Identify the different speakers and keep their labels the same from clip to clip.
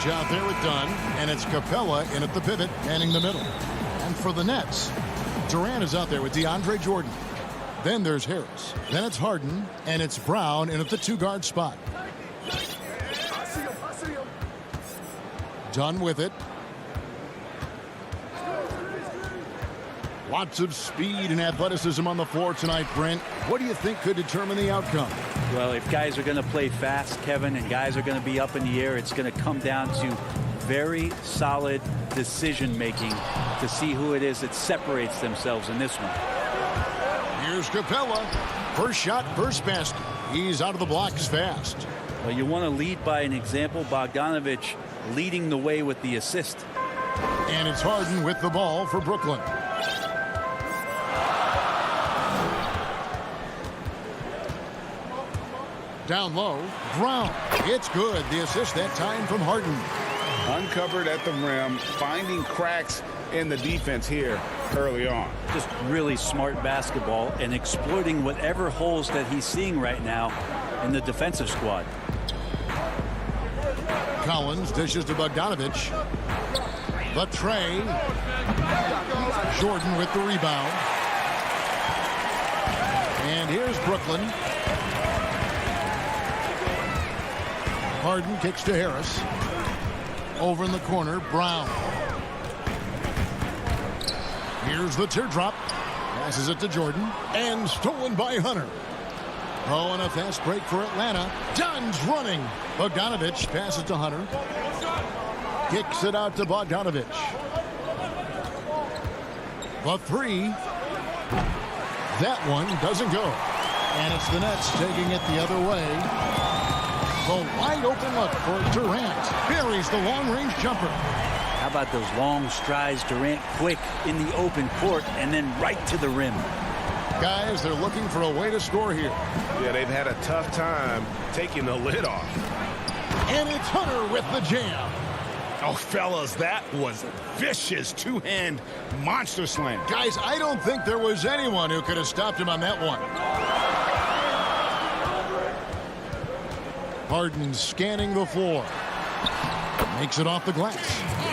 Speaker 1: Bogdanovich out there with Dunn, and it's Capella in at the pivot, manning the middle. And for the Nets, Durant is out there with DeAndre Jordan. Then there's Harris. Then it's Harden, and it's Brown in at the two-guard spot. Dunn with it. Lots of speed and athleticism on the floor tonight, Brent. What do you think could determine the outcome?
Speaker 2: Well, if guys are going to play fast, Kevin, and guys are going to be up in the air, it's going to come down to very solid decision-making to see who it is that separates themselves in this one.
Speaker 1: Here's Capella. First shot, first basket. He's out of the blocks fast.
Speaker 2: Well, you want to lead by an example. Bogdanovich leading the way with the assist.
Speaker 1: And it's Harden with the ball for Brooklyn. Down low, Brown. It's good. The assist that time from Harden.
Speaker 3: Uncovered at the rim, finding cracks in the defense here early on.
Speaker 2: Just really smart basketball and exploiting whatever holes that he's seeing right now in the defensive squad.
Speaker 1: Collins dishes to Bogdanovich. The tray. Jordan with the rebound. And here's Brooklyn. Harden kicks to Harris. Over in the corner, Brown. Here's the teardrop. Passes it to Jordan. And stolen by Hunter. Oh, and a fast break for Atlanta. Dunn's running. Bogdanovich passes to Hunter. Kicks it out to Bogdanovich. The three. That one doesn't go. And it's the Nets taking it the other way. The wide open look for Durant. Buries the long-range jumper.
Speaker 2: How about those long strides, Durant quick in the open court and then right to the rim.
Speaker 1: Guys, they're looking for a way to score here.
Speaker 3: Yeah, they've had a tough time taking the lid off.
Speaker 1: And it's Hunter with the jam.
Speaker 3: Oh, fellas, that was vicious two-hand monster slam.
Speaker 1: Guys, I don't think there was anyone who could have stopped him on that one. Harden scanning the floor. Makes it off the glass.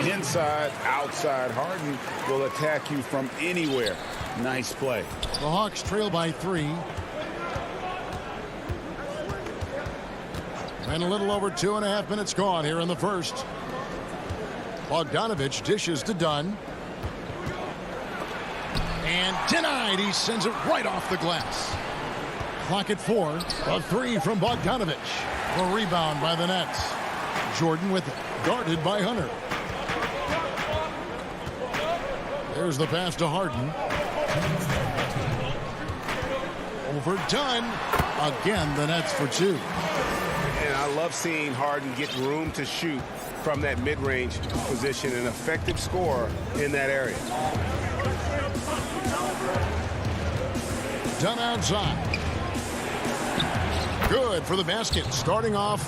Speaker 3: Inside, outside, Harden will attack you from anywhere. Nice play.
Speaker 1: The Hawks trail by 3. And a little over 2.5 minutes gone here in the first. Bogdanovich dishes to Dunn. And denied. He sends it right off the glass. Clock at 4. A 3 from Bogdanovich. The rebound by the Nets. Jordan with it. Guarded by Hunter. There's the pass to Harden. Over Dunn. Again, the Nets for 2.
Speaker 3: And I love seeing Harden get room to shoot from that mid-range position. An effective scorer in that area.
Speaker 1: Dunn outside. Good for the basket. Starting off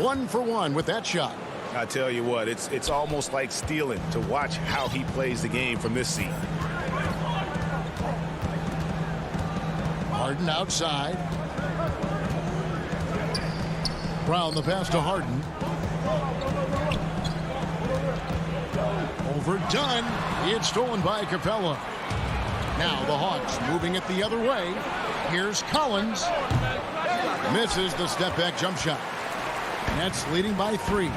Speaker 1: 1 for 1 with that shot.
Speaker 3: I tell you what, it's almost like stealing to watch how he plays the game from this seat.
Speaker 1: Harden outside. Brown the pass to Harden. Over Dunn. It's stolen by Capella. Now the Hawks moving it the other way. Here's Collins. Misses the step-back jump shot. Nets leading by 3.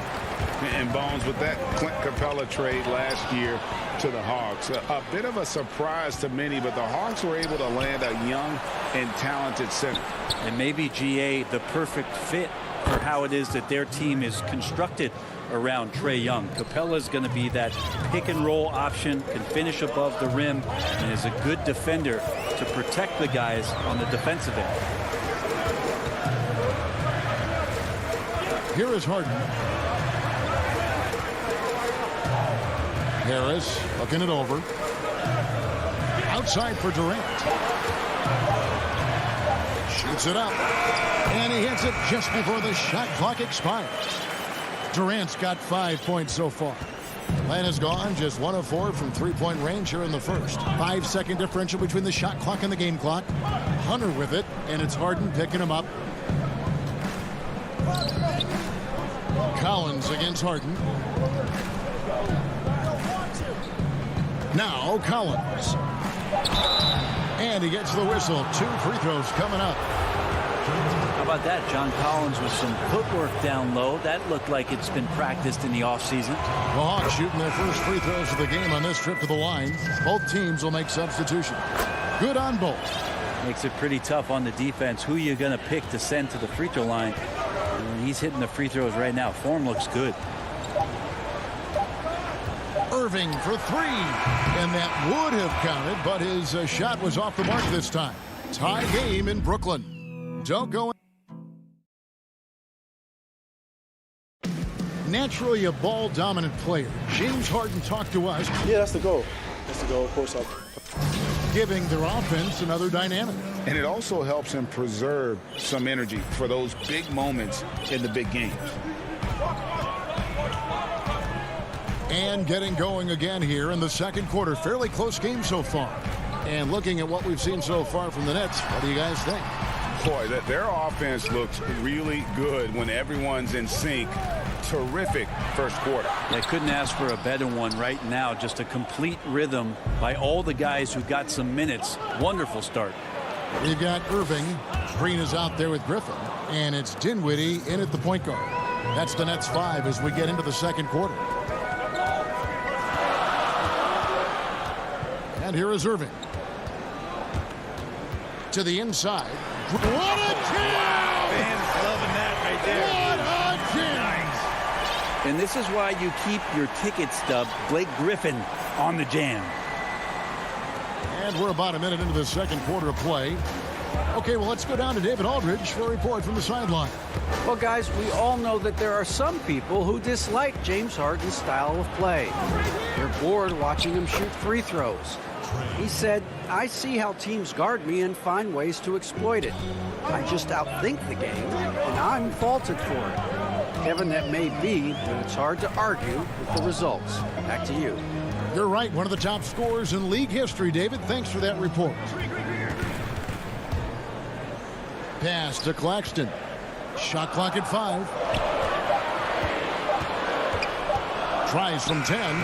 Speaker 3: And Bones, with that Clint Capella trade last year to the Hawks, a bit of a surprise to many, but the Hawks were able to land a young and talented center.
Speaker 2: And maybe, GA, the perfect fit for how it is that their team is constructed around Trae Young. Capella's going to be that pick-and-roll option, can finish above the rim, and is a good defender to protect the guys on the defensive end.
Speaker 1: Here is Harden. Harris looking it over. Outside for Durant. Shoots it up. And he hits it just before the shot clock expires. Durant's got 5 points so far. Atlanta's gone just 1 of 4 from three-point range here in the first. 5-second differential between the shot clock and the game clock. Hunter with it, and it's Harden picking him up. Collins Collins against Harden. Now Collins. And he gets the whistle. 2 free throws coming up.
Speaker 2: How about that? John Collins with some footwork down low. That looked like it's been practiced in the offseason.
Speaker 1: The Hawks shooting their first free throws of the game on this trip to the line. Both teams will make substitutions. Good on both.
Speaker 2: Makes it pretty tough on the defense. Who you going to pick to send to the free throw line? He's hitting the free throws right now. Form looks good.
Speaker 1: Irving for 3. And that would have counted, but his shot was off the mark this time. Tie game in Brooklyn. Don't go. Naturally a ball-dominant player. James Harden talked to us.
Speaker 4: Yeah, that's the goal. That's the goal, of course.
Speaker 1: Giving their offense another dynamic.
Speaker 3: And it also helps him preserve some energy for those big moments in the big games.
Speaker 1: And getting going again here in the second quarter. Fairly close game so far. And looking at what we've seen so far from the Nets, what do you guys think?
Speaker 3: Boy, their offense looks really good when everyone's in sync. Terrific first quarter.
Speaker 2: They couldn't ask for a better one right now. Just a complete rhythm by all the guys who got some minutes. Wonderful start.
Speaker 1: You've got Irving. Green is out there with Griffin. And it's Dinwiddie in at the point guard. That's the Nets 5 as we get into the second quarter. And here is Irving. To the inside. What a jam!
Speaker 2: Fans loving that right there.
Speaker 1: What a jam!
Speaker 2: And this is why you keep your ticket stub, Blake Griffin, on the jam.
Speaker 1: And we're about a minute into the second quarter of play. Okay, well, let's go down to David Aldridge for a report from the sideline.
Speaker 5: Well, guys, we all know that there are some people who dislike James Harden's style of play. They're bored watching him shoot free throws. He said, I see how teams guard me and find ways to exploit it. I just outthink the game, and I'm faulted for it. Kevin, that may be, but it's hard to argue with the results. Back to you.
Speaker 1: You're right, one of the top scorers in league history, David. Thanks for that report. Pass to Claxton. Shot clock at 5. Tries from 10.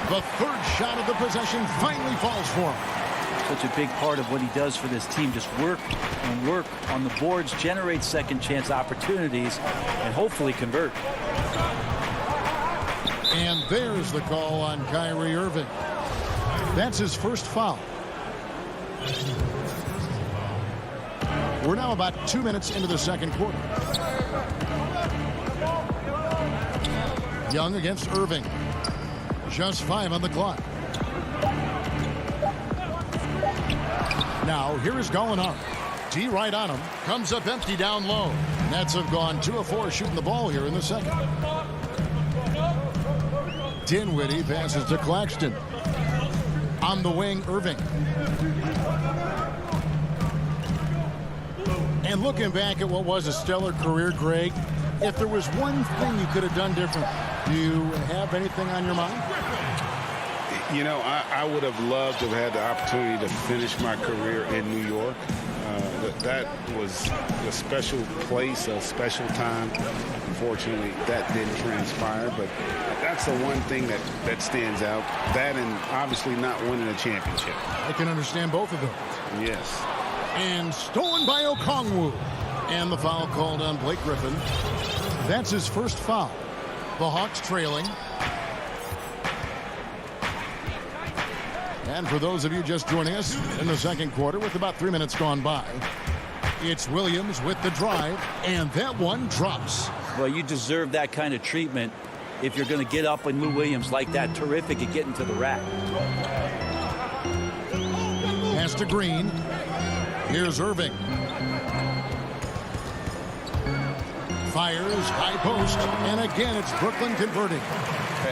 Speaker 1: The third shot of the possession finally falls for him.
Speaker 2: Such a big part of what he does for this team. Just work and work on the boards, generate second chance opportunities, and hopefully convert.
Speaker 1: And there's the call on Kyrie Irving. That's his first foul. We're now about 2 minutes into the second quarter. Young against Irving. Just 5 on the clock. Now, here is Gallinari. D right on him. Comes up empty down low. Nets have gone 2 of 4 shooting the ball here in the second. Dinwiddie passes to Claxton. On the wing, Irving. And looking back at what was a stellar career, Greg, if there was one thing you could have done different, do you have anything on your mind?
Speaker 3: You know, I would have loved to have had the opportunity to finish my career in New York. That was a special place, a special time. Unfortunately, that didn't transpire, but that's the one thing that stands out. That and obviously not winning a championship.
Speaker 1: I can understand both of those.
Speaker 3: Yes.
Speaker 1: And stolen by Okongwu. And the foul called on Blake Griffin. That's his first foul. The Hawks trailing. And for those of you just joining us in the second quarter with about 3 minutes gone by, it's Williams with the drive, and that one drops.
Speaker 2: Well, you deserve that kind of treatment if you're going to get up with Lou Williams like that. Terrific at getting to the rack.
Speaker 1: Pass to Green. Here's Irving. Fires, high post, and again it's Brooklyn converting.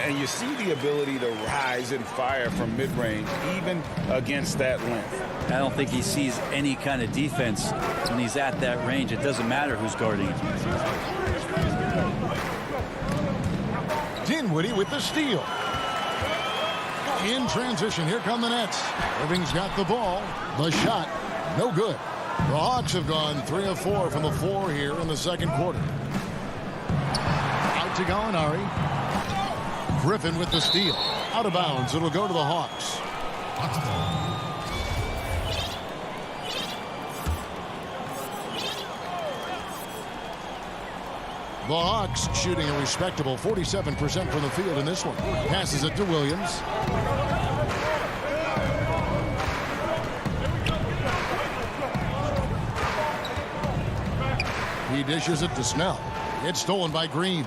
Speaker 3: And you see the ability to rise and fire from mid-range, even against that length.
Speaker 2: I don't think he sees any kind of defense when he's at that range. It doesn't matter who's guarding him.
Speaker 1: Dinwiddie with the steal. In transition, here come the Nets. Irving's got the ball. The shot, no good. The Hawks have gone 3 of 4 from the floor here in the second quarter. Out to Gallinari. Griffin with the steal. Out of bounds. It'll go to the Hawks. The Hawks shooting a respectable 47% from the field in this one. Passes it to Williams. He dishes it to Snell. It's stolen by Green.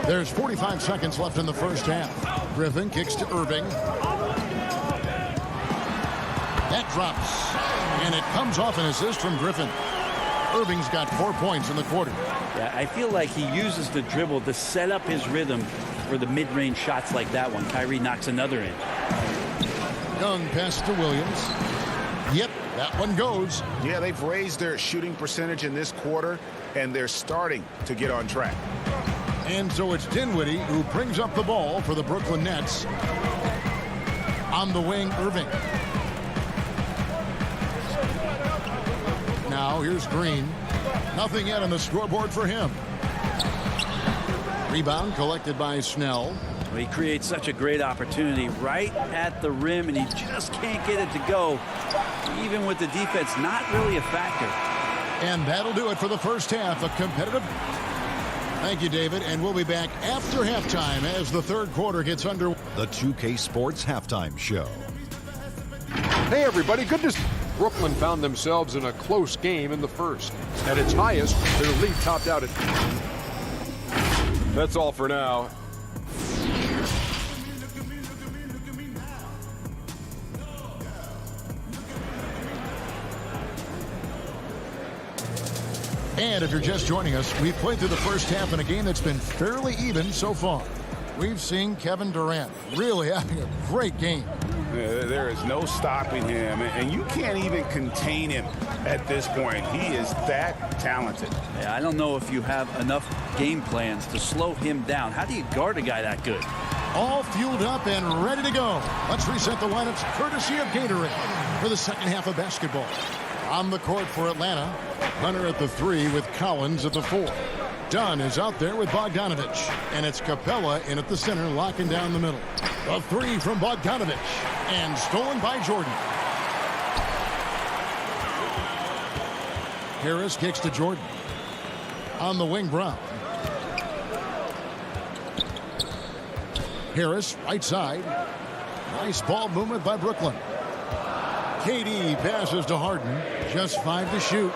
Speaker 1: There's 45 seconds left in the first half. Griffin kicks to Irving. That drops. And it comes off an assist from Griffin. Irving's got 4 points in the quarter.
Speaker 2: Yeah, I feel like he uses the dribble to set up his rhythm for the mid-range shots like that one. Kyrie knocks another in.
Speaker 1: Young pass to Williams. Yep, that one goes.
Speaker 3: Yeah, they've raised their shooting percentage in this quarter, and they're starting to get on track.
Speaker 1: And so it's Dinwiddie who brings up the ball for the Brooklyn Nets. On the wing, Irving. Now here's Green. Nothing yet on the scoreboard for him. Rebound collected by Snell.
Speaker 2: Well, he creates such a great opportunity right at the rim, and he just can't get it to go. Even with the defense not really a factor.
Speaker 1: And that'll do it for the first half. A competitive... Thank you, David. And we'll be back after halftime as the third quarter gets under.
Speaker 6: The 2K Sports Halftime Show.
Speaker 7: Hey, everybody. Good to see. Brooklyn found themselves in a close game in the first. At its highest, their lead topped out at... That's all for now.
Speaker 1: And if you're just joining us, we've played through the first half in a game that's been fairly even so far. We've seen Kevin Durant really having a great game.
Speaker 3: There is no stopping him, and you can't even contain him at this point. He is that talented.
Speaker 2: Yeah, I don't know if you have enough game plans to slow him down. How do you guard a guy that good?
Speaker 1: All fueled up and ready to go. Let's reset the lineups courtesy of Gatorade for the second half of basketball. On the court for Atlanta, Hunter at the 3 with Collins at the 4. Dunn is out there with Bogdanovich, and it's Capella in at the center, locking down the middle. The 3 from Bogdanovich, and stolen by Jordan. Harris kicks to Jordan. On the wing, Brown. Harris, right side. Nice ball movement by Brooklyn. KD passes to Harden. Just 5 to shoot.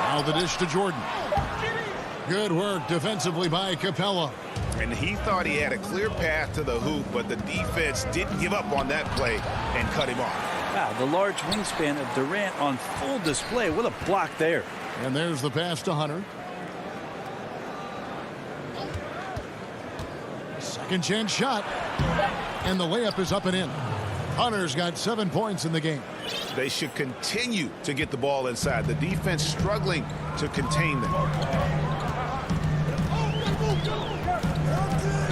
Speaker 1: Now the dish to Jordan. Good work defensively by Capella.
Speaker 3: And he thought he had a clear path to the hoop, but the defense didn't give up on that play and cut him off.
Speaker 2: Wow, the large wingspan of Durant on full display. What a block there.
Speaker 1: And there's the pass to Hunter. Second chance shot. And the layup is up and in. Hunter's got 7 points in the game.
Speaker 3: They should continue to get the ball inside. The defense struggling to contain them.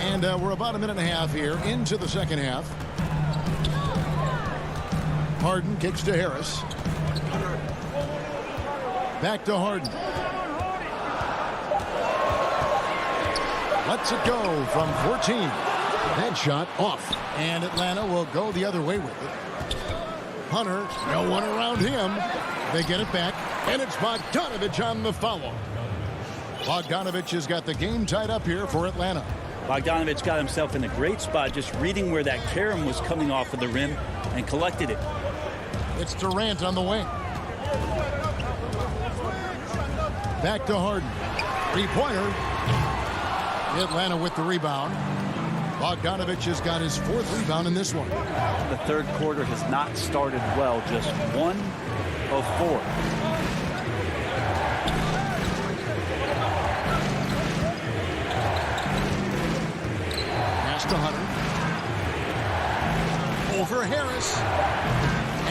Speaker 1: And we're about a minute and a half here into the second half. Harden kicks to Harris. Back to Harden. Lets it go from 14. That shot off. And Atlanta will go the other way with it. Hunter, no one around him. They get it back. And it's Bogdanovich on the follow. Bogdanovich has got the game tied up here for Atlanta.
Speaker 2: Bogdanovich got himself in a great spot, just reading where that carom was coming off of the rim and collected it.
Speaker 1: It's Durant on the wing. Back to Harden. Three-pointer. Atlanta with the rebound. Bogdanovich has got his 4th rebound in this one.
Speaker 2: The third quarter has not started well, just 1 of 4.
Speaker 1: Pass to Hunter. Over Harris.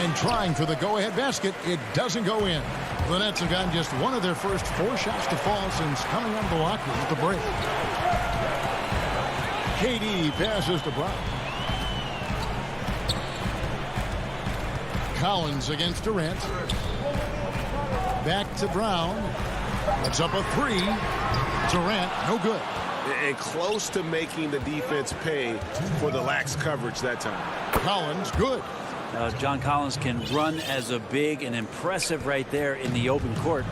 Speaker 1: And trying for the go-ahead basket. It doesn't go in. The Nets have gotten just one of their first 4 shots to fall since coming out of the locker room at the break. KD passes to Brown. Collins against Durant. Back to Brown. Puts up a three. Durant, no good.
Speaker 3: And close to making the defense pay for the lax coverage that time.
Speaker 1: Collins, good.
Speaker 2: John Collins can run as a big and impressive right there in the open court.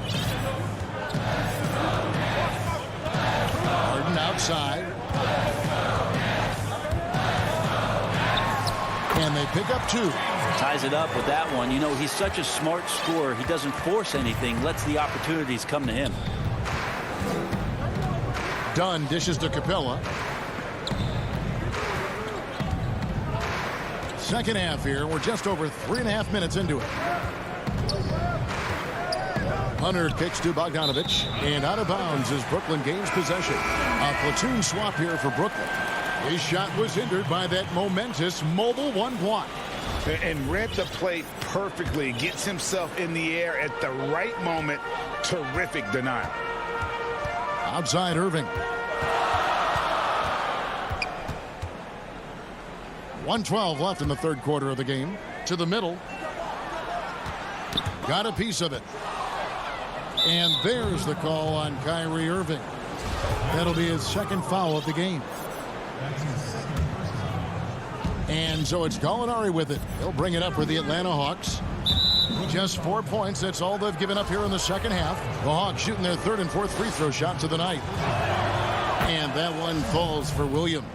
Speaker 1: Harden outside. And they pick up two.
Speaker 2: Ties it up with that one. You know, he's such a smart scorer. He doesn't force anything, lets the opportunities come to him.
Speaker 1: Dunn dishes to Capella. Second half here. We're just over 3.5 minutes into it. Hunter kicks to Bogdanovich. And out of bounds as Brooklyn gains possession. A platoon swap here for Brooklyn. His shot was hindered by that momentous mobile one block.
Speaker 3: And read the play perfectly. Gets himself in the air at the right moment. Terrific denial.
Speaker 1: Outside Irving. 1:12 left in the third quarter of the game. To the middle. Got a piece of it. And there's the call on Kyrie Irving. That'll be his second foul of the game. And so it's Gallinari with it. He'll bring it up for the Atlanta Hawks. Just 4 points. That's all they've given up here in the second half. The Hawks shooting their third and fourth free throw shots of the night. And that one falls for Williams.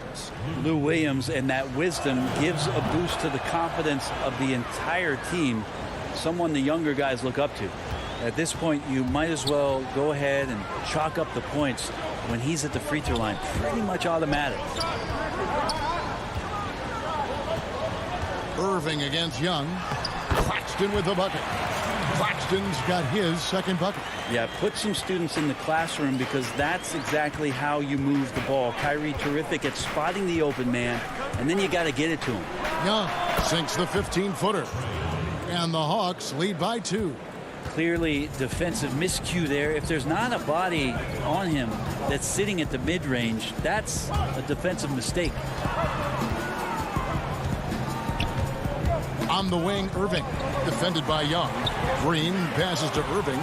Speaker 2: Lou Williams, and that wisdom gives a boost to the confidence of the entire team. Someone the younger guys look up to. At this point, you might as well go ahead and chalk up the points when he's at the free throw line. Pretty much automatic.
Speaker 1: Irving against Young. Claxton with the bucket. Claxton's got his second bucket.
Speaker 2: Yeah, put some students in the classroom because that's exactly how you move the ball. Kyrie terrific at spotting the open man, and then you got to get it to him.
Speaker 1: Young sinks the 15-footer. And the Hawks lead by 2.
Speaker 2: Clearly defensive miscue there. If there's not a body on him that's sitting at the mid-range, that's a defensive mistake.
Speaker 1: On the wing, Irving. Defended by Young. Green passes to Irving.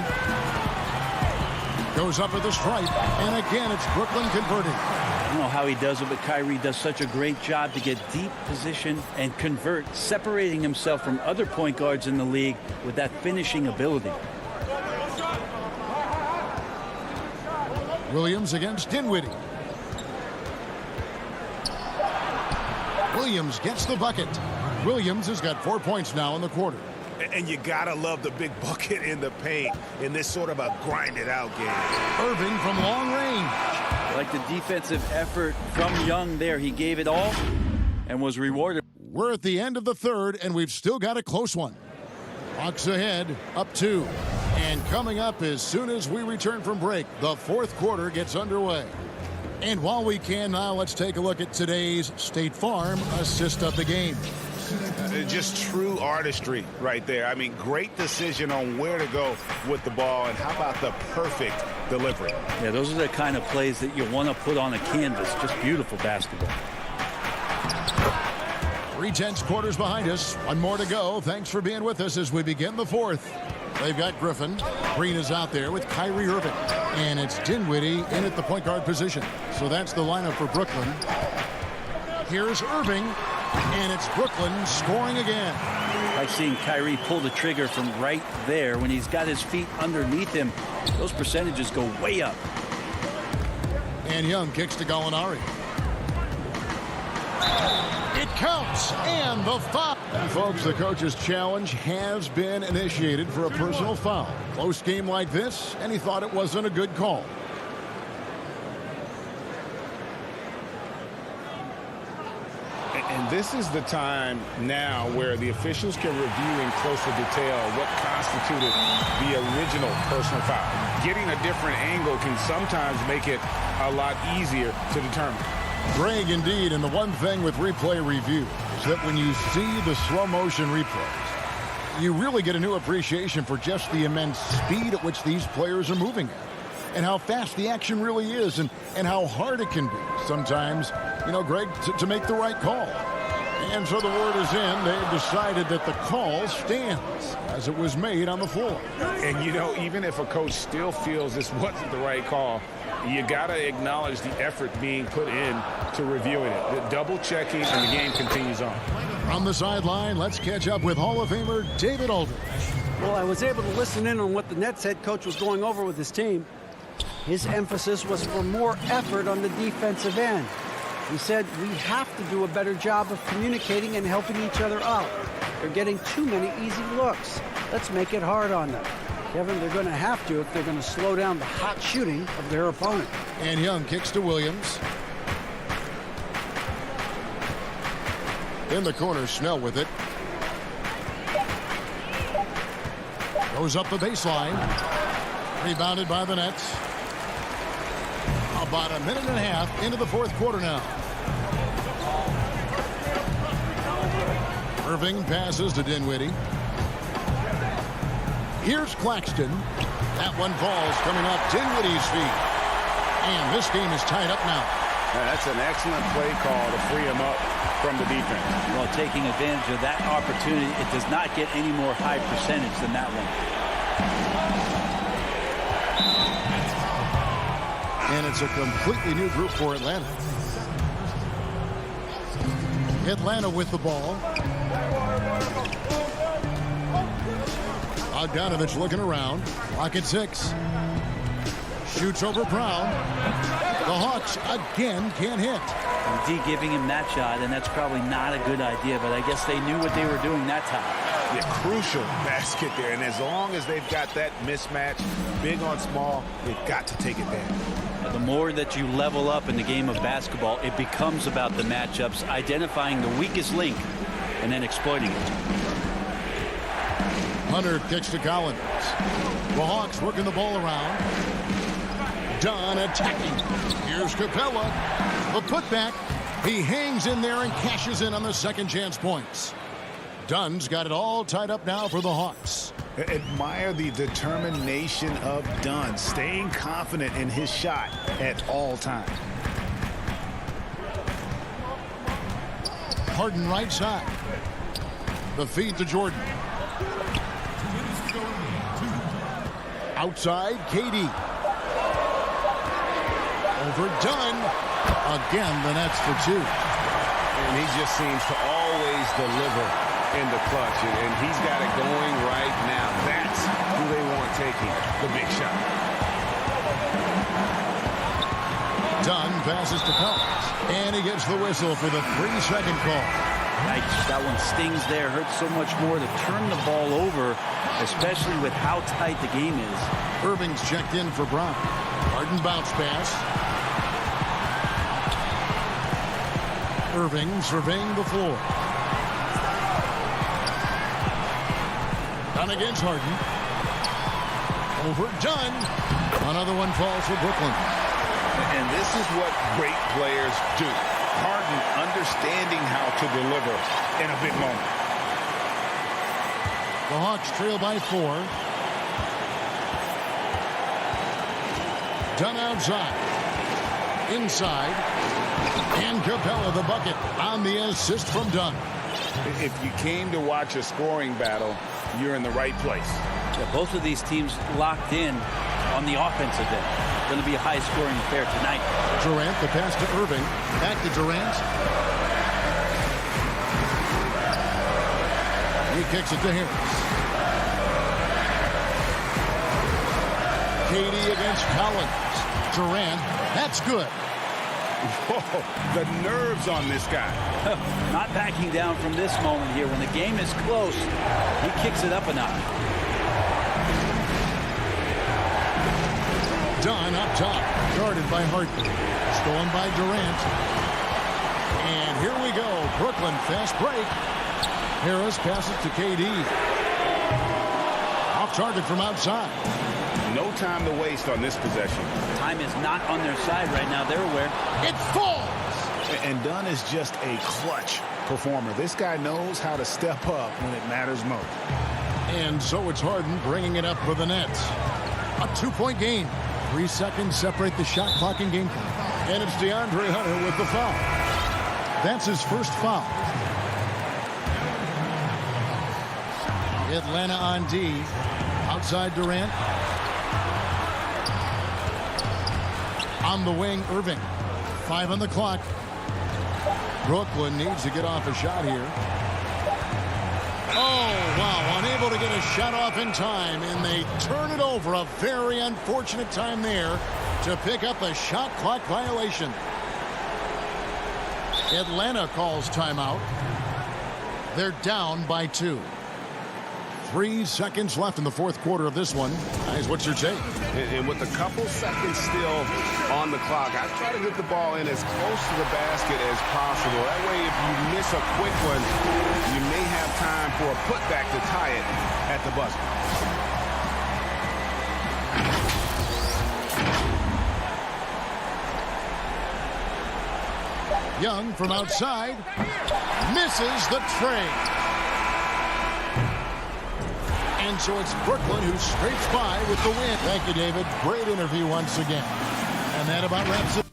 Speaker 1: Goes up at the stripe. And again, it's Brooklyn converting.
Speaker 2: I don't know how he does it, but Kyrie does such a great job to get deep position and convert, separating himself from other point guards in the league with that finishing ability.
Speaker 1: Williams against Dinwiddie. Williams gets the bucket. Williams has got 4 points now in the quarter.
Speaker 3: And you gotta love the big bucket in the paint in this sort of a grinded out game.
Speaker 1: Irving from long range.
Speaker 2: Like the defensive effort from Young there. He gave it all and was rewarded.
Speaker 1: We're at the end of the third, and we've still got a close one. Hawks ahead, up 2. And coming up as soon as we return from break, the fourth quarter gets underway. And while we can now, let's take a look at today's State Farm assist of the game.
Speaker 3: Just true artistry right there. I mean, great decision on where to go with the ball, and how about the perfect delivery?
Speaker 2: Yeah, those are the kind of plays that you want to put on a canvas. Just beautiful basketball.
Speaker 1: 3/10 quarters behind us. One more to go. Thanks for being with us as we begin the fourth. They've got Griffin. Green is out there with Kyrie Irving. And it's Dinwiddie in at the point guard position. So that's the lineup for Brooklyn. Here's Irving. And it's Brooklyn scoring again.
Speaker 2: I've seen Kyrie pull the trigger from right there. When he's got his feet underneath him, those percentages go way up.
Speaker 1: And Young kicks to Gallinari. It counts, and the foul. And folks, the coach's challenge has been initiated for a personal foul. Close game like this, and he thought it wasn't a good call.
Speaker 3: And this is the time now where the officials can review in closer detail what constituted the original personal foul. Getting a different angle can sometimes make it a lot easier to determine.
Speaker 1: Greg, indeed, and the one thing with replay review is that when you see the slow motion replays, you really get a new appreciation for just the immense speed at which these players are moving at, and how fast the action really is, and how hard it can be sometimes, you know, Greg, to make the right call. And so the word is in. They've decided that the call stands as it was made on the floor.
Speaker 3: And, you know, even if a coach still feels this wasn't the right call, you got to acknowledge the effort being put in to reviewing it. The double checking, and the game continues on.
Speaker 1: From the sideline, let's catch up with Hall of Famer David Aldridge.
Speaker 5: Well, I was able to listen in on what the Nets head coach was going over with his team. His emphasis was for more effort on the defensive end. He said, we have to do a better job of communicating and helping each other out. They're getting too many easy looks. Let's make it hard on them. Kevin, they're going to have to if they're going to slow down the hot shooting of their opponent.
Speaker 1: And Young kicks to Williams. In the corner, Snell with it. Goes up the baseline. Rebounded by the Nets. About a minute and a half into the fourth quarter now. Irving passes to Dinwiddie. Here's Claxton. That one falls coming off Dinwiddie's feet. And this game is tied up now.
Speaker 3: That's an excellent play call to free him up from the defense.
Speaker 2: Well, taking advantage of that opportunity, it does not get any more high percentage than that one.
Speaker 1: And it's a completely new group for Atlanta. Atlanta with the ball. Bogdanovich looking around. Clock at 6. Shoots over Brown. The Hawks again can't hit.
Speaker 2: And D giving him that shot, and that's probably not a good idea, but I guess they knew what they were doing that time.
Speaker 3: Yeah, crucial basket there, and as long as they've got that mismatch, big on small, they've got to take it down.
Speaker 2: The more that you level up in the game of basketball, it becomes about the matchups, identifying the weakest link, and then exploiting it.
Speaker 1: Hunter kicks to Collins. The Hawks working the ball around. Dunn attacking. Here's Capella. The putback. He hangs in there and cashes in on the second chance points. Dunn's got it all tied up now for the Hawks.
Speaker 3: Admire the determination of Dunn, staying confident in his shot at all times.
Speaker 1: Harden right side. The feed to Jordan. Outside, KD. Over Dunn. Again, the Nets for 2.
Speaker 3: And he just seems to always deliver in the clutch, and he's got it going right now. That's who they want taking the big shot.
Speaker 1: Dunn passes to Collins, and he gets the whistle for the 3-second call.
Speaker 2: Yikes, that one stings there. Hurts so much more to turn the ball over, especially with how tight the game is.
Speaker 1: Irving's checked in for Brown. Harden bounce pass. Irving surveying the floor. Dunn against Harden. Over Dunn. Another one falls for Brooklyn.
Speaker 3: And this is what great players do. Harden understanding how to deliver in a big moment.
Speaker 1: The Hawks trail by 4. Dunn outside. Inside. And Capella the bucket on the assist from Dunn.
Speaker 3: If you came to watch a scoring battle, you're in the right place.
Speaker 2: Yeah, both of these teams locked in on the offensive end. Going to be a high-scoring affair tonight.
Speaker 1: Durant, the pass to Irving. Back to Durant. He kicks it to Harris. KD against Collins. Durant, that's good.
Speaker 3: Whoa, the nerves on this guy.
Speaker 2: Not backing down from this moment here. When the game is close, he kicks it up a notch.
Speaker 1: Dunn up top, guarded by Harden. Stolen by Durant. And here we go. Brooklyn fast break. Harris passes to KD. Off target from outside.
Speaker 3: No time to waste on this possession.
Speaker 2: Time is not on their side right now. They're aware.
Speaker 1: It falls!
Speaker 3: And Dunn is just a clutch performer. This guy knows how to step up when it matters most.
Speaker 1: And so it's Harden bringing it up for the Nets. A 2-point game. 3 seconds separate the shot clock and game clock. And it's DeAndre Hunter with the foul. That's his first foul. Atlanta on D. Outside Durant. On the wing, Irving. 5 on the clock. Brooklyn needs to get off a shot here. Oh, wow. Unable to get a shot off in time, and they turn it over. A very unfortunate time there to pick up a shot clock violation. Atlanta calls timeout. They're down by 2. 3 seconds left in the fourth quarter of this one. Guys, what's your take?
Speaker 3: And with a couple seconds still on the clock, I try to get the ball in as close to the basket as possible. That way, if you miss a quick one, you may have time for a putback to tie it at the buzzer.
Speaker 1: Young from outside misses the tray. And so it's Brooklyn who scrapes by with the win. Thank you, David. Great interview once again. And that about wraps it.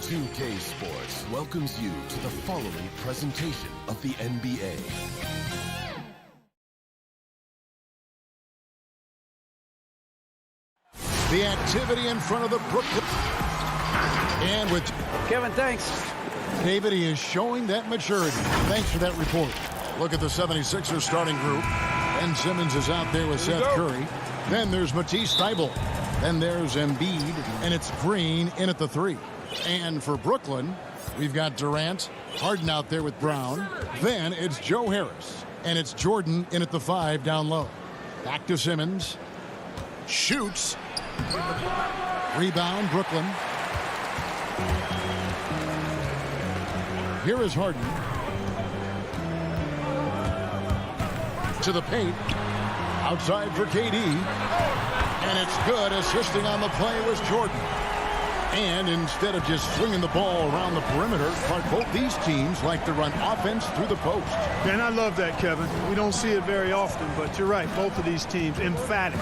Speaker 8: 2K Sports welcomes you to the following presentation of the NBA.
Speaker 1: The activity in front of the Brooklyn. And with
Speaker 5: Kevin, thanks.
Speaker 1: David, he is showing that maturity. Thanks for that report. Look at the 76ers starting group. Ben Simmons is out there with Seth Curry. Then there's Matisse Thybulle. Then there's Embiid, and it's Green in at the 3. And for Brooklyn, we've got Durant, Harden out there with Brown. Then it's Joe Harris, and it's Jordan in at the 5 down low. Back to Simmons. Shoots. Rebound, Brooklyn. Here is Harden. To the paint. Outside for KD. And it's good. Assisting on the play was Jordan. And instead of just flinging the ball around the perimeter, Clark, both these teams like to run offense through the post.
Speaker 9: And I love that, Kevin. We don't see it very often, but you're right. Both of these teams emphatic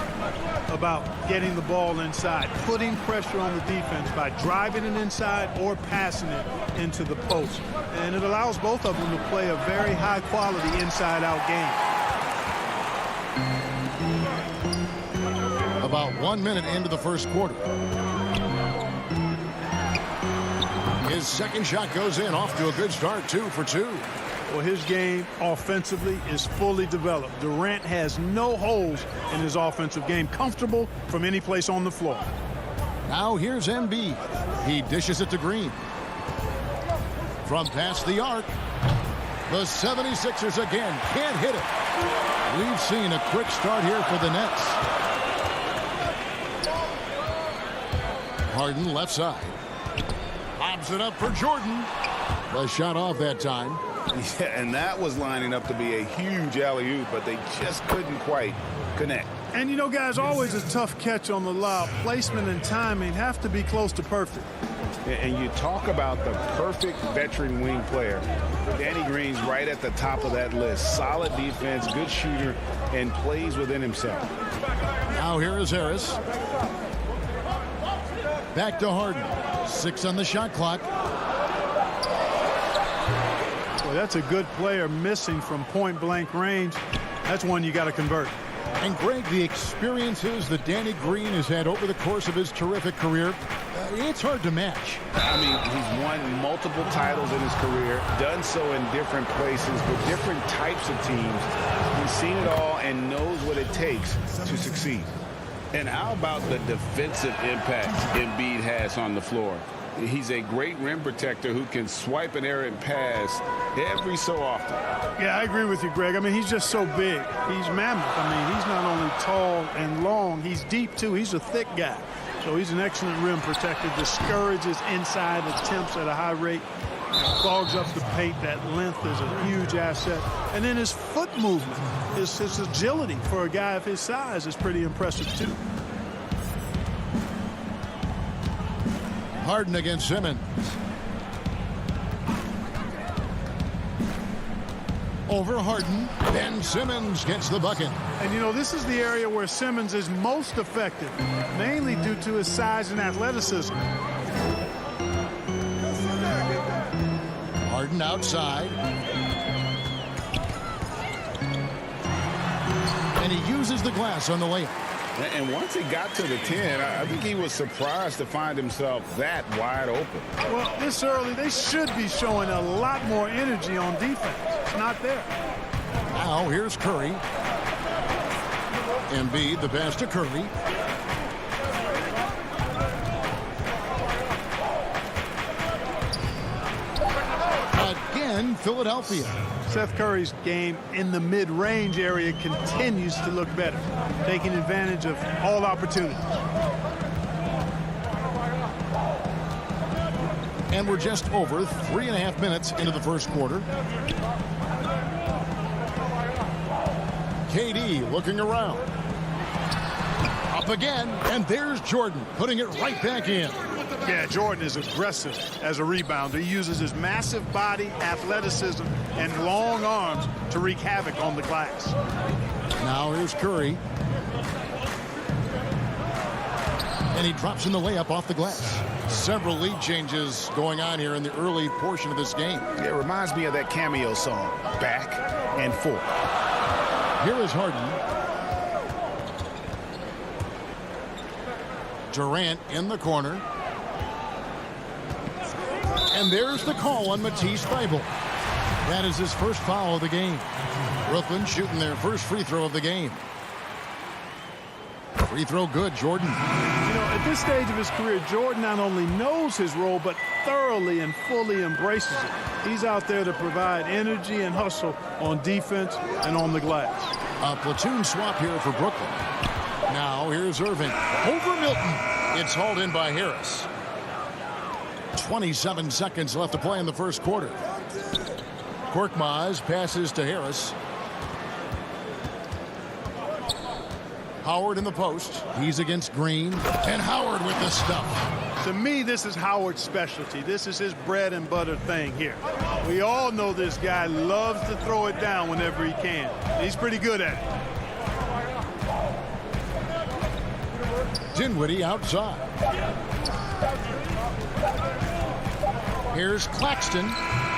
Speaker 9: about getting the ball inside, putting pressure on the defense by driving it inside or passing it into the post. And it allows both of them to play a very high-quality inside-out game.
Speaker 1: About 1 minute into the first quarter. His second shot goes in, off to a good start, 2 for 2.
Speaker 9: Well, his game offensively is fully developed. Durant has no holes in his offensive game, comfortable from any place on the floor.
Speaker 1: Now here's Embiid. He dishes it to Green. From past the arc, the 76ers again can't hit it. We've seen a quick start here for the Nets. Harden left side. Lobs it up for Jordan. The shot off that time.
Speaker 3: Yeah, and that was lining up to be a huge alley-oop, but they just couldn't quite connect.
Speaker 9: And, you know, guys, always a tough catch on the lob. Placement and timing have to be close to perfect.
Speaker 3: And you talk about the perfect veteran wing player. Danny Green's right at the top of that list. Solid defense, good shooter, and plays within himself.
Speaker 1: Now here is Harris. Back to Harden. 6 on the shot clock.
Speaker 9: Well, that's a good player missing from point-blank range. That's one you got to convert.
Speaker 1: And, Greg, the experiences that Danny Green has had over the course of his terrific career, it's hard to match.
Speaker 3: I mean, he's won multiple titles in his career, done so in different places with different types of teams. He's seen it all and knows what it takes to succeed. And how about the defensive impact Embiid has on the floor? He's a great rim protector who can swipe an errant pass every so often.
Speaker 9: Yeah, I agree with you, Greg. I mean, he's just so big. He's mammoth. I mean, he's not only tall and long, he's deep, too. He's a thick guy. So he's an excellent rim protector, discourages inside attempts at a high rate, clogs up the paint. That length is a huge asset. And then his foot movement, his agility for a guy of his size is pretty impressive, too.
Speaker 1: Harden against Simmons. Over Harden. Ben Simmons gets the bucket.
Speaker 9: And, you know, this is the area where Simmons is most effective, mainly due to his size and athleticism.
Speaker 1: Harden outside. And he uses the glass on the layup.
Speaker 3: And once he got to the 10, I think he was surprised to find himself that wide open.
Speaker 9: Well, this early, they should be showing a lot more energy on defense. It's not there.
Speaker 1: Now here's Curry. Embiid, the pass to Curry. Again, Philadelphia.
Speaker 9: Seth Curry's game in the mid-range area continues to look better, taking advantage of all opportunities.
Speaker 1: And we're just over 3.5 minutes into the first quarter. KD looking around. Up again, and there's Jordan putting it right back in.
Speaker 9: Yeah, Jordan is aggressive as a rebounder. He uses his massive body, athleticism, and long arms to wreak havoc on the glass.
Speaker 1: Now here's Curry. And he drops in the layup off the glass. Several lead changes going on here in the early portion of this game.
Speaker 3: It reminds me of that cameo song, Back and Forth.
Speaker 1: Here is Harden. Durant in the corner. And there's the call on Matisse Thybulle. That is his first foul of the game. Brooklyn shooting their first free throw of the game. Free throw good, Jordan.
Speaker 9: You know, at this stage of his career, Jordan not only knows his role, but thoroughly and fully embraces it. He's out there to provide energy and hustle on defense and on the glass.
Speaker 1: A platoon swap here for Brooklyn. Now here's Irving. Over Milton. It's hauled in by Harris. 27 seconds left to play in the first quarter. Korkmaz passes to Harris. Howard in the post. He's against Green. And Howard with the stuff.
Speaker 9: To me, this is Howard's specialty. This is his bread and butter thing here. We all know this guy loves to throw it down whenever he can. He's pretty good at it.
Speaker 1: Dinwiddie outside. Here's Claxton.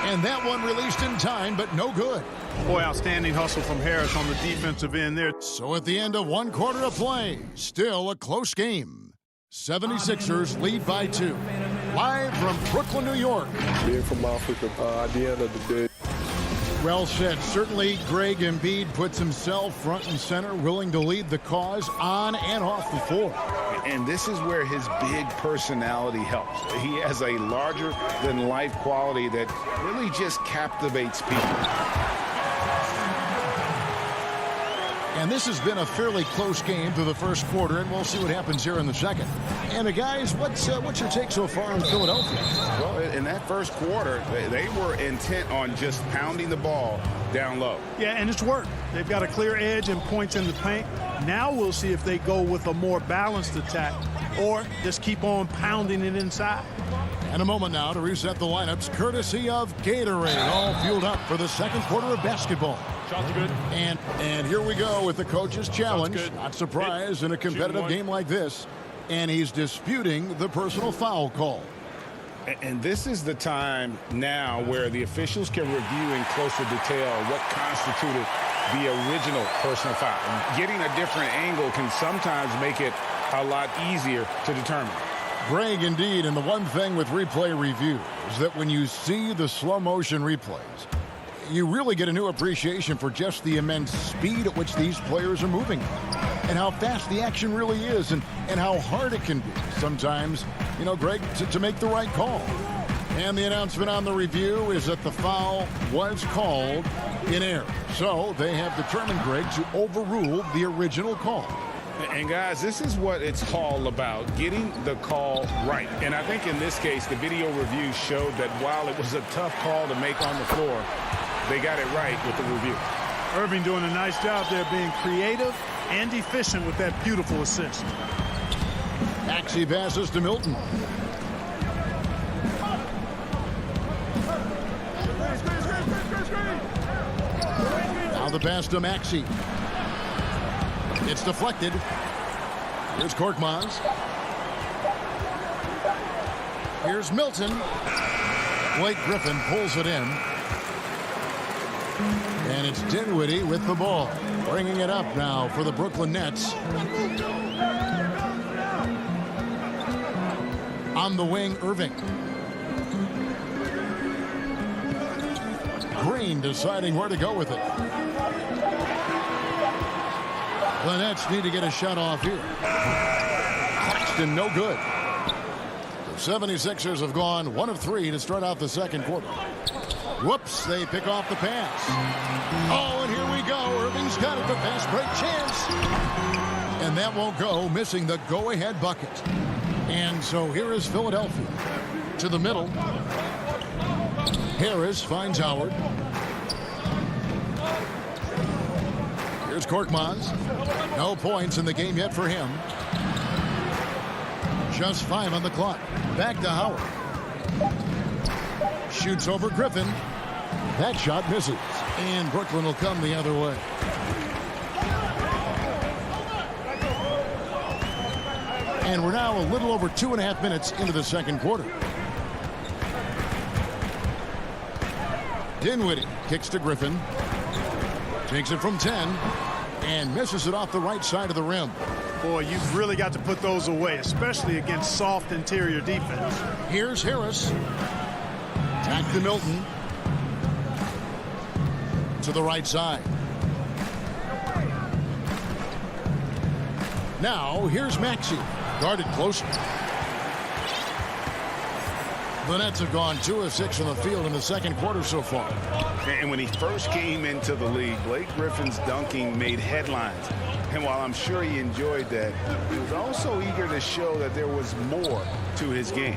Speaker 1: And that one released in time, but no good.
Speaker 9: Boy, outstanding hustle from Harris on the defensive end there.
Speaker 1: So at the end of one quarter of play, still a close game. 76ers lead by 2. Live from Brooklyn, New York.
Speaker 4: Being from Africa, at the end of the day.
Speaker 1: Well said. Certainly, Greg Embiid puts himself front and center, willing to lead the cause on and off the floor.
Speaker 3: And this is where his big personality helps. He has a larger-than-life quality that really just captivates people.
Speaker 1: And this has been a fairly close game through the first quarter, and we'll see what happens here in the second. And guys, what's your take so far on Philadelphia?
Speaker 3: Well, in that first quarter, they were intent on just pounding the ball down low.
Speaker 9: Yeah, and it's worked. They've got a clear edge and points in the paint. Now we'll see if they go with a more balanced attack or just keep on pounding it inside.
Speaker 1: And a moment now to reset the lineups, courtesy of Gatorade, all fueled up for the second quarter of basketball.
Speaker 7: Shots good.
Speaker 1: And here we go with the coach's challenge. Not surprised in a competitive game like this. And he's disputing the personal foul call.
Speaker 3: And this is the time now where the officials can review in closer detail what constituted the original personal foul. And getting a different angle can sometimes make it a lot easier to determine.
Speaker 1: Greg, indeed, and the one thing with replay review is that when you see the slow motion replays, you really get a new appreciation for just the immense speed at which these players are moving and how fast the action really is and how hard it can be sometimes, you know, Greg, to make the right call. And the announcement on the review is that the foul was called in error. So they have determined, Greg, to overrule the original call.
Speaker 3: And guys, this is what it's all about, getting the call right. And I think in this case, the video review showed that while it was a tough call to make on the floor, they got it right with the review.
Speaker 9: Irving doing a nice job there, being creative and efficient with that beautiful assist.
Speaker 1: Maxey passes to Milton. Now the pass to Maxey. It's deflected. Here's Korkmaz. Here's Milton. Blake Griffin pulls it in. And it's Dinwiddie with the ball. Bringing it up now for the Brooklyn Nets. On the wing, Irving. Green deciding where to go with it. The Nets need to get a shot off here. Claxton, no good. The 76ers have gone 1 of 3 to start out the second quarter. Whoops, they pick off the pass. Oh, and here we go. Irving's got it, the fast break chance. And that won't go, missing the go-ahead bucket. And so here is Philadelphia. To the middle. Harris finds Howard. Here's Korkmaz. No points in the game yet for him. Just 5 on the clock. Back to Howard. Shoots over Griffin. That shot misses. And Brooklyn will come the other way. And we're now a little over 2.5 minutes into the second quarter. Dinwiddie kicks to Griffin. Takes it from 10 and misses it off the right side of the rim.
Speaker 9: Boy, you've really got to put those away, especially against soft interior defense.
Speaker 1: Here's Harris. Back to Milton. To the right side. Now, here's Maxey. Guarded close. The Nets have gone 2 of 6 from the field in the second quarter so far.
Speaker 3: And when he first came into the league, Blake Griffin's dunking made headlines. And while I'm sure he enjoyed that, he was also eager to show that there was more to his game.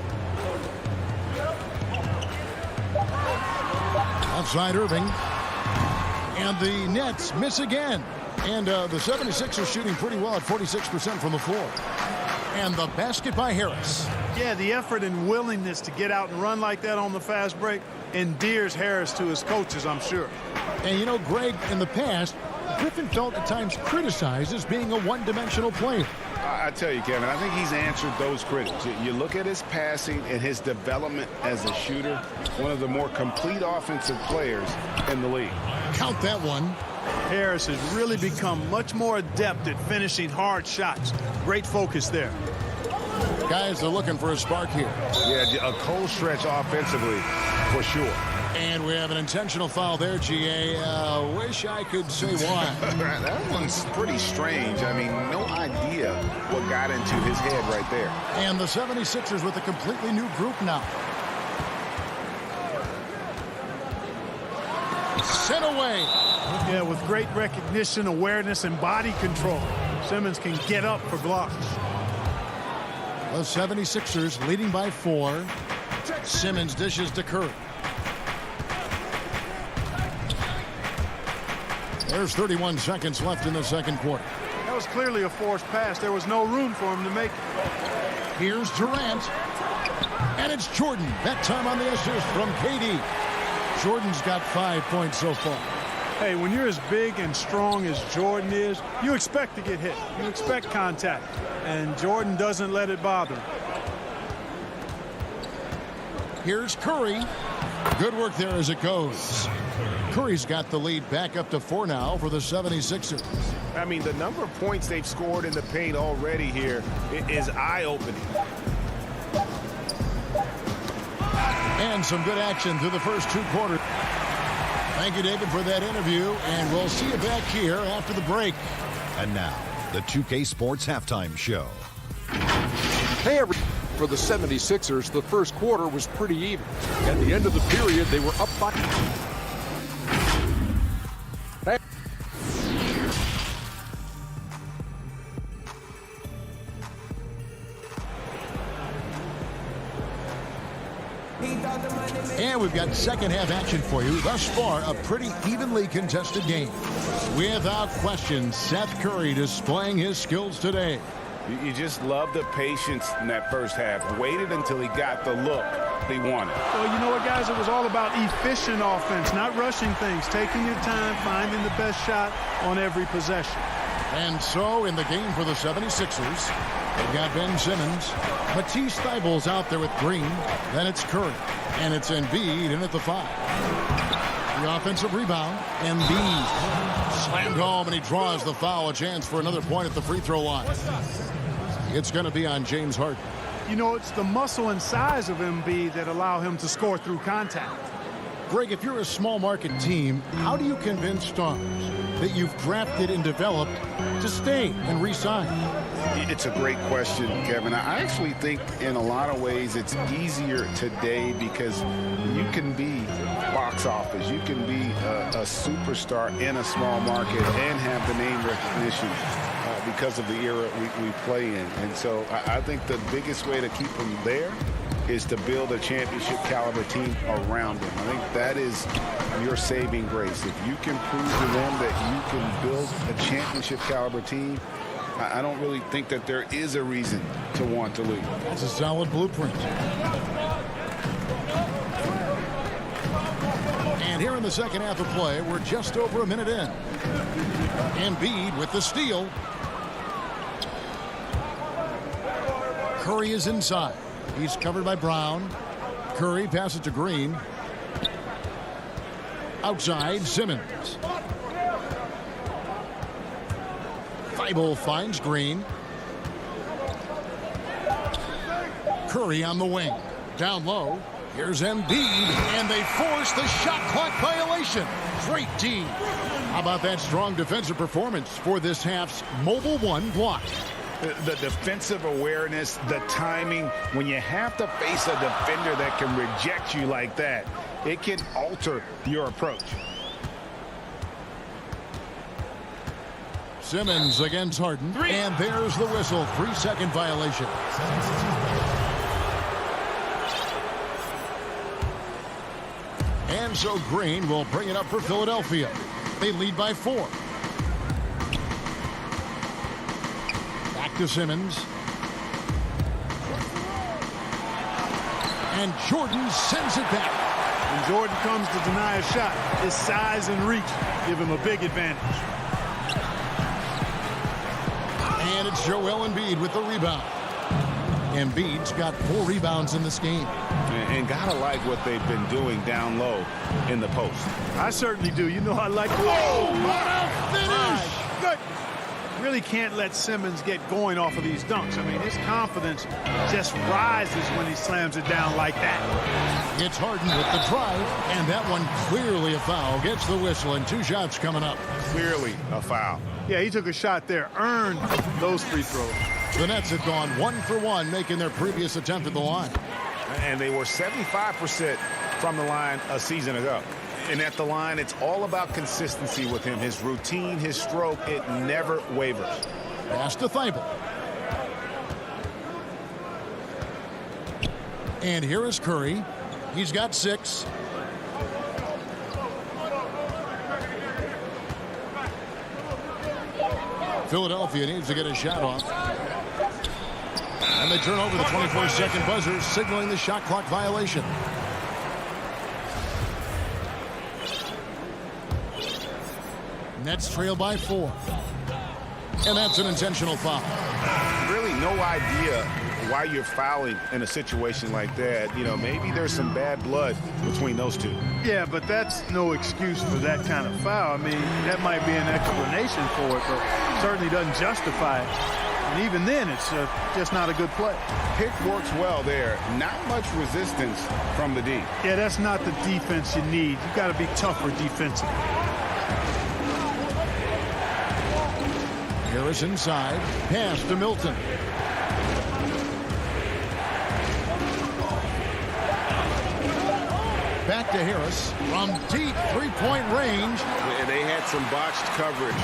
Speaker 1: Outside Irving. And the Nets miss again. And the 76ers shooting pretty well at 46% from the floor. And the basket by Harris.
Speaker 9: Yeah, the effort and willingness to get out and run like that on the fast break endears Harris to his coaches, I'm sure.
Speaker 1: And you know, Greg, in the past, Griffin felt at times criticized as being a one-dimensional player.
Speaker 3: I tell you, Kevin, I think he's answered those critics. You look at his passing and his development as a shooter, one of the more complete offensive players in the league.
Speaker 1: Count that one.
Speaker 9: Harris has really become much more adept at finishing hard shots. Great focus there.
Speaker 1: Guys are looking for a spark here.
Speaker 3: Yeah, a cold stretch offensively for sure.
Speaker 1: And we have an intentional foul there, GA. Wish I could say why.
Speaker 3: That one's pretty strange. I mean, no idea what got into his head right there.
Speaker 1: And the 76ers with a completely new group now. Sent away.
Speaker 9: Yeah, with great recognition, awareness, and body control. Simmons can get up for blocks.
Speaker 1: The 76ers leading by 4. Simmons dishes to Curry. There's 31 seconds left in the second quarter.
Speaker 9: That was clearly a forced pass. There was no room for him to make it.
Speaker 1: Here's Durant. And it's Jordan. That time on the assist from KD. Jordan's got 5 points so far.
Speaker 9: Hey, when you're as big and strong as Jordan is, you expect to get hit. You expect contact. And Jordan doesn't let it bother him.
Speaker 1: Here's Curry. Good work there as it goes. Curry's got the lead back up to 4 now for the 76ers.
Speaker 3: I mean, the number of points they've scored in the paint already here is eye-opening.
Speaker 1: And some good action through the first 2 quarters. Thank you, David, for that interview, and we'll see you back here after the break.
Speaker 6: And now, the 2K Sports Halftime Show.
Speaker 7: Hey, everybody. For the 76ers, the first quarter was pretty even. At the end of the period, they were up by...
Speaker 1: And we've got second half action for you. Thus far, a pretty evenly contested game. Without question, Seth Curry displaying his skills today.
Speaker 3: You just love the patience in that first half. Waited until he got the look he wanted.
Speaker 9: Well, you know what, guys? It was all about efficient offense, not rushing things, taking your time, finding the best shot on every possession.
Speaker 1: And so in the game for the 76ers, they've got Ben Simmons. Matisse Thybulle's out there with Green. Then it's Curry. And it's Embiid in at the 5. The offensive rebound. Embiid slammed home, and he draws the foul. A chance for another point at the free throw line. It's going to be on James Harden.
Speaker 9: You know, it's the muscle and size of Embiid that allow him to score through contact.
Speaker 1: Greg, if you're a small market team, how do you convince stars that you've drafted and developed to stay and re-sign?
Speaker 3: It's a great question, Kevin. I actually think in a lot of ways it's easier today because you can be box office. You can be a superstar in a small market and have the name recognition because of the era we play in. And so I think the biggest way to keep them there is to build a championship caliber team around them. I think that is your saving grace. If you can prove to them that you can build a championship caliber team, I don't really think that there is a reason to want to leave.
Speaker 1: That's a solid blueprint. And here in the second half of play, we're just over a minute in. Embiid with the steal. Curry is inside. He's covered by Brown. Curry passes to Green. Outside, Simmons. Thibault finds Green. Curry on the wing. Down low. Here's Embiid, and they force the shot clock violation. Great team. How about that strong defensive performance for this half's Mobile One block?
Speaker 3: The defensive awareness, the timing, when you have to face a defender that can reject you like that, it can alter your approach.
Speaker 1: Simmons against Harden, and there's the whistle. 3-second violation. And so Green will bring it up for Philadelphia. They lead by 4. Back to Simmons. And Jordan sends it back.
Speaker 9: When Jordan comes to deny a shot, his size and reach give him a big advantage.
Speaker 1: And it's Joel Embiid with the rebound. Embiid's got 4 rebounds in this game.
Speaker 3: And gotta like what they've been doing down low in the post.
Speaker 9: I certainly do. You know I like the...
Speaker 1: Oh, what a finish!
Speaker 9: Good. Really can't let Simmons get going off of these dunks. I mean, his confidence just rises when he slams it down like that.
Speaker 1: It's Harden with the drive, and that one clearly a foul. Gets the whistle, and 2 shots coming up.
Speaker 3: Clearly a foul.
Speaker 9: Yeah, he took a shot there, earned those free throws.
Speaker 1: The Nets have gone 1 for 1, making their previous attempt at the line.
Speaker 3: And they were 75% from the line a season ago. And at the line, it's all about consistency with him. His routine, his stroke, it never wavers.
Speaker 1: Pass to Thibault. And here is Curry. He's got 6. Philadelphia needs to get a shot off. And they turn over the 24-second buzzer, signaling the shot clock violation. Nets trail by 4. And that's an intentional foul.
Speaker 3: Really no idea why you're fouling in a situation like that. You know, maybe there's some bad blood between those two.
Speaker 9: Yeah, but that's no excuse for that kind of foul. I mean, that might be an explanation for it, but certainly doesn't justify it. And even then, it's just not a good play.
Speaker 3: Pick works well there. Not much resistance from the D.
Speaker 9: Yeah, that's not the defense you need. You've got to be tougher defensively.
Speaker 1: Harris inside. Pass to Milton. Back to Harris from deep 3-point range.
Speaker 3: And they had some botched coverage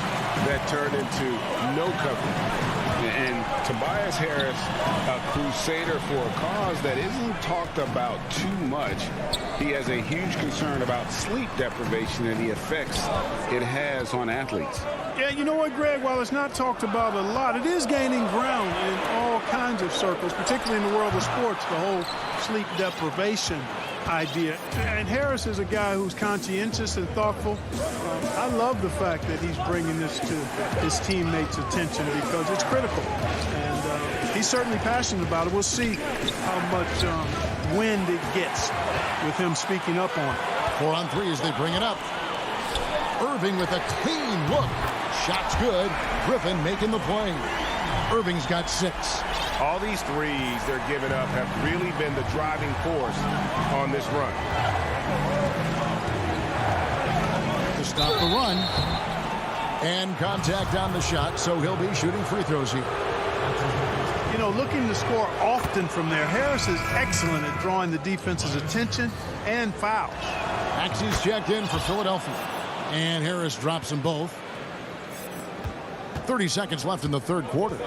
Speaker 3: that turned into no coverage. And Tobias Harris, a crusader for a cause that isn't talked about too much. He has a huge concern about sleep deprivation and the effects it has on athletes.
Speaker 9: Yeah, you know what, Greg? While it's not talked about a lot, it is gaining ground in all kinds of circles, particularly in the world of sports, the whole sleep deprivation idea. And Harris is a guy who's conscientious and thoughtful. I love the fact that he's bringing this to his teammates' attention because it's critical. And he's certainly passionate about it. We'll see how much wind it gets with him speaking up on it.
Speaker 1: 4 on 3 as they bring it up. Irving with a clean look. Shot's good. Griffin making the play. Irving's got 6.
Speaker 3: All these threes they're giving up have really been the driving force on this run.
Speaker 1: To stop the run. And contact on the shot, so he'll be shooting free throws here.
Speaker 9: You know, looking to score often from there. Harris is excellent at drawing the defense's attention and fouls.
Speaker 1: Maxey's checked in for Philadelphia. And Harris drops them both. 30 seconds left in the third quarter.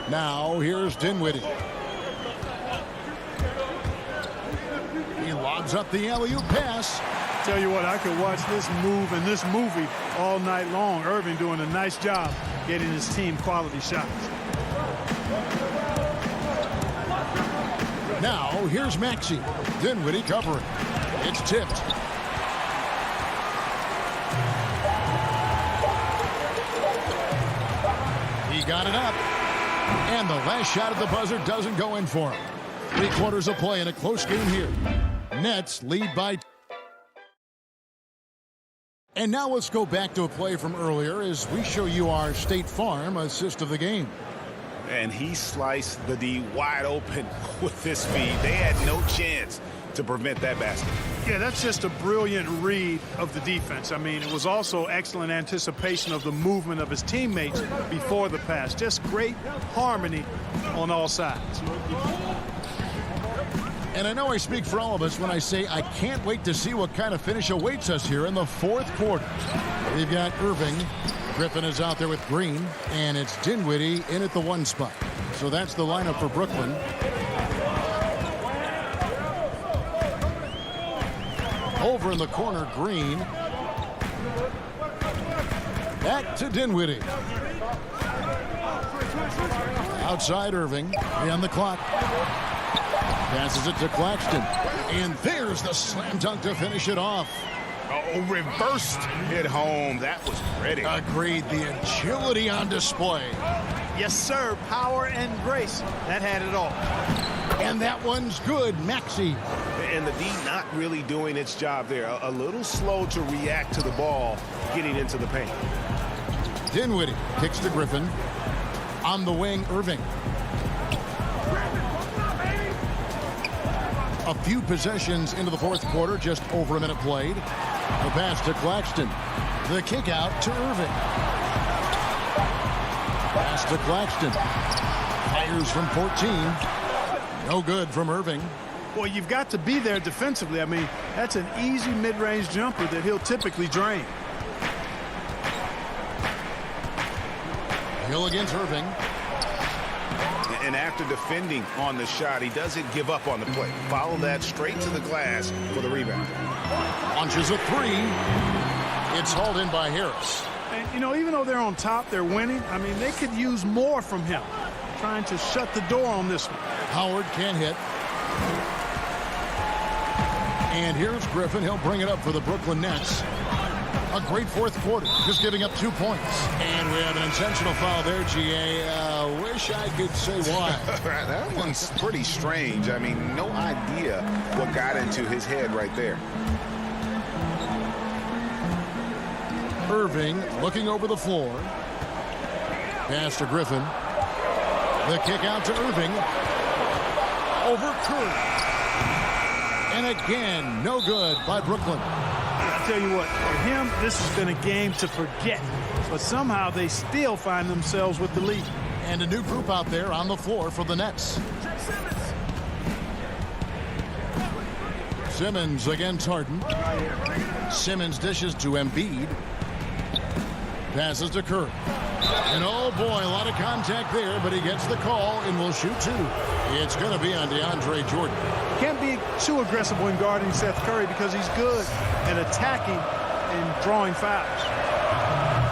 Speaker 1: Now, here's Dinwiddie. He lobs up the alley-oop pass.
Speaker 9: Tell you what, I could watch this move and this movie all night long. Irving doing a nice job getting his team quality shots.
Speaker 1: Now, here's Maxey. Dinwiddie covering. It's tipped. got it up. And the last shot at the buzzer doesn't go in for him. 3/4 of play in a close game here. Nets lead by. And now let's go back to a play from earlier as we show you our State Farm assist of the game.
Speaker 3: And he sliced the D wide open with this feed. They had no chance to prevent that basket.
Speaker 9: Yeah, that's just a brilliant read of the defense. I mean, it was also excellent anticipation of the movement of his teammates before the pass. Just great harmony on all sides.
Speaker 1: And I know I speak for all of us when I say I can't wait to see what kind of finish awaits us here in the 4th quarter. We've got Irving. Griffin is out there with Green, and it's Dinwiddie in at the 1 spot. So that's the lineup for Brooklyn. Over in the corner, Green. Back to Dinwiddie. Outside Irving. On the clock. Passes it to Claxton. And there's the slam dunk to finish it off.
Speaker 3: Oh, reversed it home. That was pretty.
Speaker 1: Agreed. The agility on display.
Speaker 9: Yes, sir. Power and grace. That had it all.
Speaker 1: And that one's good. Maxey.
Speaker 3: And the D not really doing its job there. A little slow to react to the ball getting into the paint.
Speaker 1: Dinwiddie kicks to Griffin. On the wing, Irving. A few possessions into the 4th quarter, just over a minute played. The pass to Claxton. The kick out to Irving. Pass to Claxton. Fires from 14. No good from Irving.
Speaker 9: Well, you've got to be there defensively. I mean, that's an easy mid-range jumper that he'll typically drain.
Speaker 1: Hill against Irving.
Speaker 3: And after defending on the shot, he doesn't give up on the play. Follow that straight to the glass for the rebound.
Speaker 1: Launches a 3. It's hauled in by Harris.
Speaker 9: And, you know, even though they're on top, they're winning. I mean, they could use more from him. Trying to shut the door on this one.
Speaker 1: Howard can't hit. And here's Griffin. He'll bring it up for the Brooklyn Nets. A great 4th quarter, just giving up 2 points. And we have an intentional foul there, GA. Wish I could say why.
Speaker 3: That one's pretty strange. I mean, no idea what got into his head right there.
Speaker 1: Irving looking over the floor. Pass to Griffin. The kick out to Irving. Over Curry. And again, no good by Brooklyn.
Speaker 9: I tell you what, for him, this has been a game to forget. But somehow they still find themselves with the lead.
Speaker 1: And a new group out there on the floor for the Nets. Simmons against Harden. Simmons dishes to Embiid. Passes to Curry. And oh boy, a lot of contact there, but he gets the call and will shoot 2. It's going to be on DeAndre Jordan.
Speaker 9: Can't be too aggressive when guarding Seth Curry because he's good at attacking and drawing fouls.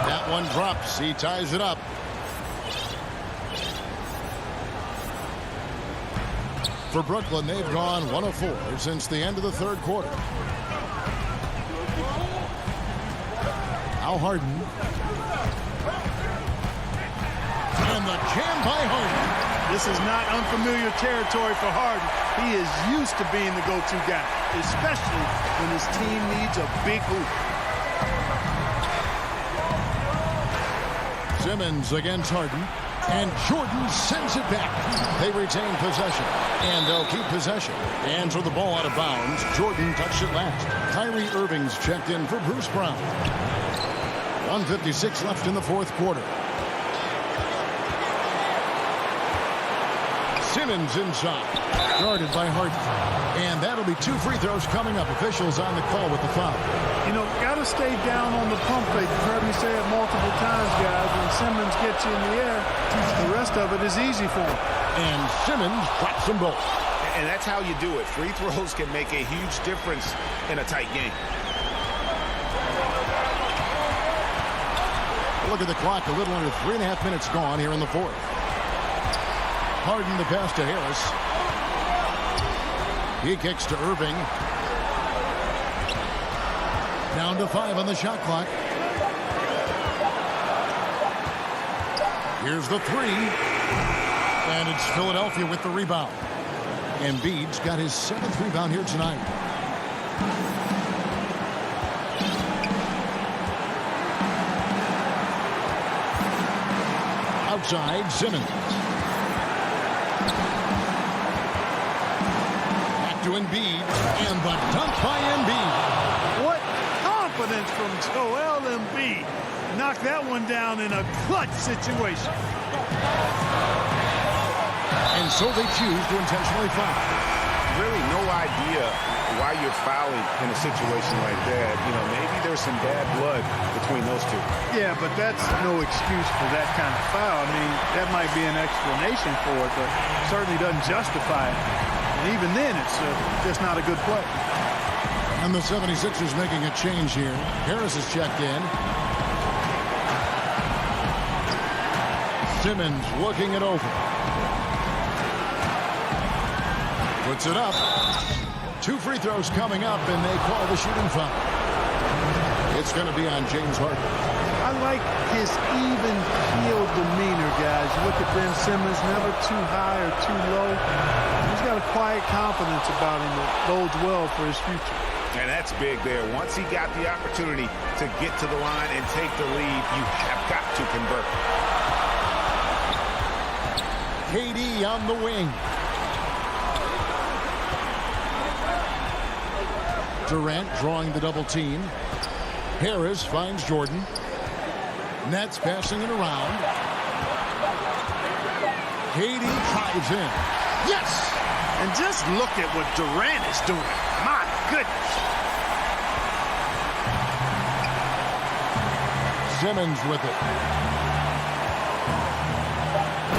Speaker 1: That one drops. He ties it up. For Brooklyn, they've gone 1 of 4 since the end of the 3rd quarter. Now Harden. And the jam by Harden.
Speaker 9: This is not unfamiliar territory for Harden. He is used to being the go-to guy, especially when his team needs a big hoop.
Speaker 1: Simmons against Harden. And Jordan sends it back. They retain possession. And they'll keep possession. And throw the ball out of bounds. Jordan touched it last. Kyrie Irving's checked in for Bruce Brown. 1:56 left in the 4th quarter. Simmons inside. Guarded by Harden. And that'll be 2 free throws coming up. Officials on the call with the foul.
Speaker 9: You know, got to stay down on the pump fake. You've heard me say it multiple times, guys. When Simmons gets you in the air, the rest of it is easy for him.
Speaker 1: And Simmons drops them both.
Speaker 3: And that's how you do it. Free throws can make a huge difference in a tight game.
Speaker 1: Look at the clock. A little under 3.5 minutes gone here in the 4th. Harden the pass to Harris. He kicks to Irving. Down to 5 on the shot clock. Here's the three. And it's Philadelphia with the rebound. Embiid's got his 7th rebound here tonight. Outside, Simmons. Back to Embiid. And the dunk by Embiid.
Speaker 9: What confidence from Joel Embiid. Knocked that one down in a clutch situation.
Speaker 1: And so they choose to intentionally foul.
Speaker 3: Really no idea why you're fouling in a situation like that. You know, maybe there's some bad blood between those two.
Speaker 9: Yeah, but that's no excuse for that kind of foul. I mean, that might be an explanation for it, but certainly doesn't justify it. And even then, it's just not a good play.
Speaker 1: And the 76ers making a change here. Harris is checked in. Simmons looking it over. Puts it up. 2 free throws coming up, and they call the shooting foul. It's going to be on James Harden.
Speaker 9: I like his even-keeled demeanor, guys. Look at Ben Simmons, never too high or too low. He's got a quiet confidence about him that bodes well for his future.
Speaker 3: And that's big there. Once he got the opportunity to get to the line and take the lead, you have got to convert.
Speaker 1: KD on the wing. Durant drawing the double team. Harris finds Jordan. Nets passing it around. KD drives in. Yes!
Speaker 9: And just look at what Durant is doing. My goodness.
Speaker 1: Simmons with it.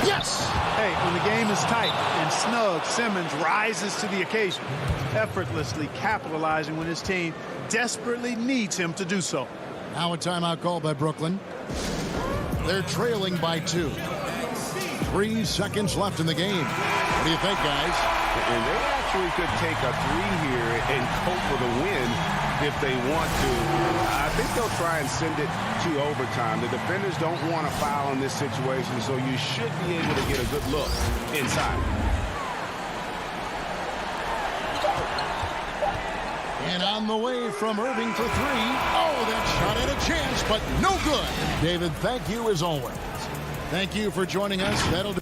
Speaker 1: Yes!
Speaker 9: Hey, when the game is tight and snug, Simmons rises to the occasion, effortlessly capitalizing when his team desperately needs him to do so.
Speaker 1: Now a timeout call by Brooklyn. They're trailing by 2. 3 seconds left in the game. What do you think, guys?
Speaker 3: And they actually could take a 3 here and go for the win if they want to. I think they'll try and send it to overtime. The defenders don't want to foul in this situation, so you should be able to get a good look inside.
Speaker 1: And on the way from Irving for 3. Oh, that shot had a chance, but no good. David, thank you as always. Thank you for joining us. That'll do.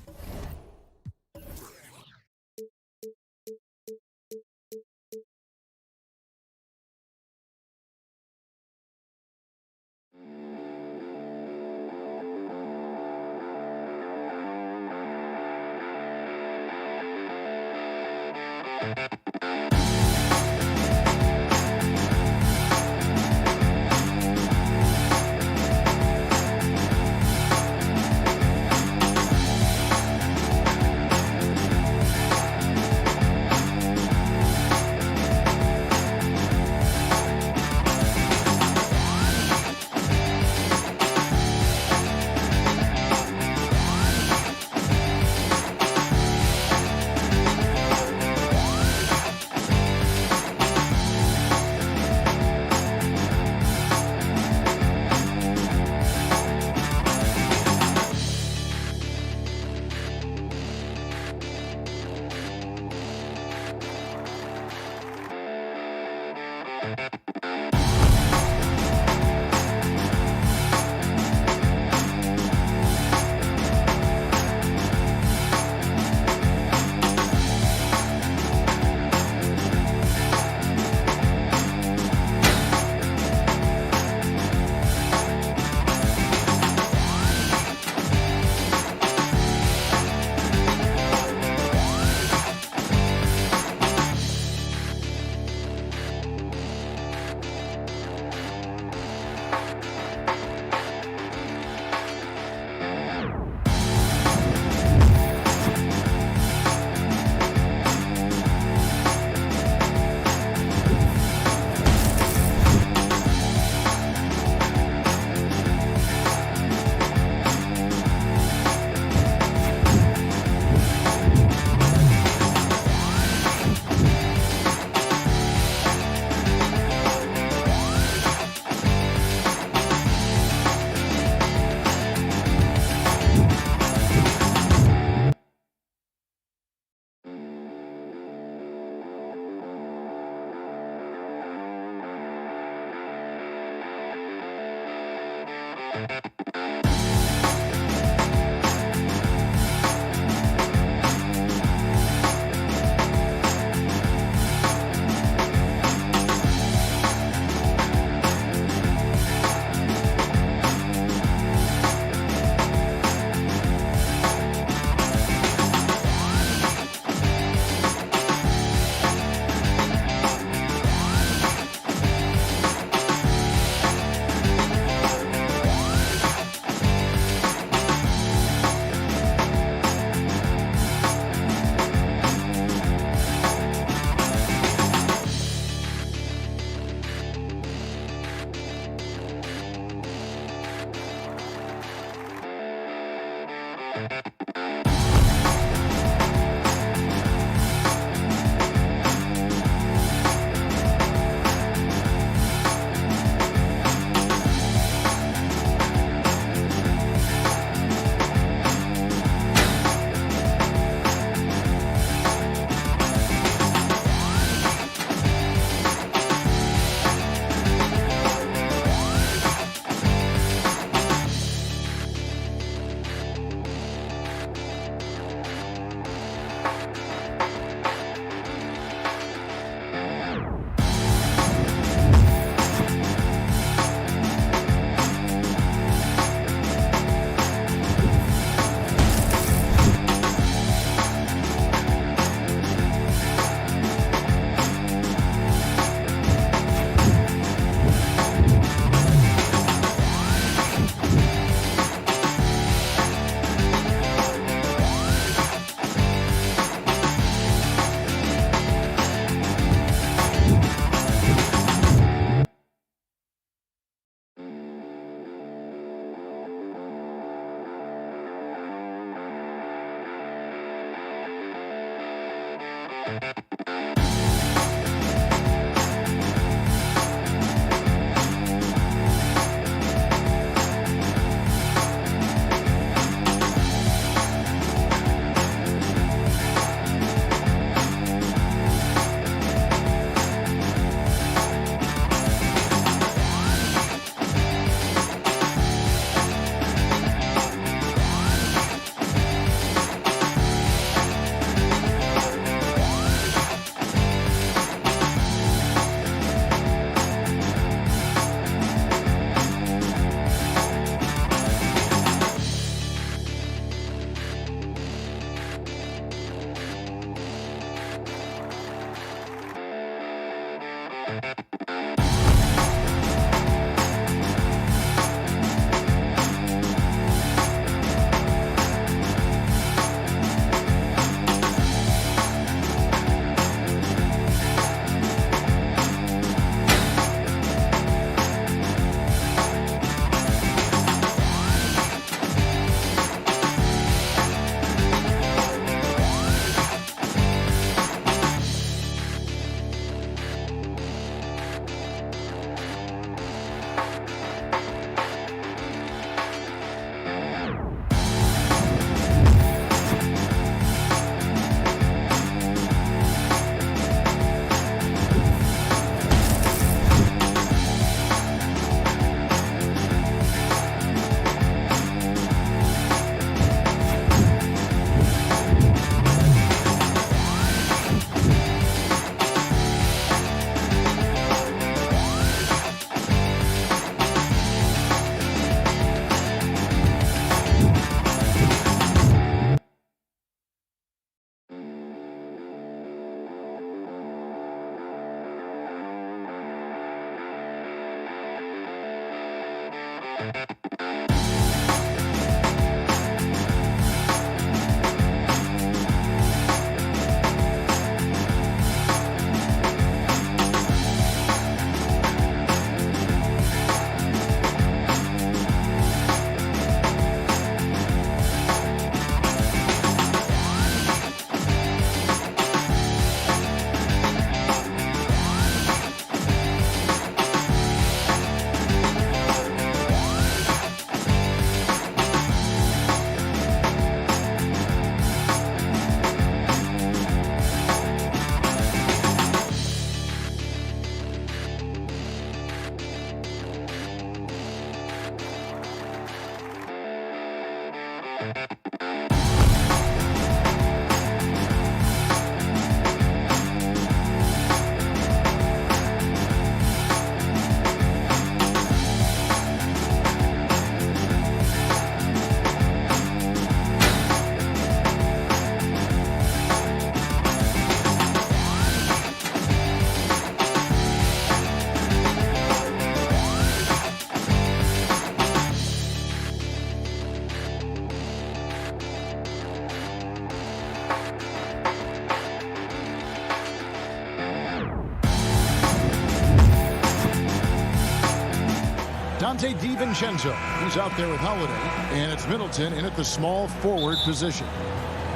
Speaker 1: Dante DiVincenzo. He's out there with Holiday. And it's Middleton in at the small forward position.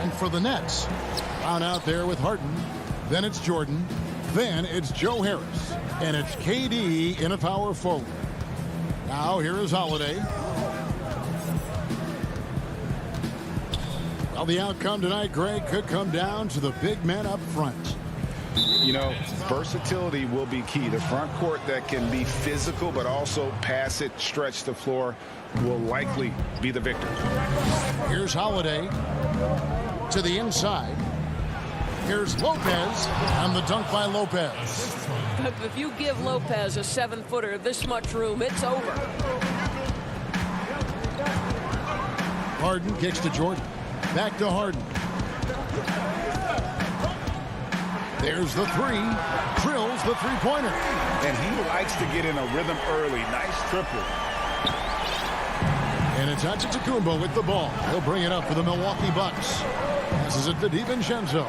Speaker 1: And for the Nets, Brown out there with Harden. Then it's Jordan. Then it's Joe Harris. And it's KD in a power forward. Now here is Holiday. Well, the outcome tonight, Greg, could come down to the big men up front.
Speaker 3: You know, versatility will be key. The front court that can be physical but also pass it, stretch the floor will likely be the victor.
Speaker 1: Here's Holiday to the inside. Here's Lopez and the dunk by Lopez.
Speaker 10: If you give Lopez a 7-footer this much room, it's over.
Speaker 1: Harden kicks to Jordan. Back to Harden. There's the three. Drills the three-pointer.
Speaker 3: And he likes to get in a rhythm early. Nice triple.
Speaker 1: And it's Antetokounmpo with the ball. He'll bring it up for the Milwaukee Bucks. Passes it to DiVincenzo.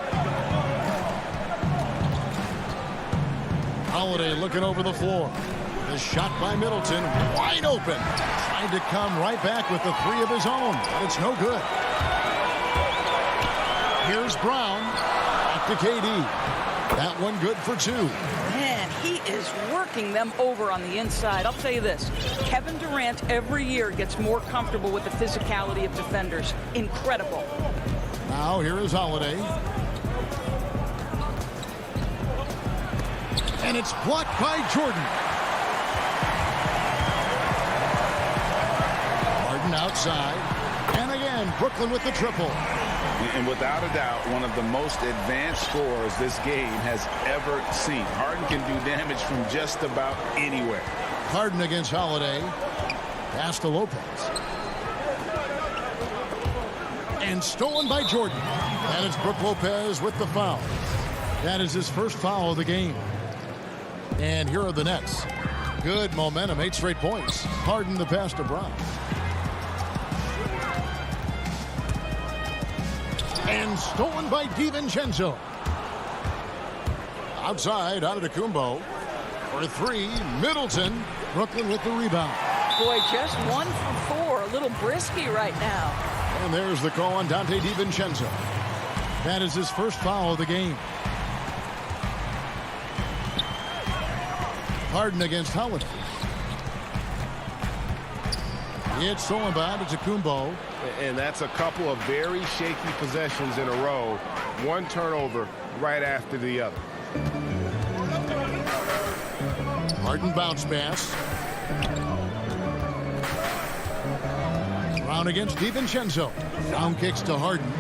Speaker 1: Holiday looking over the floor. The shot by Middleton. Wide open. Tried to come right back with the three of his own. But it's no good. Here's Brown. Back to KD. That one good for two.
Speaker 11: Man, he is working them over on the inside. I'll tell you this. Kevin Durant every year gets more comfortable with the physicality of defenders. Incredible.
Speaker 1: Now here is Holiday. And it's blocked by Jordan. Harden outside. And again, Brooklyn with the triple.
Speaker 3: And without a doubt, one of the most advanced scorers this game has ever seen. Harden can do damage from just about anywhere.
Speaker 1: Harden against Holiday. Pass to Lopez. And stolen by Jordan. And it's Brook Lopez with the foul. That is his first foul of the game. And here are the Nets. Good momentum, 8 straight points. Harden the pass to Brown. And stolen by DiVincenzo. Outside, Antetokounmpo. For three, Middleton. Brooklyn with the rebound.
Speaker 11: Boy, just 1 for 4. A little brisky right now.
Speaker 1: And there's the call on Dante DiVincenzo. That is his first foul of the game. Harden against Holiday. It's stolen by Antetokounmpo.
Speaker 4: And that's a couple of very shaky possessions in a row. One turnover right after the other.
Speaker 1: Harden bounce pass. Brown against DiVincenzo. Brown kicks to Harden.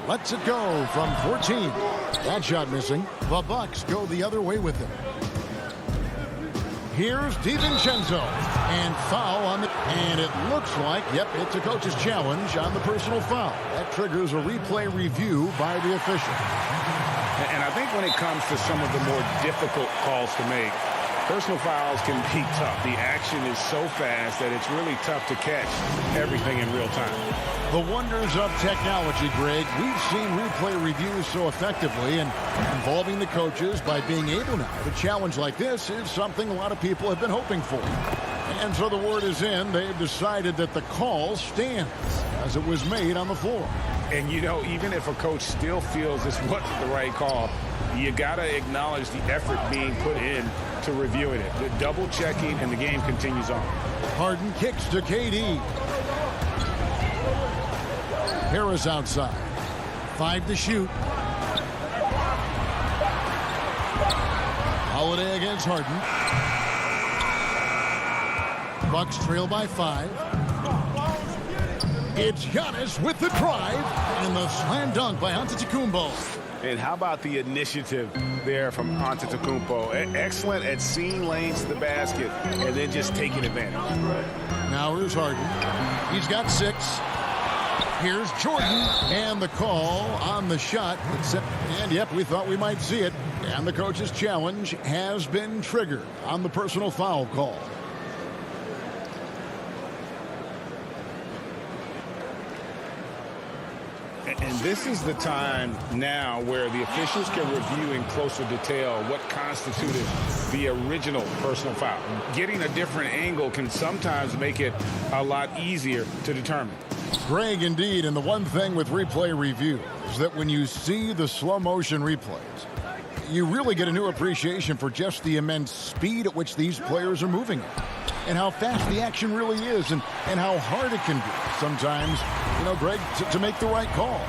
Speaker 1: Lets it go from 14. That shot missing. The Bucks go the other way with it. Here's DiVincenzo. And foul on the... And it looks like, yep, it's a coach's challenge on the personal foul. That triggers a replay review by the official.
Speaker 3: And I think when it comes to some of the more difficult calls to make, personal fouls can be tough. The action is so fast that it's really tough to catch everything in real time.
Speaker 1: The wonders of technology, Greg. We've seen replay reviews so effectively, and involving the coaches by being able now to challenge like this is something a lot of people have been hoping for. And so the word is in. They've decided that the call stands as it was made on the floor.
Speaker 3: And, you know, even if a coach still feels this wasn't the right call, you got to acknowledge the effort being put in to reviewing it. The double checking, and the game continues on.
Speaker 1: Harden kicks to KD. Harris outside. 5 to shoot. Holiday against Harden. Bucks trail by 5. It's Giannis with the drive and the slam dunk by Antetokounmpo.
Speaker 3: And how about the initiative there from Antetokounmpo? Excellent at seeing lanes to the basket and then just taking advantage.
Speaker 1: Now here's Harden. He's got 6. Here's Jordan, and the call on the shot. And yep, we thought we might see it. And the coach's challenge has been triggered on the personal foul call.
Speaker 3: And And this is the time now where the officials can review in closer detail what constituted the original personal foul. Getting a different angle can sometimes make it a lot easier to determine.
Speaker 1: Greg, indeed, and the one thing with replay review is that when you see the slow motion replays, you really get a new appreciation for just the immense speed at which these players are moving and how fast the action really is and how hard it can be sometimes, Greg, to make the right call.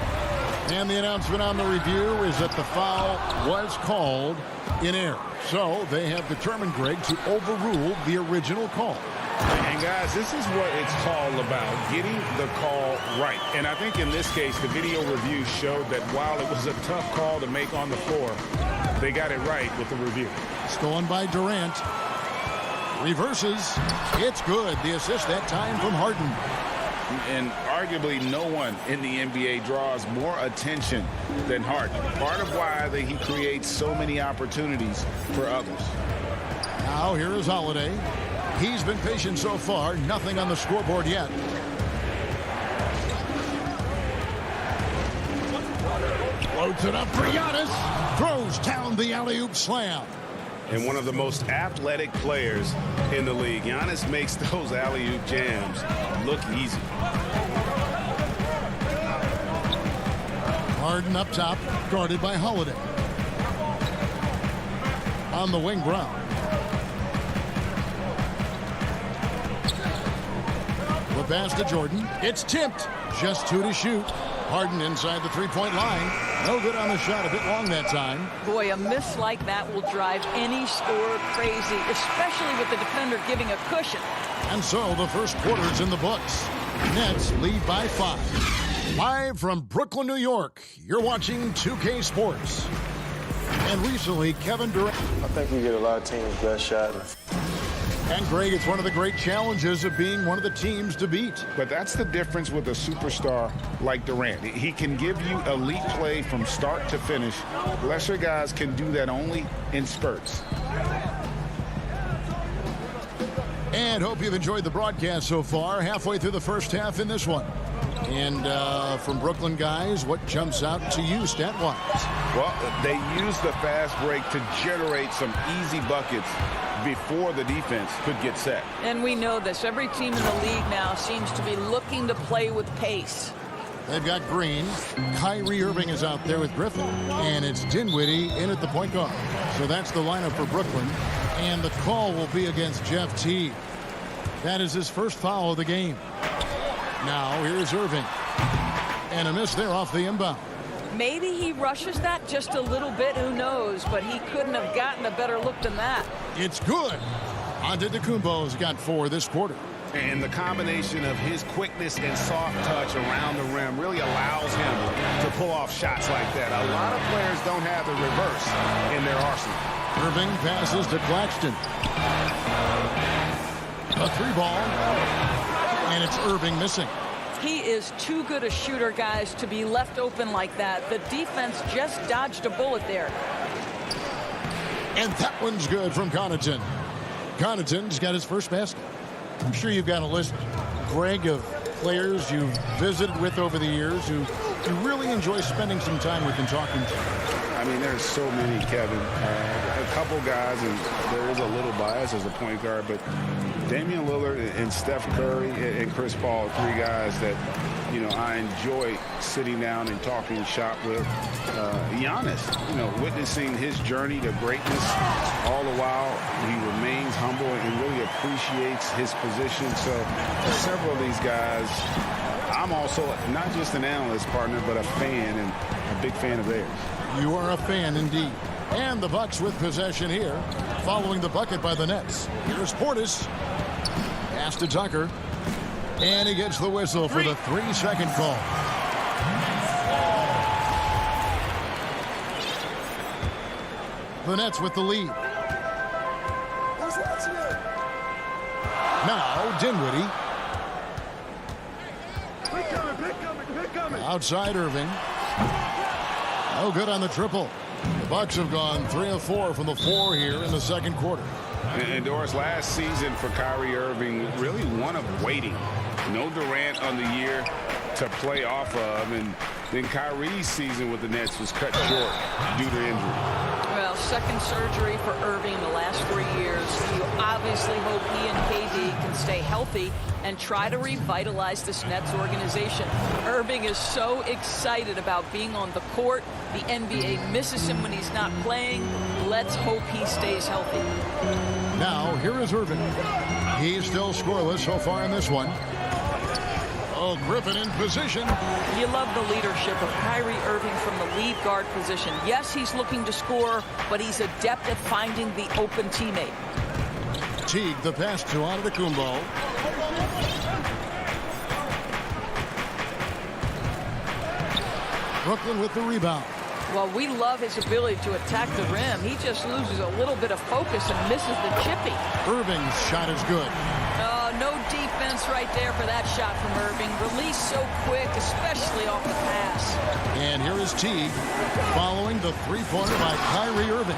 Speaker 1: And the announcement on the review is that the foul was called in error. So they have determined, Greg, to overrule the original call.
Speaker 3: And guys, this is what it's all about, getting the call right. And I think in this case, the video review showed that while it was a tough call to make on the floor, they got it right with the review.
Speaker 1: Stolen by Durant. Reverses. It's good. The assist that time from Harden.
Speaker 3: And arguably no one in the NBA draws more attention than Harden. Part of why he creates so many opportunities for others.
Speaker 1: Now here is Holiday. He's been patient so far. Nothing on the scoreboard yet. Floats it up for Giannis. Throws down the alley-oop slam.
Speaker 3: And one of the most athletic players in the league. Giannis makes those alley-oop jams look easy.
Speaker 1: Harden up top, guarded by Holiday. On the wing, Brown. The pass to Jordan. It's tipped. Just 2 to shoot. Harden inside the three-point line. No good on the shot. A bit long that time.
Speaker 11: Boy, a miss like that will drive any scorer crazy, especially with the defender giving a cushion.
Speaker 1: And so the first quarter's in the books. Nets lead by 5. Live from Brooklyn, New York, you're watching 2K Sports. And recently, Kevin Durant.
Speaker 12: I think we get a lot of teams' best shot.
Speaker 1: And Greg, it's one of the great challenges of being one of the teams to beat.
Speaker 3: But that's the difference with a superstar like Durant. He can give you elite play from start to finish. Lesser guys can do that only in spurts.
Speaker 1: And hope you've enjoyed the broadcast so far. Halfway through the first half in this one. And from Brooklyn guys, what jumps out to you stat-wise?
Speaker 3: Well, they use the fast break to generate some easy buckets before the defense could get set.
Speaker 11: And we know this. Every team in the league now seems to be looking to play with pace.
Speaker 1: They've got Green. Kyrie Irving is out there with Griffin. And it's Dinwiddie in at the point guard. So that's the lineup for Brooklyn. And the call will be against Jeff Teague. That is his first foul of the game. Now here's Irving. And a miss there off the inbound.
Speaker 11: Maybe he rushes that just a little bit, who knows, but he couldn't have gotten a better look than that.
Speaker 1: It's good. Antetokounmpo's got 4 this quarter.
Speaker 3: And the combination of his quickness and soft touch around the rim really allows him to pull off shots like that. A lot of players don't have the reverse in their arsenal.
Speaker 1: Irving passes to Claxton. A 3-ball. And it's Irving missing.
Speaker 11: He is too good a shooter, guys, to be left open like that. The defense just dodged a bullet there.
Speaker 1: And that one's good from Connaughton. Connaughton's got his first basket. I'm sure you've got a list, Greg, of players you've visited with over the years who you really enjoy spending some time with and talking to.
Speaker 3: I mean, there's so many, Kevin. A couple guys, and there is a little bias as a point guard, but Damian Lillard and Steph Curry and Chris Paul, 3 guys that, I enjoy sitting down and talking shop with. Giannis, witnessing his journey to greatness, all the while he remains humble and really appreciates his position. So for several of these guys, I'm also not just an analyst partner, but a fan and a big fan of theirs.
Speaker 1: You are a fan indeed. And the Bucks with possession here, following the bucket by the Nets. Here's Portis. Pass to Tucker. And he gets the whistle for the 3-second call. The Nets with the lead. Now Dinwiddie. Outside Irving. No good on the triple. The Bucks have gone 3 of 4 from the floor here in the second quarter.
Speaker 3: And Doris, last season for Kyrie Irving, really one of waiting. No Durant on the year to play off of, and Then Kyrie's season with the Nets was cut short due to injury.
Speaker 11: Well, second surgery for Irving in the last 3 years. You obviously hope he and KD can stay healthy and try to revitalize this Nets organization. Irving is so excited about being on the court. The NBA misses him when he's not playing. Let's hope he stays healthy.
Speaker 1: Now, here is Irving. He's still scoreless so far in this one. Oh, Griffin in position.
Speaker 11: You love the leadership of Kyrie Irving from the lead guard position. Yes, he's looking to score, but he's adept at finding the open teammate.
Speaker 1: Teague, the pass to Antetokounmpo. Brooklyn with the rebound.
Speaker 11: Well, we love his ability to attack the rim. He just loses a little bit of focus and misses the chippy.
Speaker 1: Irving's shot is good.
Speaker 11: Oh, no defense right there for that shot from Irving. Release so quick, especially off the pass.
Speaker 1: And here is Teague following the three-pointer by Kyrie Irving.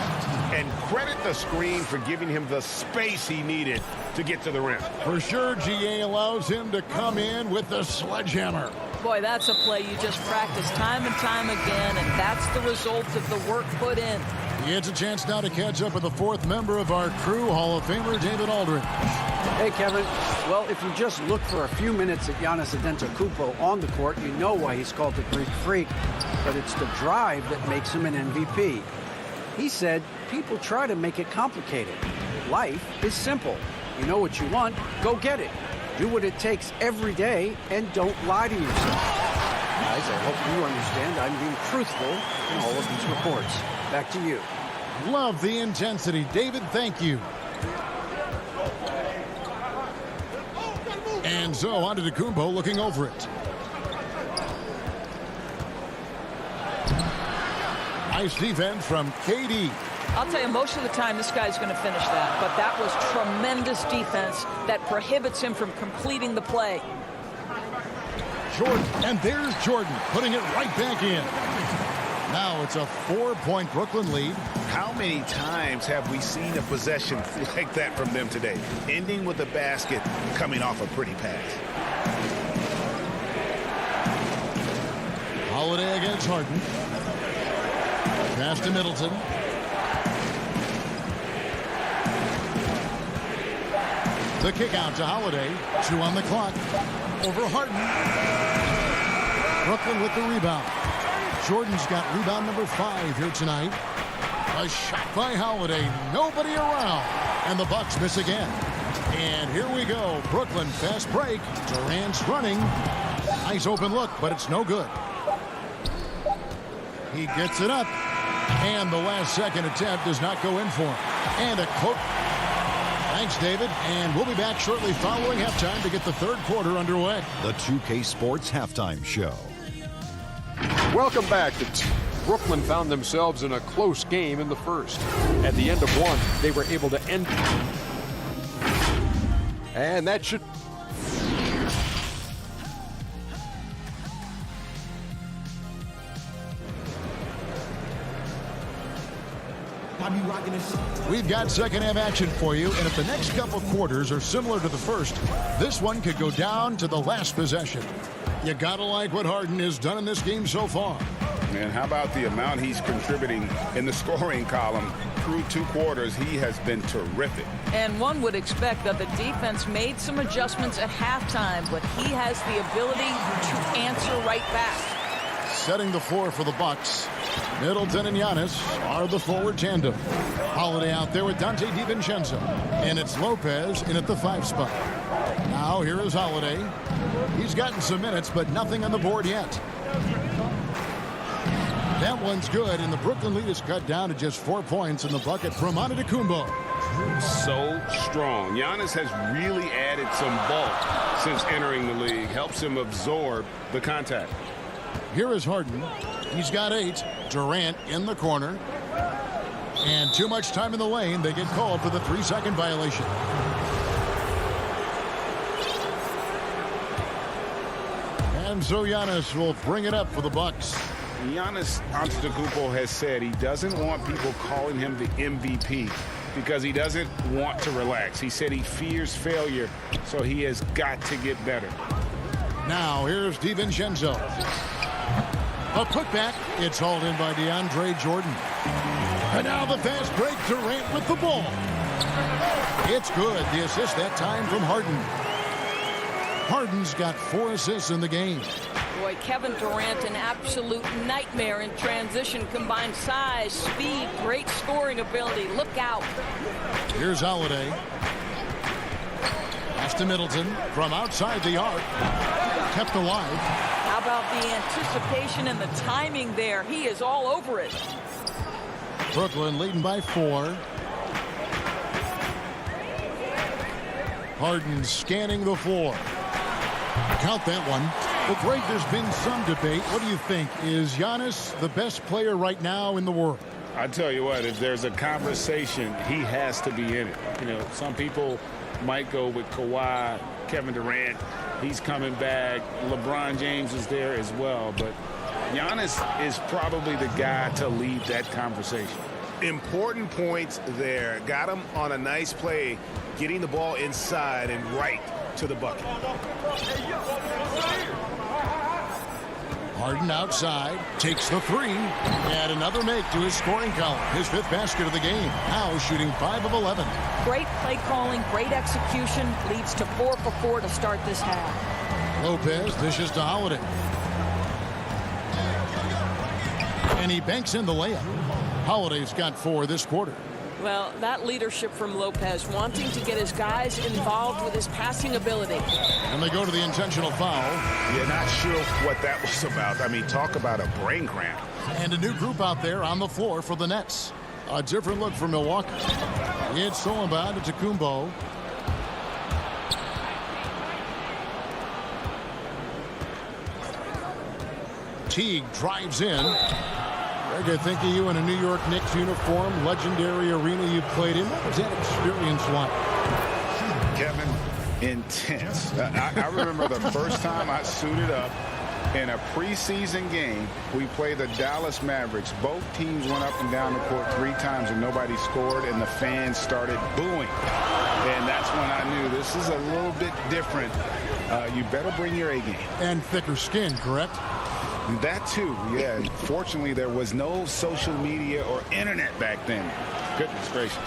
Speaker 4: And credit the screen for giving him the space he needed to get to the rim.
Speaker 1: For sure, GA allows him to come in with the sledgehammer.
Speaker 11: Boy, that's a play you just practice time and time again, and that's the result of the work put in.
Speaker 1: He gets a chance now to catch up with the fourth member of our crew, Hall of Famer David Aldridge.
Speaker 5: Hey, Kevin. Well, if you just look for a few minutes at Giannis Antetokounmpo on the court, you know why he's called the Greek Freak. But it's the drive that makes him an MVP. He said, people try to make it complicated. Life is simple. You know what you want, go get it. Do what it takes every day and don't lie to yourself. Guys, I hope you understand I'm being truthful in all of these reports. Back to you.
Speaker 1: Love the intensity. David, thank you. And so Antetokounmpo looking over it. Nice defense from KD.
Speaker 11: I'll tell you, most of the time this guy's going to finish that, but that was tremendous defense that prohibits him from completing the play.
Speaker 1: Jordan, and there's Jordan putting it right back in. Now it's a 4-point Brooklyn lead.
Speaker 3: How many times have we seen a possession like that from them today? Ending with a basket, coming off a pretty pass.
Speaker 1: Holiday against Harden. Pass to Middleton. The kick out to Holiday. 2 on the clock. Over Harden. Brooklyn with the rebound. Jordan's got rebound number 5 here tonight. A shot by Holiday. Nobody around. And the Bucks miss again. And here we go. Brooklyn fast break. Durant's running. Nice open look, but it's no good. He gets it up. And the last second attempt does not go in for him. And a close. Thanks, David. And we'll be back shortly following halftime to get the third quarter underway.
Speaker 6: The 2K Sports Halftime Show.
Speaker 7: Welcome back. Brooklyn found themselves in a close game in the first. At the end of one, they were able to end. And that should...
Speaker 1: We've got second half action for you, and if the next couple quarters are similar to the first, this one could go down to the last possession. You gotta like what Harden has done in this game so far.
Speaker 3: Man, how about the amount he's contributing in the scoring column? Through 2 quarters, he has been terrific.
Speaker 11: And one would expect that the defense made some adjustments at halftime, but he has the ability to answer right back.
Speaker 1: Setting the floor for the Bucks. Middleton and Giannis are the forward tandem. Holiday out there with Dante DiVincenzo. And it's Lopez in at the 5 spot. Now here is Holiday. He's gotten some minutes, but nothing on the board yet. That one's good, and the Brooklyn lead is cut down to just 4 points in the bucket from Antetokounmpo.
Speaker 3: So strong. Giannis has really added some bulk since entering the league. Helps him absorb the contact.
Speaker 1: Here is Harden. He's got 8. Durant in the corner. And too much time in the lane. They get called for the 3-second violation. And so Giannis will bring it up for the Bucks.
Speaker 3: Giannis Antetokounmpo has said he doesn't want people calling him the MVP because he doesn't want to relax. He said he fears failure, so he has got to get better.
Speaker 1: Now here's DiVincenzo. A putback. It's hauled in by DeAndre Jordan. And now the fast break. Durant with the ball. It's good. The assist that time from Harden. Harden's got 4 assists in the game.
Speaker 10: Boy, Kevin Durant, an absolute nightmare in transition. Combined size, speed, great scoring ability. Look out.
Speaker 1: Here's Holiday. Pass to Middleton from outside the arc. Kept alive.
Speaker 10: How about the anticipation and the timing there? He is all over it.
Speaker 1: Brooklyn leading by 4. Harden scanning the floor. Count that one. Well, Greg, there's been some debate. What do you think? Is Giannis the best player right now in the world?
Speaker 3: I tell you what, if there's a conversation, he has to be in it. You know, some people might go with Kawhi, Kevin Durant. He's coming back. LeBron James is there as well. But Giannis is probably the guy to lead that conversation.
Speaker 4: Important points there. Got him on a nice play, getting the ball inside and right to the bucket.
Speaker 1: Harden outside, takes the 3, and another make to his scoring column. His 5th basket of the game, now shooting 5 of 11.
Speaker 11: Great play calling, great execution, leads to 4 for 4 to start this half.
Speaker 1: Lopez dishes to Holiday. And he banks in the layup. Holiday's got 4 this quarter.
Speaker 10: Well, that leadership from Lopez, wanting to get his guys involved with his passing ability.
Speaker 1: And they go to the intentional foul.
Speaker 4: Yeah, not sure what that was about. I mean, talk about a brain cramp.
Speaker 1: And a new group out there on the floor for the Nets. A different look for Milwaukee. It's Solomon to Tacumbo. Teague drives in. Greg, I think of you in a New York Knicks uniform, legendary arena you played in. What was that experience like?
Speaker 3: Kevin, intense. I remember the first time I suited up in a preseason game. We played the Dallas Mavericks. Both teams went up and down the court 3 times and nobody scored, and the fans started booing. And that's when I knew this is a little bit different. You better bring your A game.
Speaker 1: And thicker skin, correct?
Speaker 3: That too, yeah. Fortunately, there was no social media or internet back then. Goodness gracious.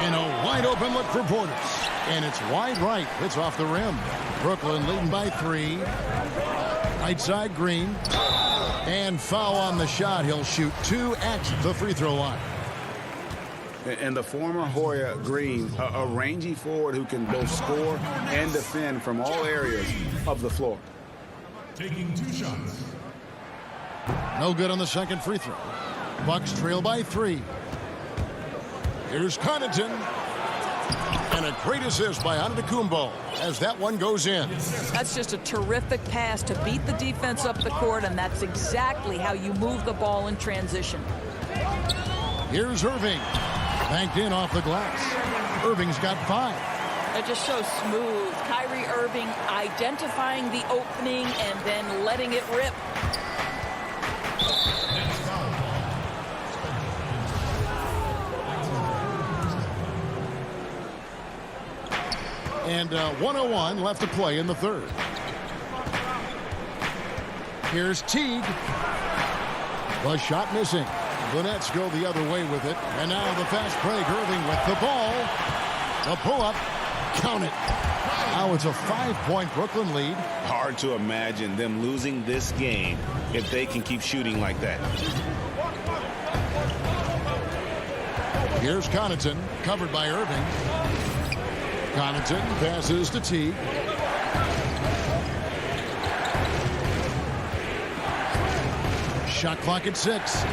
Speaker 1: In a wide open look for Portis. And it's wide right. It's off the rim. Brooklyn leading by 3. Right side Green. And foul on the shot. He'll shoot 2 at the free throw line.
Speaker 3: And the former Hoya Green, a rangy forward who can both score and defend from all areas of the floor.
Speaker 8: Taking 2 shots.
Speaker 1: No good on the second free throw. Bucks trail by 3. Here's Connaughton. And a great assist by Antetokounmpo as that one goes in.
Speaker 11: That's just a terrific pass to beat the defense up the court, and that's exactly how you move the ball in transition.
Speaker 1: Here's Irving. Banked in off the glass. Irving's got 5.
Speaker 11: They're just so smooth. Kyrie Irving identifying the opening and then letting it rip.
Speaker 1: And 1:01 left to play in the 3rd. Here's Teague. The shot missing. The Nets go the other way with it. And now the fast break. Irving with the ball. The pull-up. Count it. Now it's a 5-point Brooklyn lead.
Speaker 3: Hard to imagine them losing this game if they can keep shooting like that.
Speaker 1: Here's Connaughton, covered by Irving. Connaughton passes to Teague. Shot clock at 6.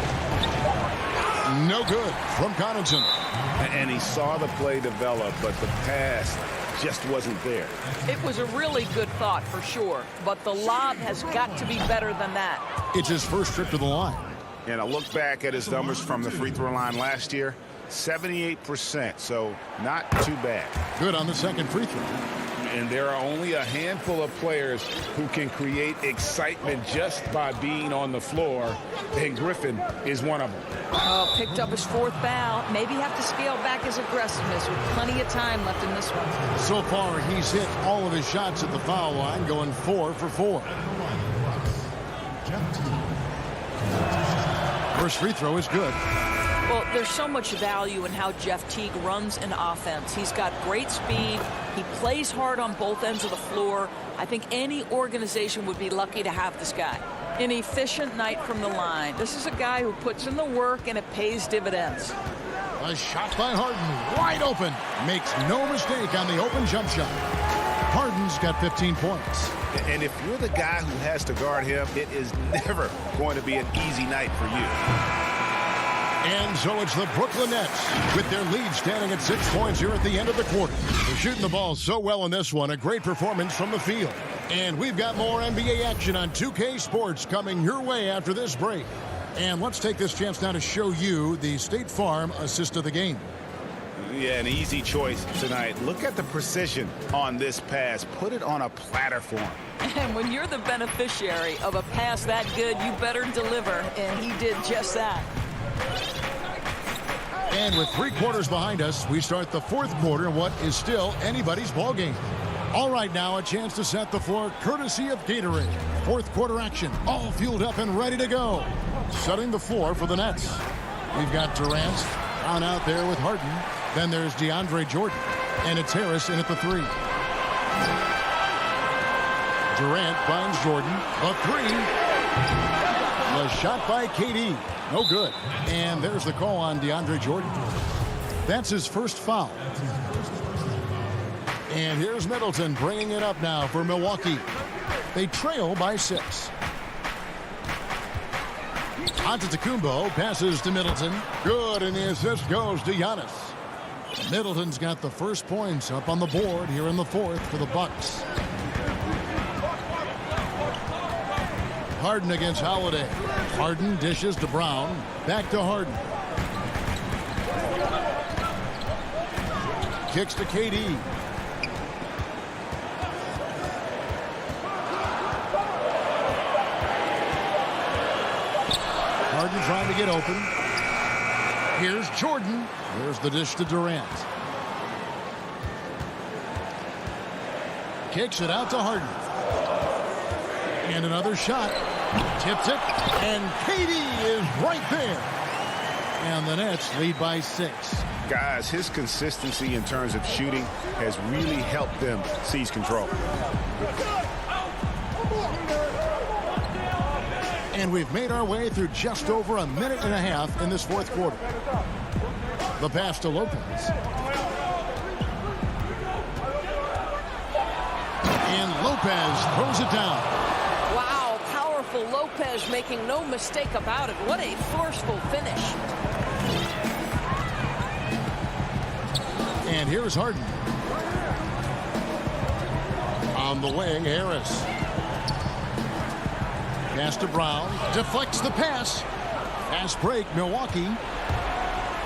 Speaker 1: No good from Connaughton.
Speaker 3: And he saw the play develop, but the pass just wasn't there.
Speaker 11: It was a really good thought for sure, but the lob has got to be better than that.
Speaker 1: It's his first trip to the line.
Speaker 4: And I look back at his numbers from the free throw line last year, 78%, so not too bad.
Speaker 1: Good on the second free throw.
Speaker 3: And there are only a handful of players who can create excitement just by being on the floor, and Griffin is one of them.
Speaker 11: Oh, picked up his 4th foul. Maybe have to scale back his aggressiveness with plenty of time left in this one.
Speaker 1: So far, he's hit all of his shots at the foul line, going 4 for 4. First free throw is good.
Speaker 11: Well, there's so much value in how Jeff Teague runs an offense. He's got great speed. He plays hard on both ends of the floor. I think any organization would be lucky to have this guy. An efficient night from the line. This is a guy who puts in the work, and it pays dividends.
Speaker 1: A shot by Harden, wide open. Makes no mistake on the open jump shot. Harden's got 15 points.
Speaker 3: And if you're the guy who has to guard him, it is never going to be an easy night for you.
Speaker 1: And so it's the Brooklyn Nets with their lead standing at 6 points here at the end of the quarter. They're shooting the ball so well in this one. A great performance from the field. And we've got more NBA action on 2K Sports coming your way after this break. And let's take this chance now to show you the State Farm assist of the game.
Speaker 3: Yeah, an easy choice tonight. Look at the precision on this pass. Put it on a platter for him.
Speaker 11: And when you're the beneficiary of a pass that good, you better deliver. And he did just that.
Speaker 1: And with 3 quarters behind us, we start the 4th quarter in what is still anybody's ball game. All right, now a chance to set the floor courtesy of Gatorade. 4th quarter action, all fueled up and ready to go. Setting the floor for the Nets. We've got Durant on out there with Harden. Then there's DeAndre Jordan. And it's Harris in at the 3. Durant finds Jordan. A 3. The shot by KD. No good. And there's the call on DeAndre Jordan. That's his first foul. And here's Middleton bringing it up now for Milwaukee. They trail by 6. Antetokounmpo passes to Middleton. Good, and the assist goes to Giannis. Middleton's got the first points up on the board here in the 4th for the Bucks. Harden against Holiday. Harden dishes to Brown. Back to Harden. Kicks to KD. Harden trying to get open. Here's Jordan. There's the dish to Durant. Kicks it out to Harden. And another shot. Tips it. And KD is right there. And the Nets lead by 6.
Speaker 3: Guys, his consistency in terms of shooting has really helped them seize control.
Speaker 1: And we've made our way through just over a minute and a half in this 4th quarter. The pass to Lopez. And Lopez throws it down.
Speaker 10: Wow, powerful Lopez making no mistake about it. What a forceful finish.
Speaker 1: And here's Harden. On the wing, Harris. Pass to Brown. Deflects the pass. Fast break, Milwaukee.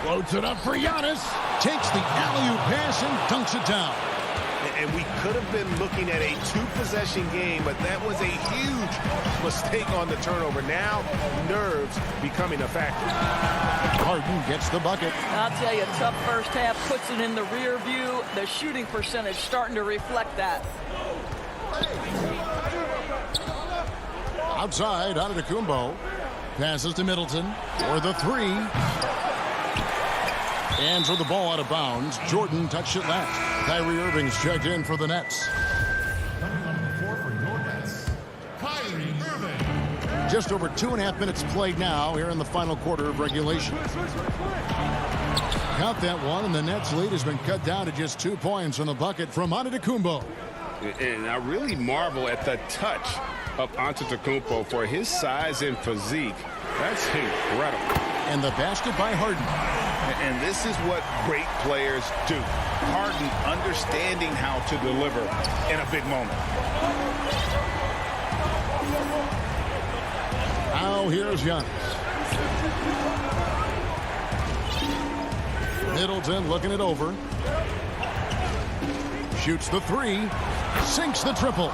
Speaker 1: Floats it up for Giannis. Takes the alley-oop pass and dunks it down.
Speaker 3: And we could have been looking at a 2-possession game, but that was a huge mistake on the turnover. Now, nerves becoming a factor.
Speaker 1: Harden gets the bucket.
Speaker 11: I'll tell you, tough first half, puts it in the rear view. The shooting percentage starting to reflect that.
Speaker 1: Outside, Antetokounmpo. Passes to Middleton for the 3. And for the ball out of bounds. Jordan touched it last. Kyrie Irving's checked in for the Nets. Just over 2.5 minutes played now here in the final quarter of regulation. Count that one, and the Nets lead has been cut down to just 2 points on the bucket from Antetokounmpo.
Speaker 3: And I really marvel at the touch of Antetokounmpo for his size and physique. That's incredible.
Speaker 1: And the basket by Harden.
Speaker 3: And this is what great players do. Harden understanding how to deliver in a big moment.
Speaker 1: Now here's Giannis. Middleton looking it over. Shoots the 3. Sinks the triple.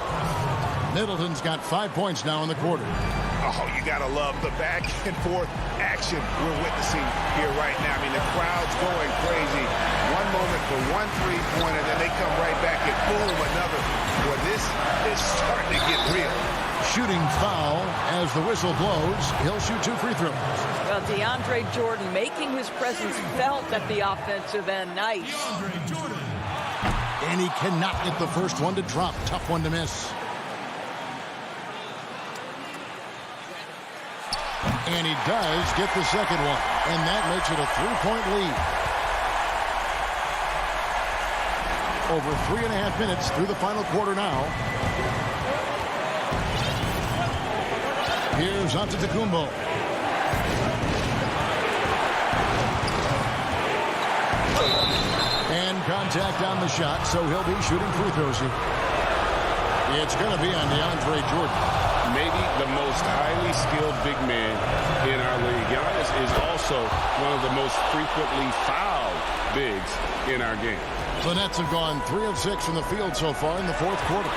Speaker 1: Middleton's got 5 points now in the quarter.
Speaker 3: Oh, you got to love the back and forth action we're witnessing here right now. I mean, the crowd's going crazy. One moment for one three-pointer, then they come right back and boom, another. Well, this is starting to get real.
Speaker 1: Shooting foul as the whistle blows. He'll shoot 2 free throws.
Speaker 11: Well, DeAndre Jordan making his presence felt at the offensive end. Nice.
Speaker 1: And he cannot get the first one to drop. Tough one to miss. And he does get the second one. And that makes it a 3-point lead. Over 3.5 minutes through the final quarter now. Here's Antetokounmpo. And contact on the shot, so he'll be shooting free throws here. It's going to be on DeAndre Jordan.
Speaker 3: Maybe the most highly skilled big man in our league. Giannis is also one of the most frequently fouled bigs in our game.
Speaker 1: The Nets have gone 3 of 6 from the field so far in the fourth quarter.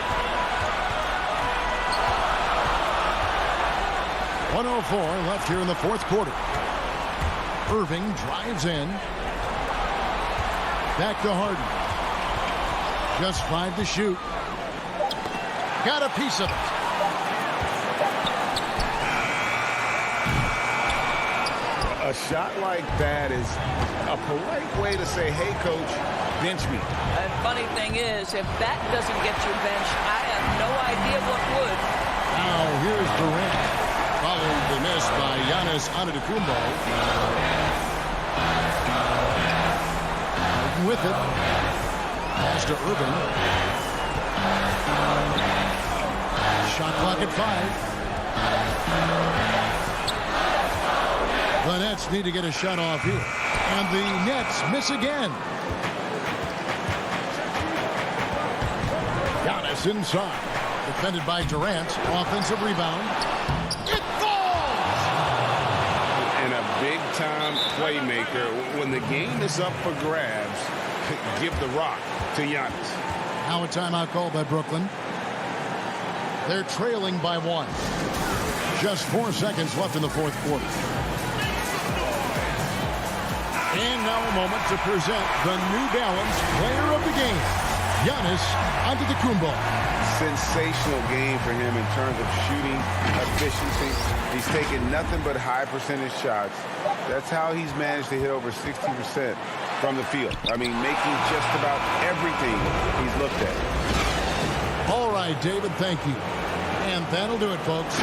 Speaker 1: 1:04 left here in the fourth quarter. Irving drives in. Back to Harden. Just 5 to shoot. Got a piece of it.
Speaker 3: A shot like that is a polite way to say, hey, coach, bench me.
Speaker 11: And funny thing is, if that doesn't get you benched, I have no idea what would.
Speaker 1: Now here's Durant. Followed the miss by Giannis Antetokounmpo. With it. Pass to Irving. Shot clock at 5. The Nets need to get a shot off here. And the Nets miss again. Giannis inside. Defended by Durant. Offensive rebound. It falls!
Speaker 3: And a big-time playmaker. When the game is up for grabs, give the rock to Giannis.
Speaker 1: Now a timeout called by Brooklyn. They're trailing by 1. Just 4 seconds left in the fourth quarter. And now a moment to present the New Balance player of the game, Giannis Antetokounmpo.
Speaker 3: Sensational game for him in terms of shooting efficiency. He's taken nothing but high percentage shots. That's how he's managed to hit over 60% from the field. I mean, making just about everything he's looked at.
Speaker 1: All right, David, thank you. And that'll do it, folks.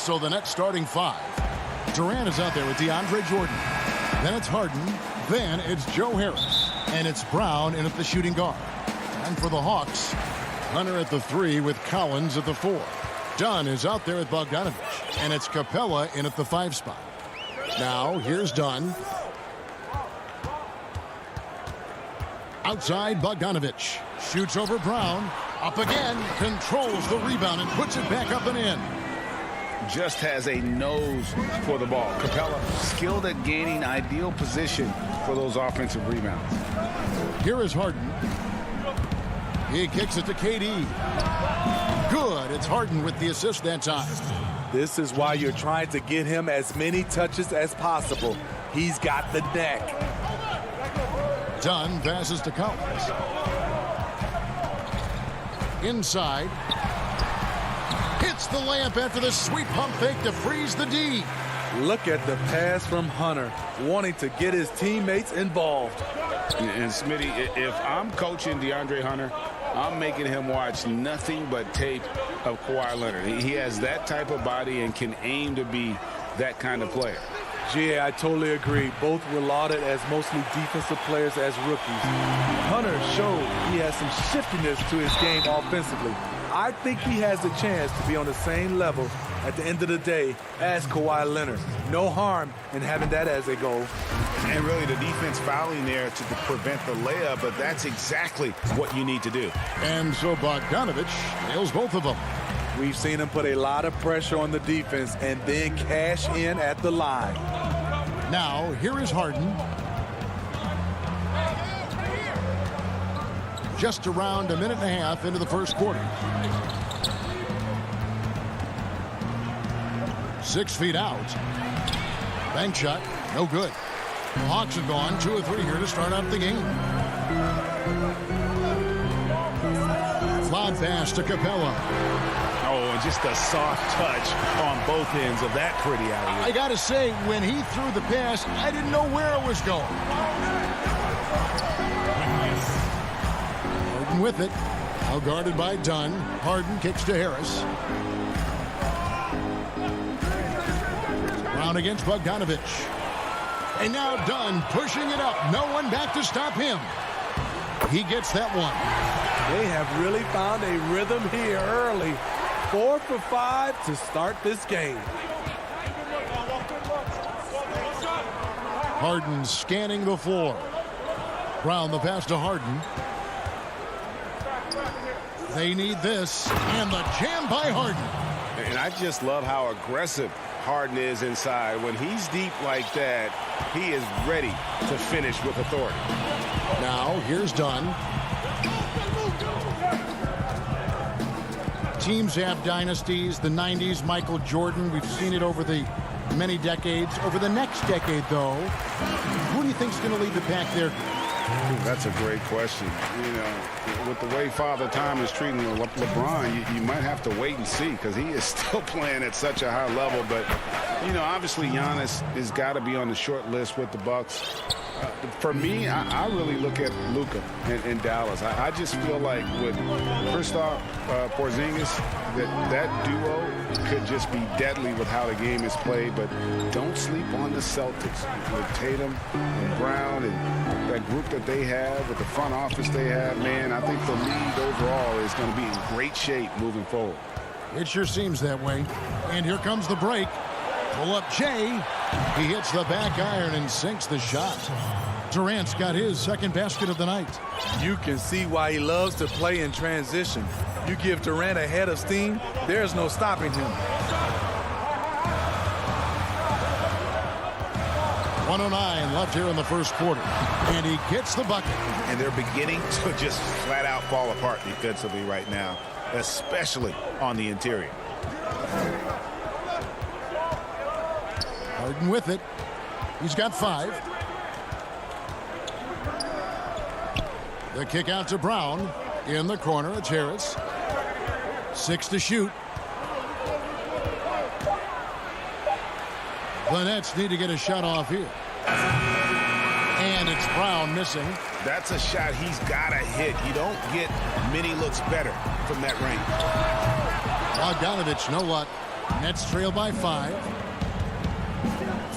Speaker 1: So the Nets starting 5. Durant is out there with DeAndre Jordan. Then it's Harden. Then it's Joe Harris. And it's Brown in at the shooting guard. And for the Hawks, Hunter at the 3 with Collins at the 4. Dunn is out there at Bogdanovich. And it's Capella in at the 5 spot. Now, here's Dunn. Outside, Bogdanovich. Shoots over Brown. Up again. Controls the rebound and puts it back up and in.
Speaker 3: Just has a nose for the ball. Capella, skilled at gaining ideal position for those offensive rebounds.
Speaker 1: Here is Harden. He kicks it to KD. Good. It's Harden with the assist that time.
Speaker 13: This is why you're trying to get him as many touches as possible. He's got the neck.
Speaker 1: Dunn passes to Collins. Inside. Hits the layup after the sweet pump fake to freeze the D.
Speaker 13: Look at the pass from Hunter, wanting to get his teammates involved.
Speaker 3: And Smitty, if I'm coaching DeAndre Hunter, I'm making him watch nothing but tape of Kawhi Leonard. He has that type of body and can aim to be that kind of player.
Speaker 13: Yeah, I totally agree. Both were lauded as mostly defensive players as rookies. Hunter showed he has some shiftiness to his game offensively. I think he has a chance to be on the same level at the end of the day as Kawhi Leonard. No harm in having that as a goal.
Speaker 3: And really the defense fouling there to prevent the layup, but that's exactly what you need to do.
Speaker 1: And so Bogdanovich nails both of them.
Speaker 13: We've seen him put a lot of pressure on the defense and then cash in at the line.
Speaker 1: Now, here is Harden. Just around a minute and a half into the first quarter. 6 feet out. Bank shot, no good. The Hawks have gone 2 or 3 here to start out the game. Lob pass to Capella.
Speaker 4: Oh, and just a soft touch on both ends of that pretty alley.
Speaker 1: I got to say, when he threw the pass, I didn't know where it was going. Harden with it. Now guarded by Dunn. Harden kicks to Harris. Brown against Bogdanovich. And now Dunn pushing it up. No one back to stop him. He gets that one.
Speaker 13: They have really found a rhythm here early. 4 for 5 to start this game.
Speaker 1: Harden scanning the floor. Brown the pass to Harden. They need this. And the jam by Harden.
Speaker 3: And I just love how aggressive Harden is inside. When he's deep like that, he is ready to finish with authority.
Speaker 1: Now, here's Dunn. Teams have dynasties. The 90s, Michael Jordan. We've seen it over the many decades. Over the next decade, though, who do you think is going to lead the pack there?
Speaker 3: That's a great question. You know, with the way Father Time is treating LeBron, you might have to wait and see because he is still playing at such a high level. But, you know, obviously Giannis has got to be on the short list with the Bucks. For me, I really look at Luka in Dallas. I just feel like with Kristaps Porzingis, that duo could just be deadly with how the game is played. But don't sleep on the Celtics with Tatum and Brown and that group that they have, with the front office they have. Man, I think the league overall is going to be in great shape moving forward.
Speaker 1: It sure seems that way. And here comes the break. Pull up Jay. He hits the back iron and sinks the shot. Durant's got his second basket of the night.
Speaker 13: You can see why he loves to play in transition. You give Durant a head of steam, there's no stopping him.
Speaker 1: 1:09 left here in the first quarter. And he gets the bucket.
Speaker 3: And they're beginning to just flat out fall apart defensively right now, especially on the interior.
Speaker 1: Harden with it. He's got 5. The kick out to Brown. In the corner, it's Harris. 6 to shoot. The Nets need to get a shot off here. And it's Brown missing.
Speaker 3: That's a shot he's got to hit. You don't get many looks better from that range.
Speaker 1: Bogdanovich, no luck. Nets trail by 5.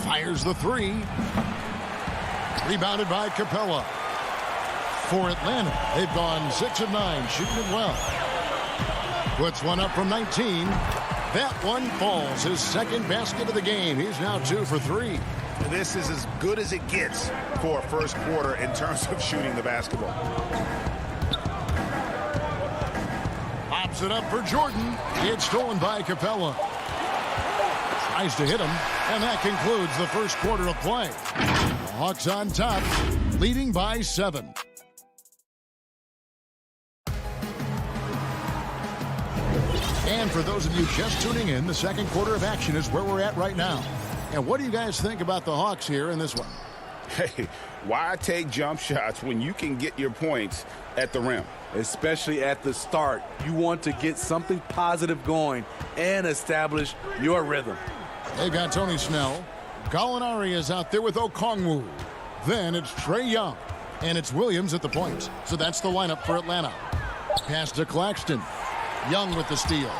Speaker 1: Fires the 3. Rebounded by Capella. For Atlanta, they've gone 6 of 9, shooting it well. Puts one up from 19. That one falls. His second basket of the game. He's now 2 for 3.
Speaker 4: This is as good as it gets for a first quarter in terms of shooting the basketball.
Speaker 1: Pops it up for Jordan. It's stolen by Capella. Tries to hit him, and that concludes the first quarter of play. The Hawks on top, leading by 7. And for those of you just tuning in, the second quarter of action is where we're at right now. And what do you guys think about the Hawks here in this one?
Speaker 3: Hey, why take jump shots when you can get your points at the rim?
Speaker 13: Especially at the start. You want to get something positive going and establish your rhythm.
Speaker 1: They've got Tony Snell. Gallinari is out there with Okongwu. Then it's Trae Young. And it's Williams at the point. So that's the lineup for Atlanta. Pass to Claxton. Young with the steal.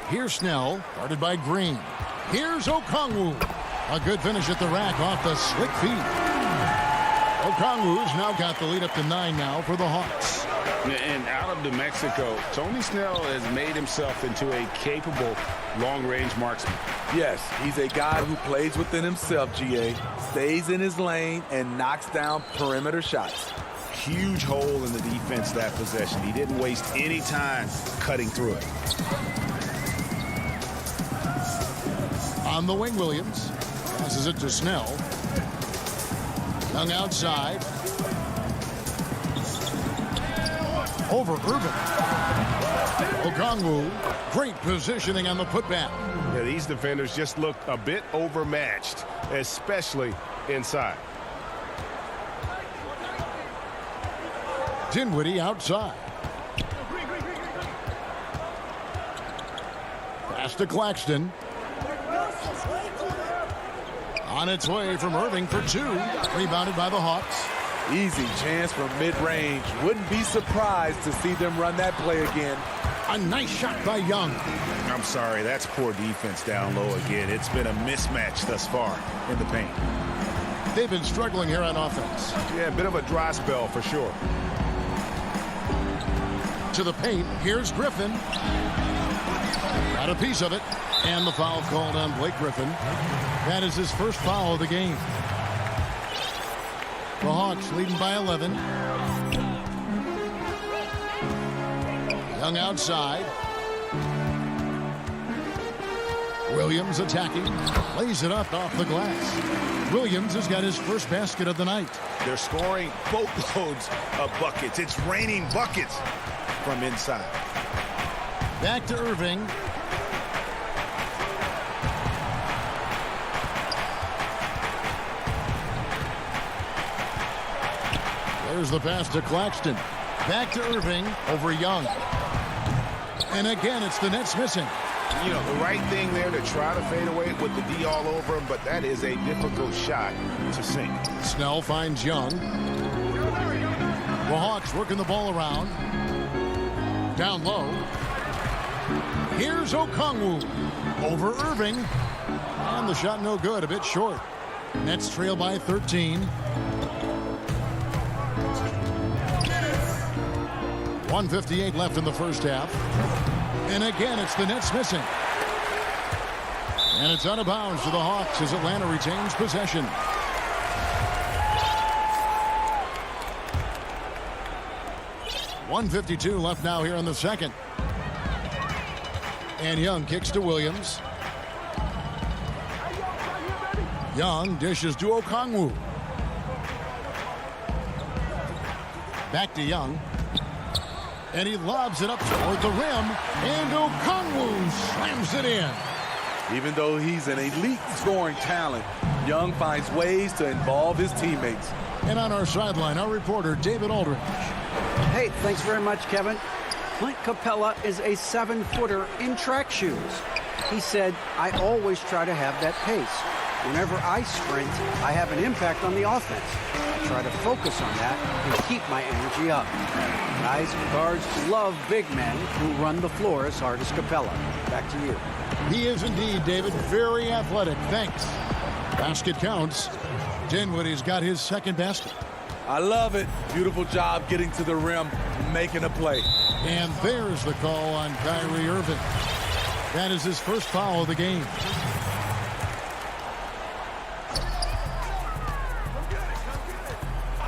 Speaker 1: Here's Snell, guarded by Green. Here's Okongwu. A good finish at the rack off the slick feet. Okongwu's now got the lead up to 9 now for the Hawks.
Speaker 3: And out of New Mexico, Tony Snell has made himself into a capable long-range marksman.
Speaker 13: Yes, he's a guy who plays within himself, GA, stays in his lane, and knocks down perimeter shots.
Speaker 3: Huge hole in the defense that possession. He didn't waste any time cutting through it.
Speaker 1: On the wing, Williams passes it to Snell. Young outside. Over Urban. Okongwu, great positioning on the putback.
Speaker 4: Yeah, these defenders just look a bit overmatched, especially inside.
Speaker 1: Dinwiddie outside. Pass to Claxton. On its way from Irving for 2. Rebounded by the Hawks.
Speaker 13: Easy chance from mid-range. Wouldn't be surprised to see them run that play again.
Speaker 1: A nice shot by Young.
Speaker 3: I'm sorry, that's poor defense down low again. It's been a mismatch thus far in the paint.
Speaker 1: They've been struggling here on offense.
Speaker 4: Yeah, a bit of a dry spell for sure.
Speaker 1: To the paint, here's Griffin. Got a piece of it. And the foul called on Blake Griffin. That is his first foul of the game. The Hawks leading by 11. Young outside. Williams attacking. Lays it up off the glass. Williams has got his first basket of the night.
Speaker 3: They're scoring boatloads of buckets. It's raining buckets from inside.
Speaker 1: Back to Irving. There's the pass to Claxton. Back to Irving over Young. And again, it's the Nets missing.
Speaker 3: You know, the right thing there to try to fade away with the D all over him, but that is a difficult shot to sink.
Speaker 1: Snell finds Young. The Hawks working the ball around. Down low. Here's Okongwu over Irving. And the shot no good, a bit short. Nets trail by 13. 1:58 left in the first half. And again, it's the Nets missing. And it's out of bounds to the Hawks as Atlanta retains possession. .152 left now here in the second. And Young kicks to Williams. Young dishes to Okongwu. Back to Young. And he lobs it up toward the rim. And Okongwu slams it in.
Speaker 13: Even though he's an elite scoring talent, Young finds ways to involve his teammates.
Speaker 1: And on our sideline, our reporter, David Aldridge.
Speaker 5: Hey, thanks very much, Kevin. Clint Capella is a 7-footer in track shoes. He said, I always try to have that pace. Whenever I sprint, I have an impact on the offense. I try to focus on that and keep my energy up. Guys and guards love big men who run the floor as hard as Capella. Back to you.
Speaker 1: He is indeed, David, very athletic. Thanks. Basket counts. Dinwiddie's got his second basket.
Speaker 13: I love it. Beautiful job getting to the rim, making a play.
Speaker 1: And there's the call on Kyrie Irving. That is his first foul of the game.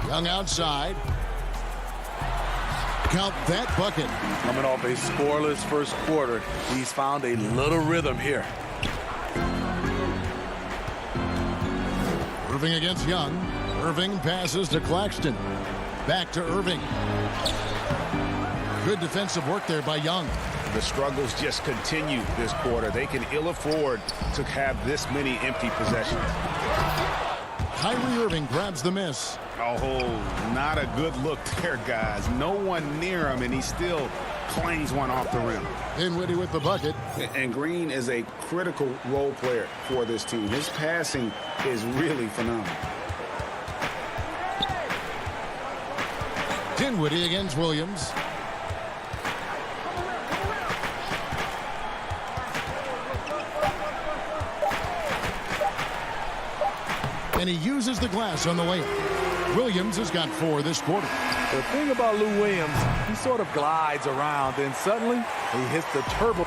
Speaker 1: Young outside. Count that bucket.
Speaker 13: Coming off a scoreless first quarter, he's found a little rhythm here.
Speaker 1: Irving against Young. Irving passes to Claxton. Back to Irving. Good defensive work there by Young.
Speaker 3: The struggles just continue this quarter. They can ill afford to have this many empty possessions.
Speaker 1: Kyrie Irving grabs the miss.
Speaker 3: Oh, not a good look there, guys. No one near him, and he still clangs one off the rim.
Speaker 1: Dinwiddie with the bucket.
Speaker 3: And Green is a critical role player for this team. His passing is really phenomenal.
Speaker 1: Dinwiddie against Williams. And he uses the glass on the layup. Williams has got 4 this quarter.
Speaker 13: The thing about Lou Williams, he sort of glides around, and suddenly he hits the turbo.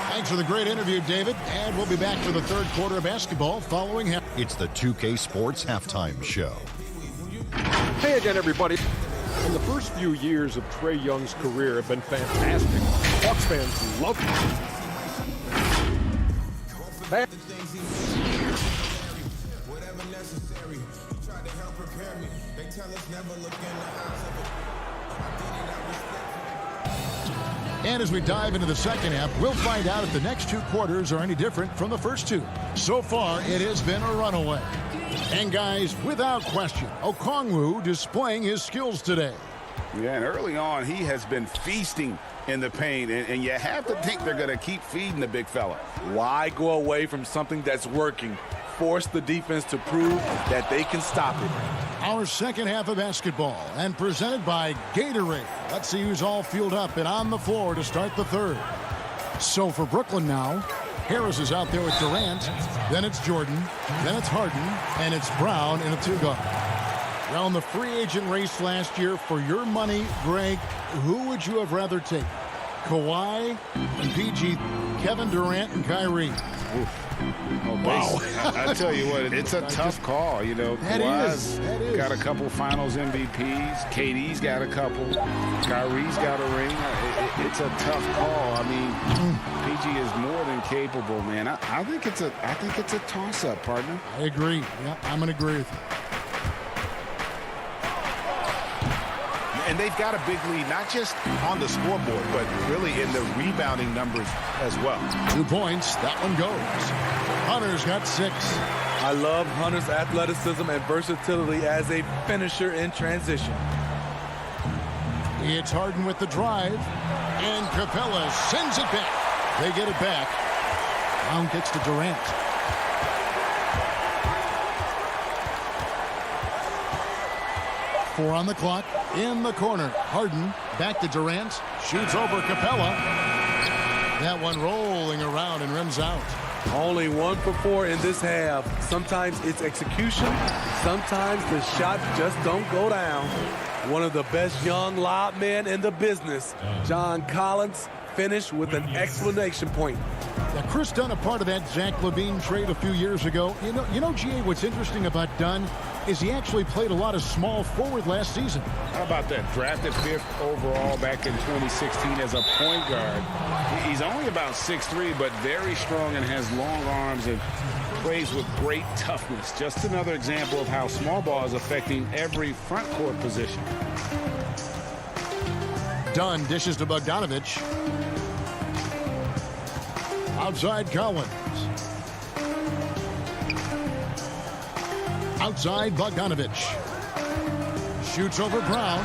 Speaker 1: Thanks for the great interview, David. And we'll be back for the third quarter of basketball following him.
Speaker 6: It's the 2K Sports Halftime Show.
Speaker 7: Hey again, everybody. And the first few years of Trae Young's career have been fantastic. Hawks fans love him.
Speaker 1: And as we dive into the second half, we'll find out if the next 2 quarters are any different from the first 2. So far, it has been a runaway. And guys, without question, Okongwu displaying his skills today.
Speaker 3: Yeah, and early on, he has been feasting in the paint, and you have to think they're going to keep feeding the big fella.
Speaker 13: Why go away from something that's working? Force the defense to prove that they can stop it.
Speaker 1: Our second half of basketball, and presented by Gatorade. Let's see who's all fueled up and on the floor to start the third. So for Brooklyn now, Harris is out there with Durant. Then it's Jordan. Then it's Harden. And it's Brown in a 2-guard. Well, in the free agent race last year, for your money, Greg, who would you have rather taken? Kawhi and PG, Kevin Durant and Kyrie.
Speaker 3: Oh, wow. I tell you what, it's a tough call. You know, Kawhi's got a couple finals MVPs. KD's got a couple. Kyrie's got a ring. It's a tough call. I mean, PG is more than capable, man. I think it's a toss-up, partner.
Speaker 1: I agree. Yeah, I'm going to agree with you.
Speaker 3: And they've got a big lead, not just on the scoreboard, but really in the rebounding numbers as well.
Speaker 1: 2 points. That one goes. Hunter's got 6.
Speaker 13: I love Hunter's athleticism and versatility as a finisher in transition.
Speaker 1: It's Harden with the drive. And Capella sends it back. They get it back. Brown gets to Durant. Four on the clock. In the corner. Harden back to Durant. Shoots over Capella. That one rolling around and rims out.
Speaker 13: Only 1 for 4 in this half. Sometimes it's execution. Sometimes the shots just don't go down. One of the best young lob men in the business, John Collins, finished with an exclamation point.
Speaker 1: Now, Chris Dunn, a part of that Zach LaVine trade a few years ago. You know, GA, what's interesting about Dunn is he actually played a lot of small forward last season.
Speaker 3: How about that? Drafted 5th overall back in 2016 as a point guard. He's only about 6'3", but very strong and has long arms and plays with great toughness. Just another example of how small ball is affecting every front court position.
Speaker 1: Dunn dishes to Bogdanovich. Outside Collins. Outside Bogdanovich. Shoots over Brown.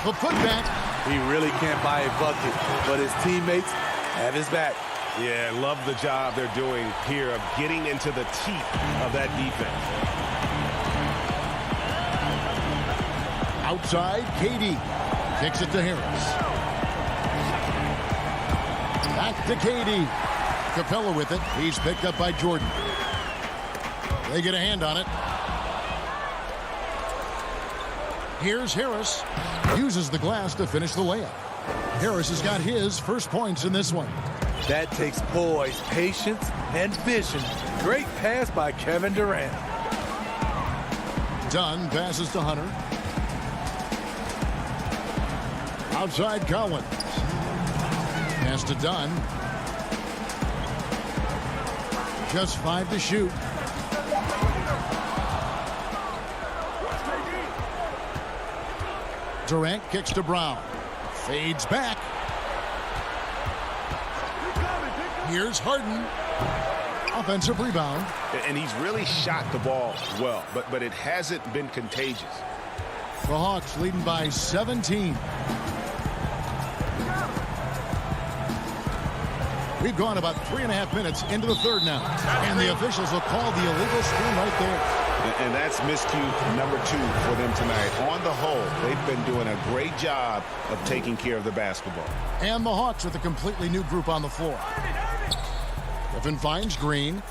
Speaker 1: The putback.
Speaker 13: He really can't buy a bucket, but his teammates have his back.
Speaker 4: Yeah, love the job they're doing here of getting into the teeth of that defense.
Speaker 1: Outside, KD kicks it to Harris. Back to KD. Capella with it. He's picked up by Jordan. They get a hand on it. Here's Harris. Uses the glass to finish the layup. Harris has got his first points in this one.
Speaker 13: That takes poise, patience, and vision. Great pass by Kevin Durant.
Speaker 1: Dunn passes to Hunter. Outside Collins. Pass to Dunn. Just 5 to shoot. Durant kicks to Brown. Fades back. Here's Harden. Offensive rebound.
Speaker 4: And he's really shot the ball well, but it hasn't been contagious.
Speaker 1: The Hawks leading by 17. We've gone about 3.5 minutes into the third now. And the officials will call the illegal screen right there.
Speaker 3: And that's miscue number 2 for them tonight. On the whole, they've been doing a great job of taking care of the basketball.
Speaker 1: And the Hawks with a completely new group on the floor. Griffin finds Green.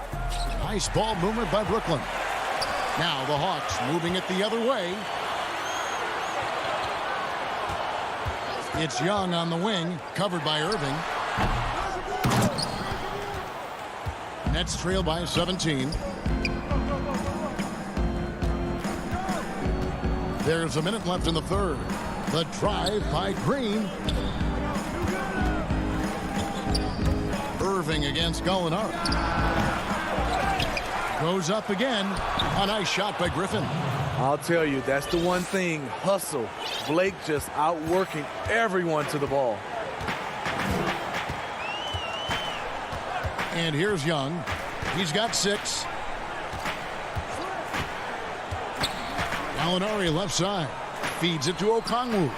Speaker 1: Nice ball movement by Brooklyn. Now the Hawks moving it the other way. It's Young on the wing, covered by Irving. Nets trail by 17. There's a minute left in the third. The drive by Green. Irving against Gallinari. Goes up again. A nice shot by Griffin.
Speaker 13: I'll tell you, that's the one thing. Hustle. Blake just outworking everyone to the ball.
Speaker 1: And here's Young. He's got 6. Gallinari left side. Feeds it to Okongwu.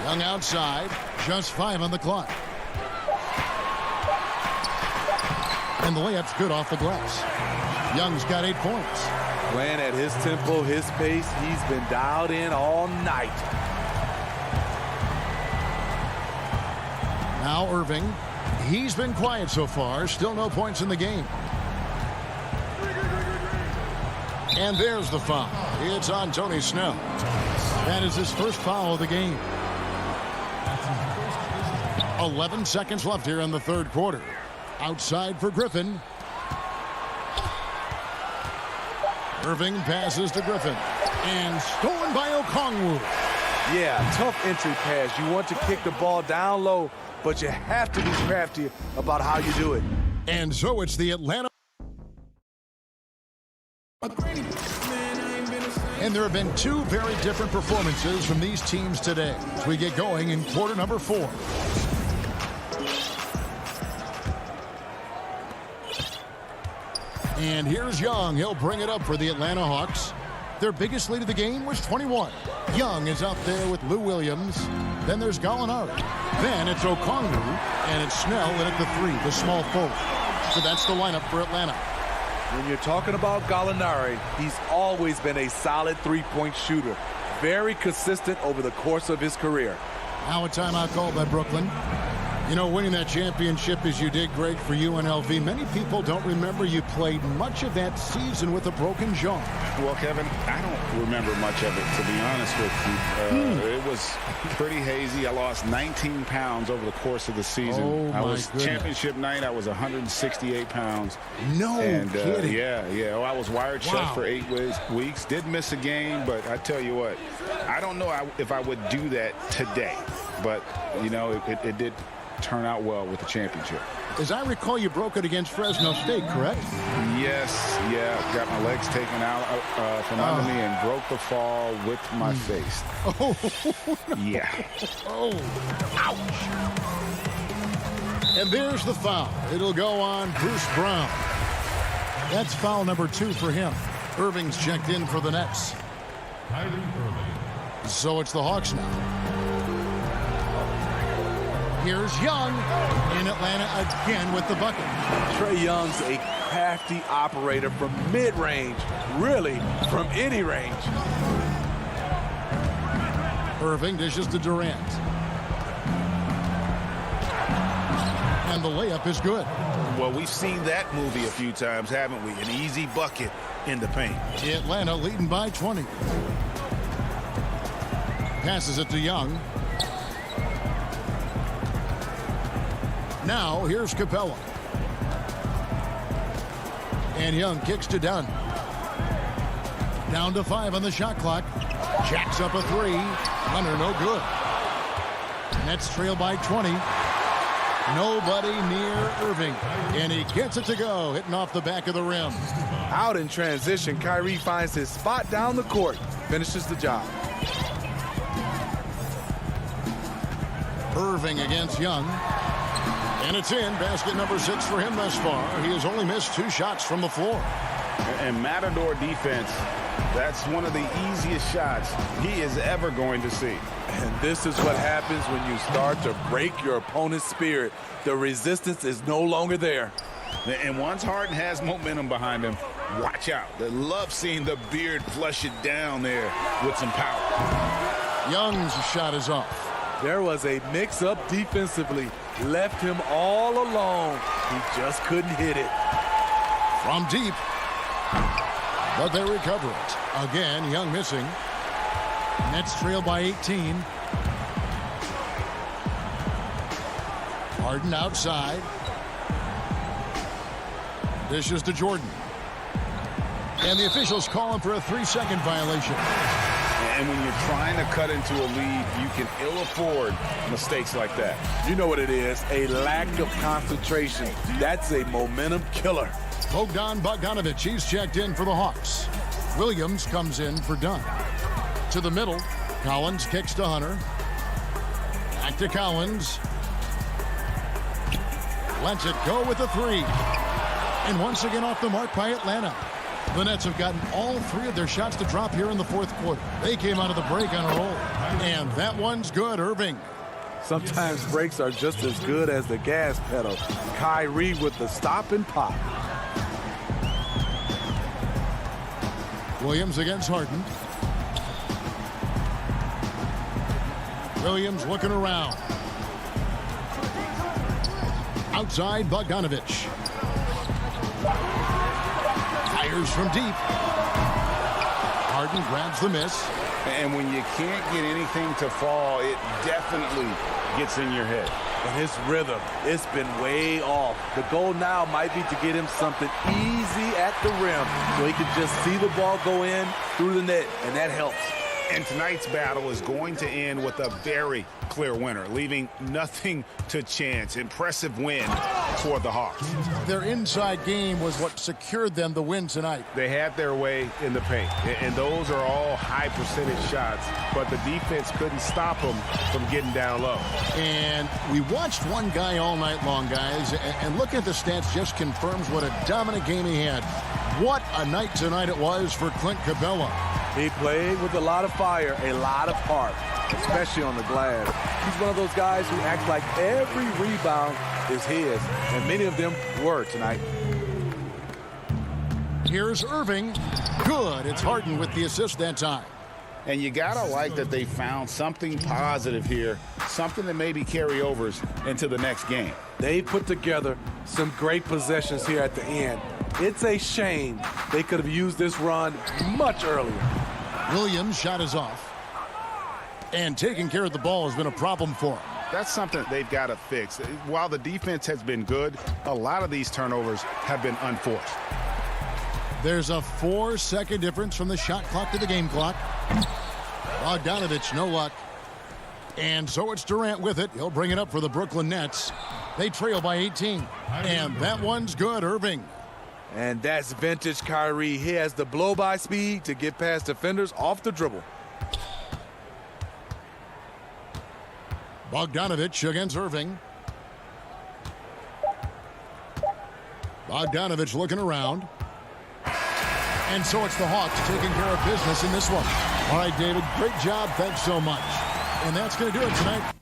Speaker 1: Young outside. Just 5 on the clock. And the layup's good off the glass. Young's got 8 points.
Speaker 13: Playing at his tempo, his pace. He's been dialed in all night.
Speaker 1: Now Irving. He's been quiet so far. Still no points in the game. And there's the foul. It's on Tony Snell. That is his first foul of the game. 11 seconds left here in the third quarter. Outside for Griffin. Irving passes to Griffin. And stolen by Okongwu.
Speaker 13: Yeah, tough entry pass. You want to kick the ball down low, but you have to be crafty about how you do it.
Speaker 1: And so it's the Atlanta. And there have been 2 very different performances from these teams today as we get going in quarter number 4. And here's Young. He'll bring it up for the Atlanta Hawks. Their biggest lead of the game was 21. Young is out there with Lou Williams. Then there's Gallinari. Then it's Okongwu. And it's Snell in at the 3, the small forward. So that's the lineup for Atlanta.
Speaker 13: When you're talking about Gallinari, he's always been a solid 3-point shooter. Very consistent over the course of his career.
Speaker 1: Now a timeout called by Brooklyn. You know, winning that championship as you did great for UNLV. Many people don't remember you played much of that season with a broken jaw.
Speaker 3: Well, Kevin, I don't remember much of it, to be honest with you. It was pretty hazy. I lost 19 pounds over the course of the season.
Speaker 1: Oh,
Speaker 3: I was
Speaker 1: goodness.
Speaker 3: Championship night, I was 168 pounds.
Speaker 1: No kidding.
Speaker 3: Yeah. Oh, I was wired shut for 8 weeks. Did miss a game, but I tell you what, I don't know if I would do that today. But, you know, it did turn out well with the championship.
Speaker 1: As I recall, you broke it against Fresno State, correct?
Speaker 3: Yes, yeah. Got my legs taken out from under me and broke the fall with my face.
Speaker 1: Oh,
Speaker 3: yeah.
Speaker 1: Oh, ouch. And there's the foul. It'll go on Bruce Brown. That's foul number 2 for him. Irving's checked in for the Nets. So it's the Hawks now. Here's Young in Atlanta again with the bucket.
Speaker 13: Trae Young's a crafty operator from mid-range, really from any range.
Speaker 1: Irving dishes to Durant. And the layup is good.
Speaker 3: Well, we've seen that movie a few times, haven't we? An easy bucket in the paint.
Speaker 1: Atlanta leading by 20. Passes it to Young. Now here's Capella. And Young kicks to Dunn. Down to 5 on the shot clock. Jacks up a 3. Runner no good. Nets trail by 20. Nobody near Irving. And he gets it to go, hitting off the back of the rim.
Speaker 13: Out in transition, Kyrie finds his spot down the court. Finishes the job.
Speaker 1: Irving against Young. And it's in. Basket number 6 for him thus far. He has only missed 2 shots from the floor.
Speaker 3: And Matador defense, that's one of the easiest shots he is ever going to see.
Speaker 13: And this is what happens when you start to break your opponent's spirit. The resistance is no longer there.
Speaker 3: And once Harden has momentum behind him, watch out. They love seeing the beard flush it down there with some power.
Speaker 1: Young's shot is off.
Speaker 13: There was a mix-up defensively. Left him all alone. He just couldn't hit it.
Speaker 1: From deep. But they recover it. Again, Young missing. Nets trail by 18. Harden outside. Dishes to Jordan. And the officials call him for a 3-second violation.
Speaker 3: And when you're trying to cut into a lead, you can ill afford mistakes like that.
Speaker 13: You know what it is, a lack of concentration. That's a momentum killer.
Speaker 1: Bogdanovich, he's checked in for the Hawks. Williams comes in for Dunn. To the middle, Collins kicks to Hunter. Back to Collins. Lets it go with the 3. And once again off the mark by Atlanta. The Nets have gotten all 3 of their shots to drop here in the 4th quarter. They came out of the break on a roll. And that one's good, Irving.
Speaker 13: Sometimes breaks are just as good as the gas pedal. Kyrie with the stop and pop.
Speaker 1: Williams against Harden. Williams looking around. Outside, Bogdanovich. Fires from deep. Harden grabs the miss.
Speaker 3: And when you can't get anything to fall, it definitely gets in your head.
Speaker 13: And his rhythm, it's been way off. The goal now might be to get him something easy at the rim so he can just see the ball go in through the net, and that helps.
Speaker 3: And tonight's battle is going to end with a very clear winner, leaving nothing to chance. Impressive win for the Hawks.
Speaker 1: Their inside game was what secured them the win tonight.
Speaker 4: They had their way in the paint, and those are all high percentage shots, but the defense couldn't stop them from getting down low.
Speaker 1: And we watched one guy all night long, guys, and looking at the stats just confirms what a dominant game he had. What a night tonight it was for Clint Capella.
Speaker 13: He played with a lot of fire, a lot of heart, especially on the glass. He's one of those guys who acts like every rebound is his, and many of them were tonight.
Speaker 1: Here's Irving. Good. It's Harden with the assist that time.
Speaker 3: And you got to like that they found something positive here, something that maybe carry overs into the next game.
Speaker 13: They put together some great possessions here at the end. It's a shame they could have used this run much earlier.
Speaker 1: Williams' shot is off. And taking care of the ball has been a problem for him.
Speaker 3: That's something they've got to fix. While the defense has been good, a lot of these turnovers have been unforced.
Speaker 1: There's a 4-second difference from the shot clock to the game clock. Bogdanovich, no luck. And so it's Durant with it. He'll bring it up for the Brooklyn Nets. They trail by 18. And that one's good, Irving.
Speaker 13: And that's vintage Kyrie. He has the blow-by speed to get past defenders off the dribble.
Speaker 1: Bogdanovich against Irving. Bogdanovich looking around. And so it's the Hawks taking care of business in this one. All right, David, great job. Thanks so much. And that's going to do it tonight.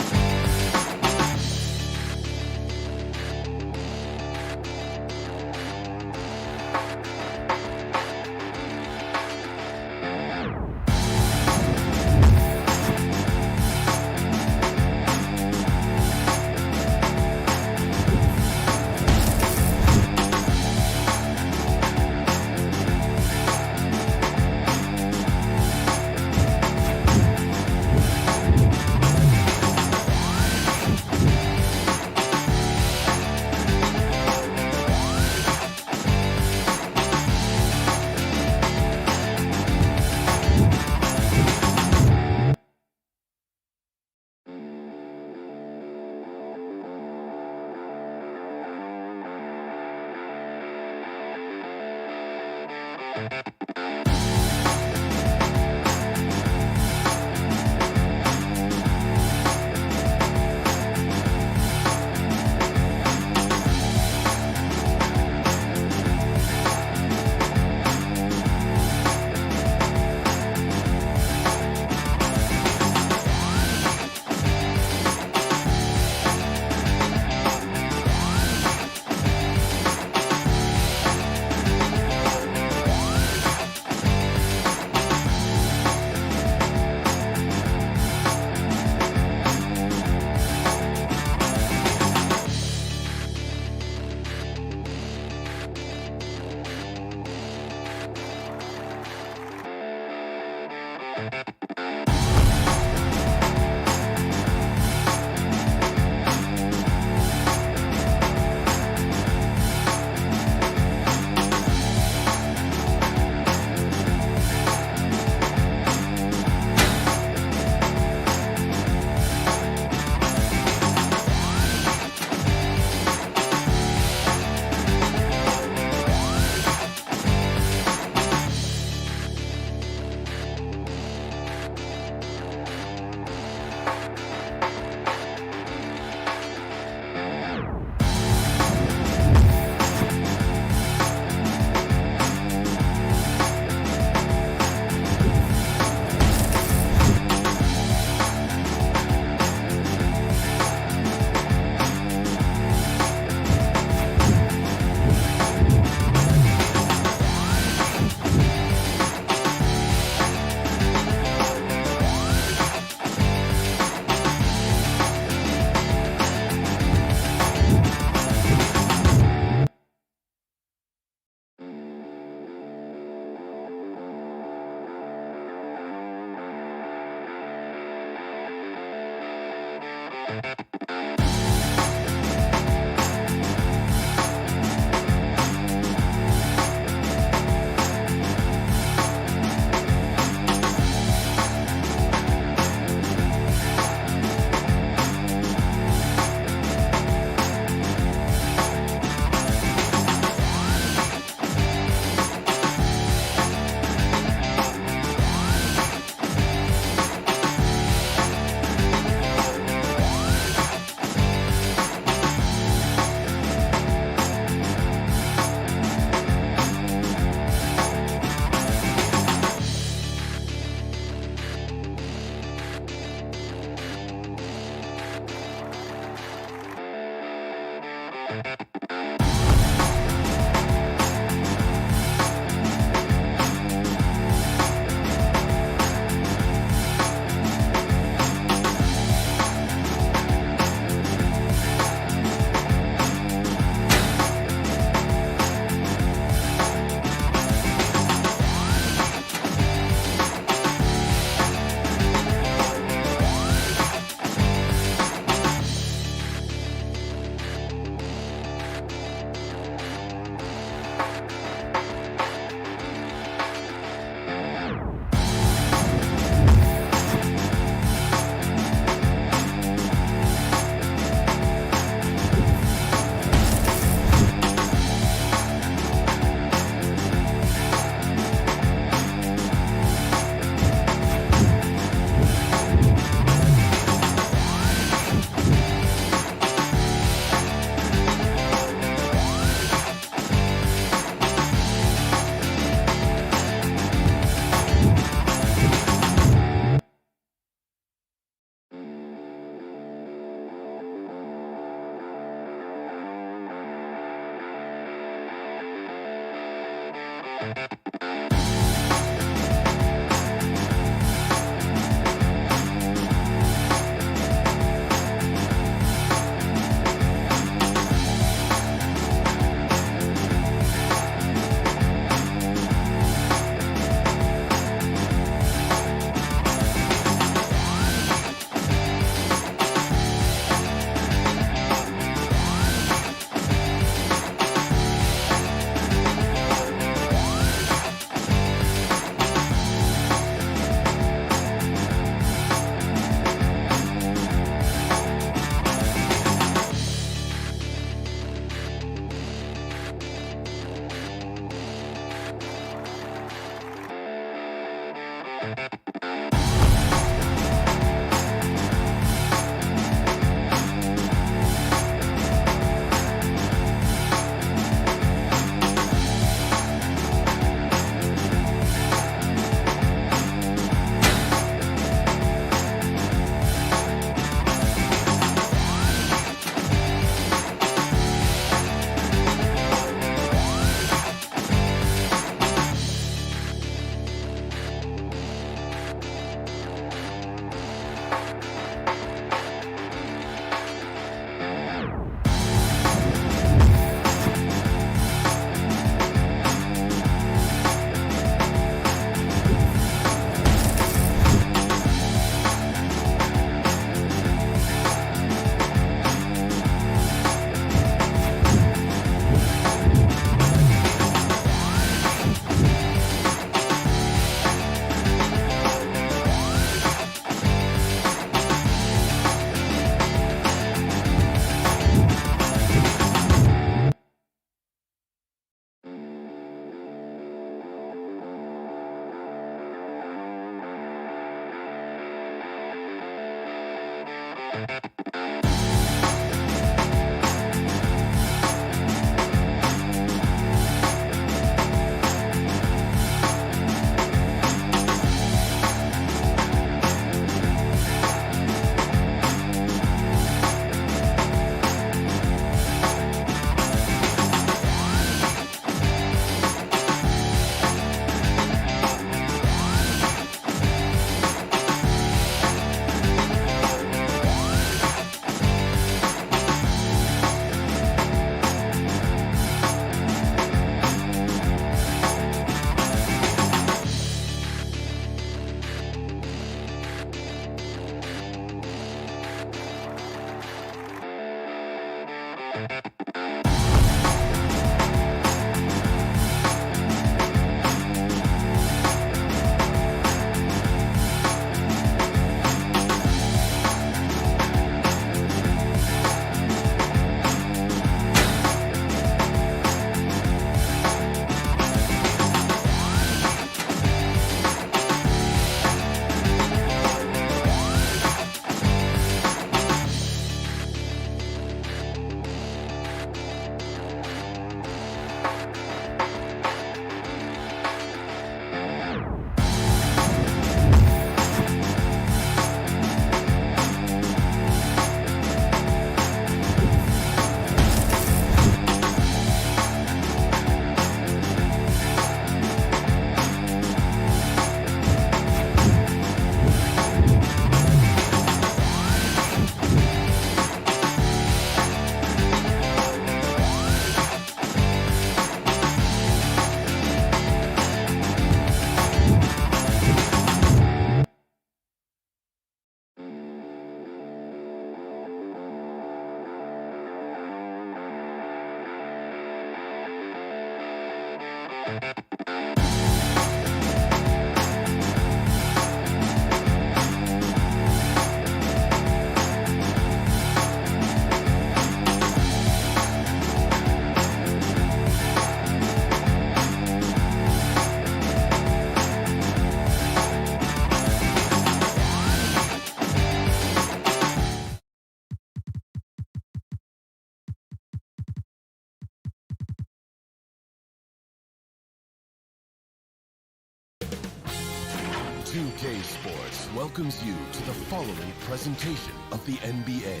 Speaker 8: 2K Sports welcomes you to the following presentation of the NBA.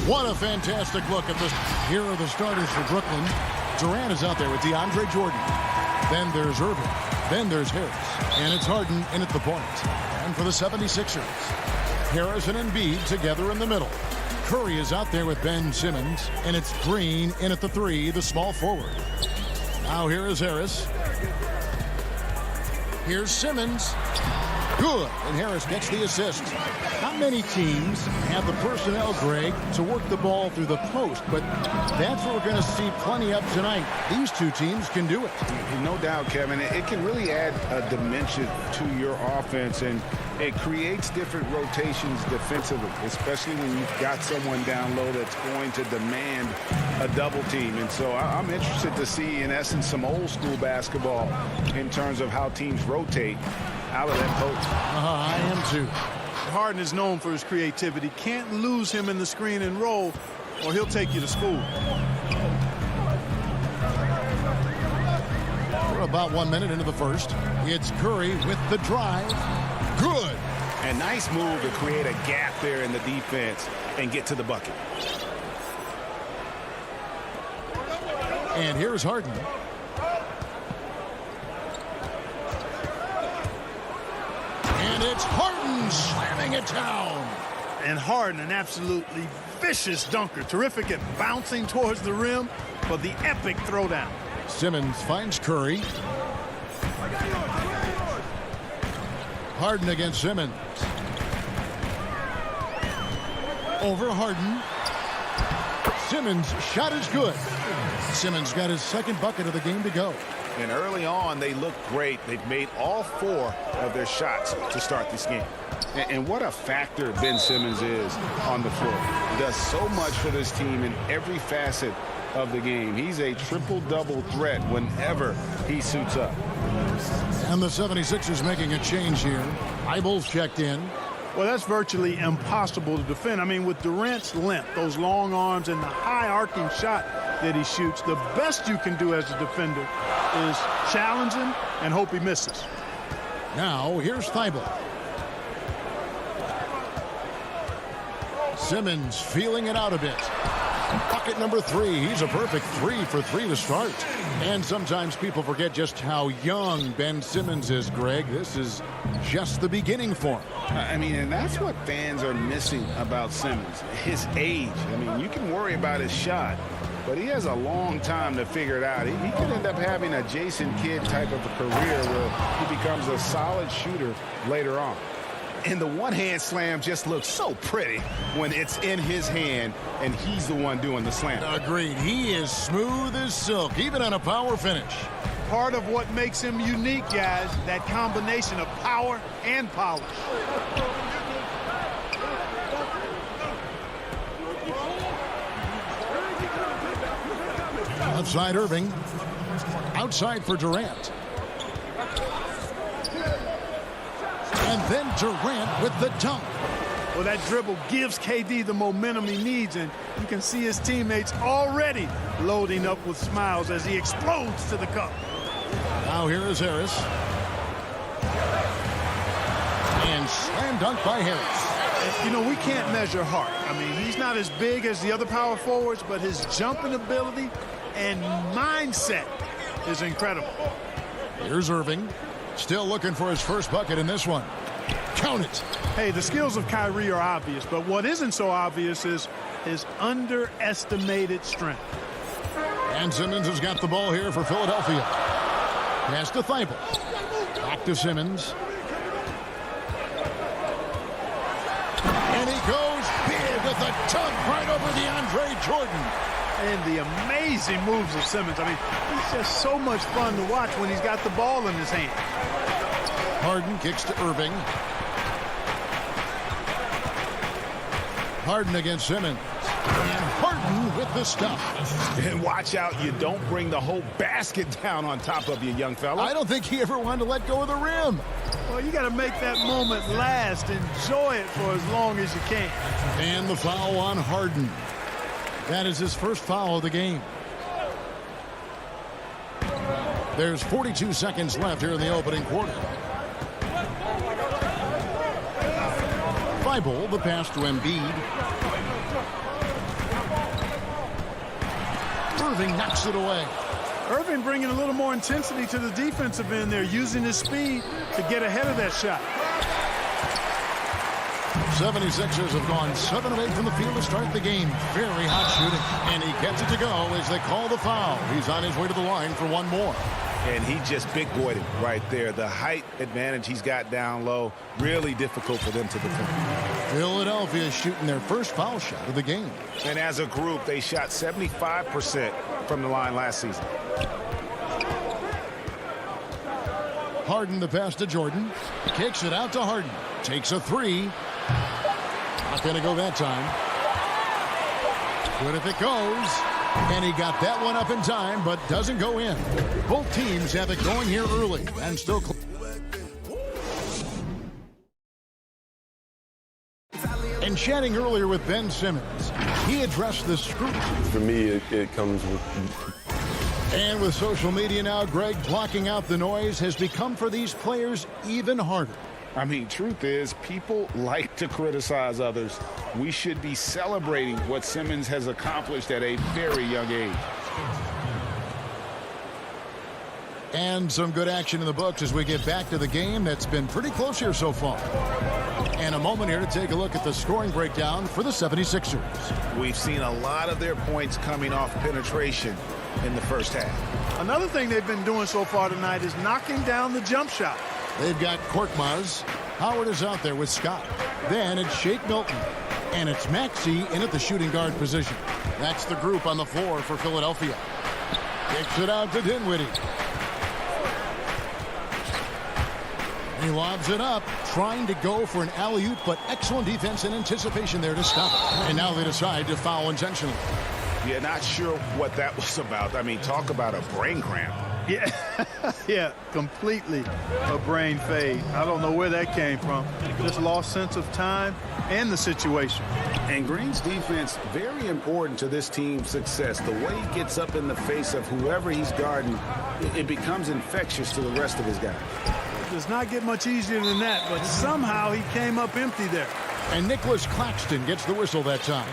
Speaker 1: What a fantastic look at this. Here are the starters for Brooklyn. Durant is out there with DeAndre Jordan. Then there's Irving. Then there's Harris. And it's Harden in at the point. And for the 76ers, Harris and Embiid together in the middle. Curry is out there with Ben Simmons. And it's Green in at the 3, the small forward. Now here is Harris. Here's Simmons. Good. And Harris gets the assist. Not many teams have the personnel, Greg, to work the ball through the post, but that's what we're going to see plenty of tonight. These two teams can do it.
Speaker 3: No doubt, Kevin. It can really add a dimension to your offense, and it creates different rotations defensively, especially when you've got someone down low that's going to demand a double team. And so I'm interested to see, in essence, some old school basketball in terms of how teams rotate out of that post.
Speaker 1: I am too.
Speaker 9: Harden is known for his creativity. Can't lose him in the screen and roll, or he'll take you to school.
Speaker 1: We're about 1 minute into the first. It's Curry with the drive. Good.
Speaker 3: And nice move to create a gap there in the defense and get to the bucket.
Speaker 1: And here's Harden. And it's Harden slamming it down.
Speaker 9: And Harden, an absolutely vicious dunker. Terrific at bouncing towards the rim, but the epic throwdown.
Speaker 1: Simmons finds Curry. Harden against Simmons. Over Harden. Simmons' shot is good. Simmons got his second bucket of the game to go.
Speaker 3: And early on, they look great. They've made all 4 of their shots to start this game. And what a factor Ben Simmons is on the floor. He does so much for this team in every facet of the game. He's a triple-double threat whenever he suits up.
Speaker 1: And the 76ers making a change here. Eibel's checked in.
Speaker 9: Well, that's virtually impossible to defend. I mean, with Durant's length, those long arms, and the high arcing shot that he shoots, the best you can do as a defender is challenge him and hope he misses.
Speaker 1: Now, here's Eibel. Simmons feeling it out a bit. Bucket number 3. He's a perfect 3 for 3 to start. And sometimes people forget just how young Ben Simmons is, Greg. This is just the beginning for him.
Speaker 3: I mean, and that's what fans are missing about Simmons, his age. I mean, you can worry about his shot, but he has a long time to figure it out. He could end up having a Jason Kidd type of a career where he becomes a solid shooter later on. And the one-hand slam just looks so pretty when it's in his hand and he's the one doing the slam.
Speaker 1: Agreed. He is smooth as silk, even on a power finish.
Speaker 9: Part of what makes him unique, guys, that combination of power and polish.
Speaker 1: Outside Irving. Outside for Durant. And then Durant with the dunk.
Speaker 9: Well, that dribble gives KD the momentum he needs, and you can see his teammates already loading up with smiles as he explodes to the cup.
Speaker 1: Now here is Harris. And slam dunk by Harris.
Speaker 9: You know, we can't measure heart. I mean, he's not as big as the other power forwards, but his jumping ability and mindset is incredible.
Speaker 1: Here's Irving. Still looking for his first bucket in this one. Count it.
Speaker 9: Hey, the skills of Kyrie are obvious, but what isn't so obvious is his underestimated strength.
Speaker 1: And Simmons has got the ball here for Philadelphia. Pass to Eibel. Back to Simmons. And he goes big with a tug right over DeAndre Jordan.
Speaker 9: And the amazing moves of Simmons. I mean, he's just so much fun to watch when he's got the ball in his hand.
Speaker 1: Harden kicks to Irving. Harden against Simmons. And Harden with the stuff.
Speaker 3: And watch out, you don't bring the whole basket down on top of you, young fella.
Speaker 1: I don't think he ever wanted to let go of the rim.
Speaker 9: Well, you got to make that moment last. Enjoy it for as long as you can.
Speaker 1: And the foul on Harden. That is his first foul of the game. There's 42 seconds left here in the opening quarter. Thibault, the pass to Embiid. Irving knocks it away.
Speaker 9: Irving bringing a little more intensity to the defensive end there, using his speed to get ahead of that shot.
Speaker 1: 76ers have gone 7 of 8 from the field to start the game. Very hot shooting. And he gets it to go as they call the foul. He's on his way to the line for one more.
Speaker 4: And he just big-boyed it right there. The height advantage he's got down low, really difficult for them to defend.
Speaker 1: Philadelphia is shooting their first foul shot of the game.
Speaker 4: And as a group, they shot 75% from the line last season.
Speaker 1: Harden the pass to Jordan. Kicks it out to Harden. Takes a three. Not going to go that time. Good if it goes. And he got that one up in time, but doesn't go in. Both teams have it going here early and still. And chatting earlier with Ben Simmons, he addressed the scrutiny.
Speaker 12: For me, it comes with...
Speaker 1: And with social media now, Greg, blocking out the noise has become for these players even harder.
Speaker 3: I mean, truth is, people like to criticize others. We should be celebrating what Simmons has accomplished at a very young age.
Speaker 1: And some good action in the books as we get back to the game that's been pretty close here so far. And a moment here to take a look at the scoring breakdown for the 76ers.
Speaker 4: We've seen a lot of their points coming off penetration in the first half.
Speaker 9: Another thing they've been doing so far tonight is knocking down the jump shot.
Speaker 1: They've got Korkmaz. Howard is out there with Scott. Then it's Shake Milton. And it's Maxey in at the shooting guard position. That's the group on the floor for Philadelphia. Kicks it out to Dinwiddie. He lobs it up, trying to go for an alley-oop, but excellent defense and anticipation there to stop it. And now they decide to foul intentionally.
Speaker 4: Yeah, not sure what that was about. I mean, talk about a brain cramp.
Speaker 9: Yeah, yeah, completely a brain fade. I don't know where that came from. Just lost sense of time and the situation.
Speaker 3: And Green's defense, very important to this team's success. The way he gets up in the face of whoever he's guarding, it becomes infectious to the rest of his guys.
Speaker 9: It does not get much easier than that, but somehow he came up empty there.
Speaker 1: And Nicholas Claxton gets the whistle that time.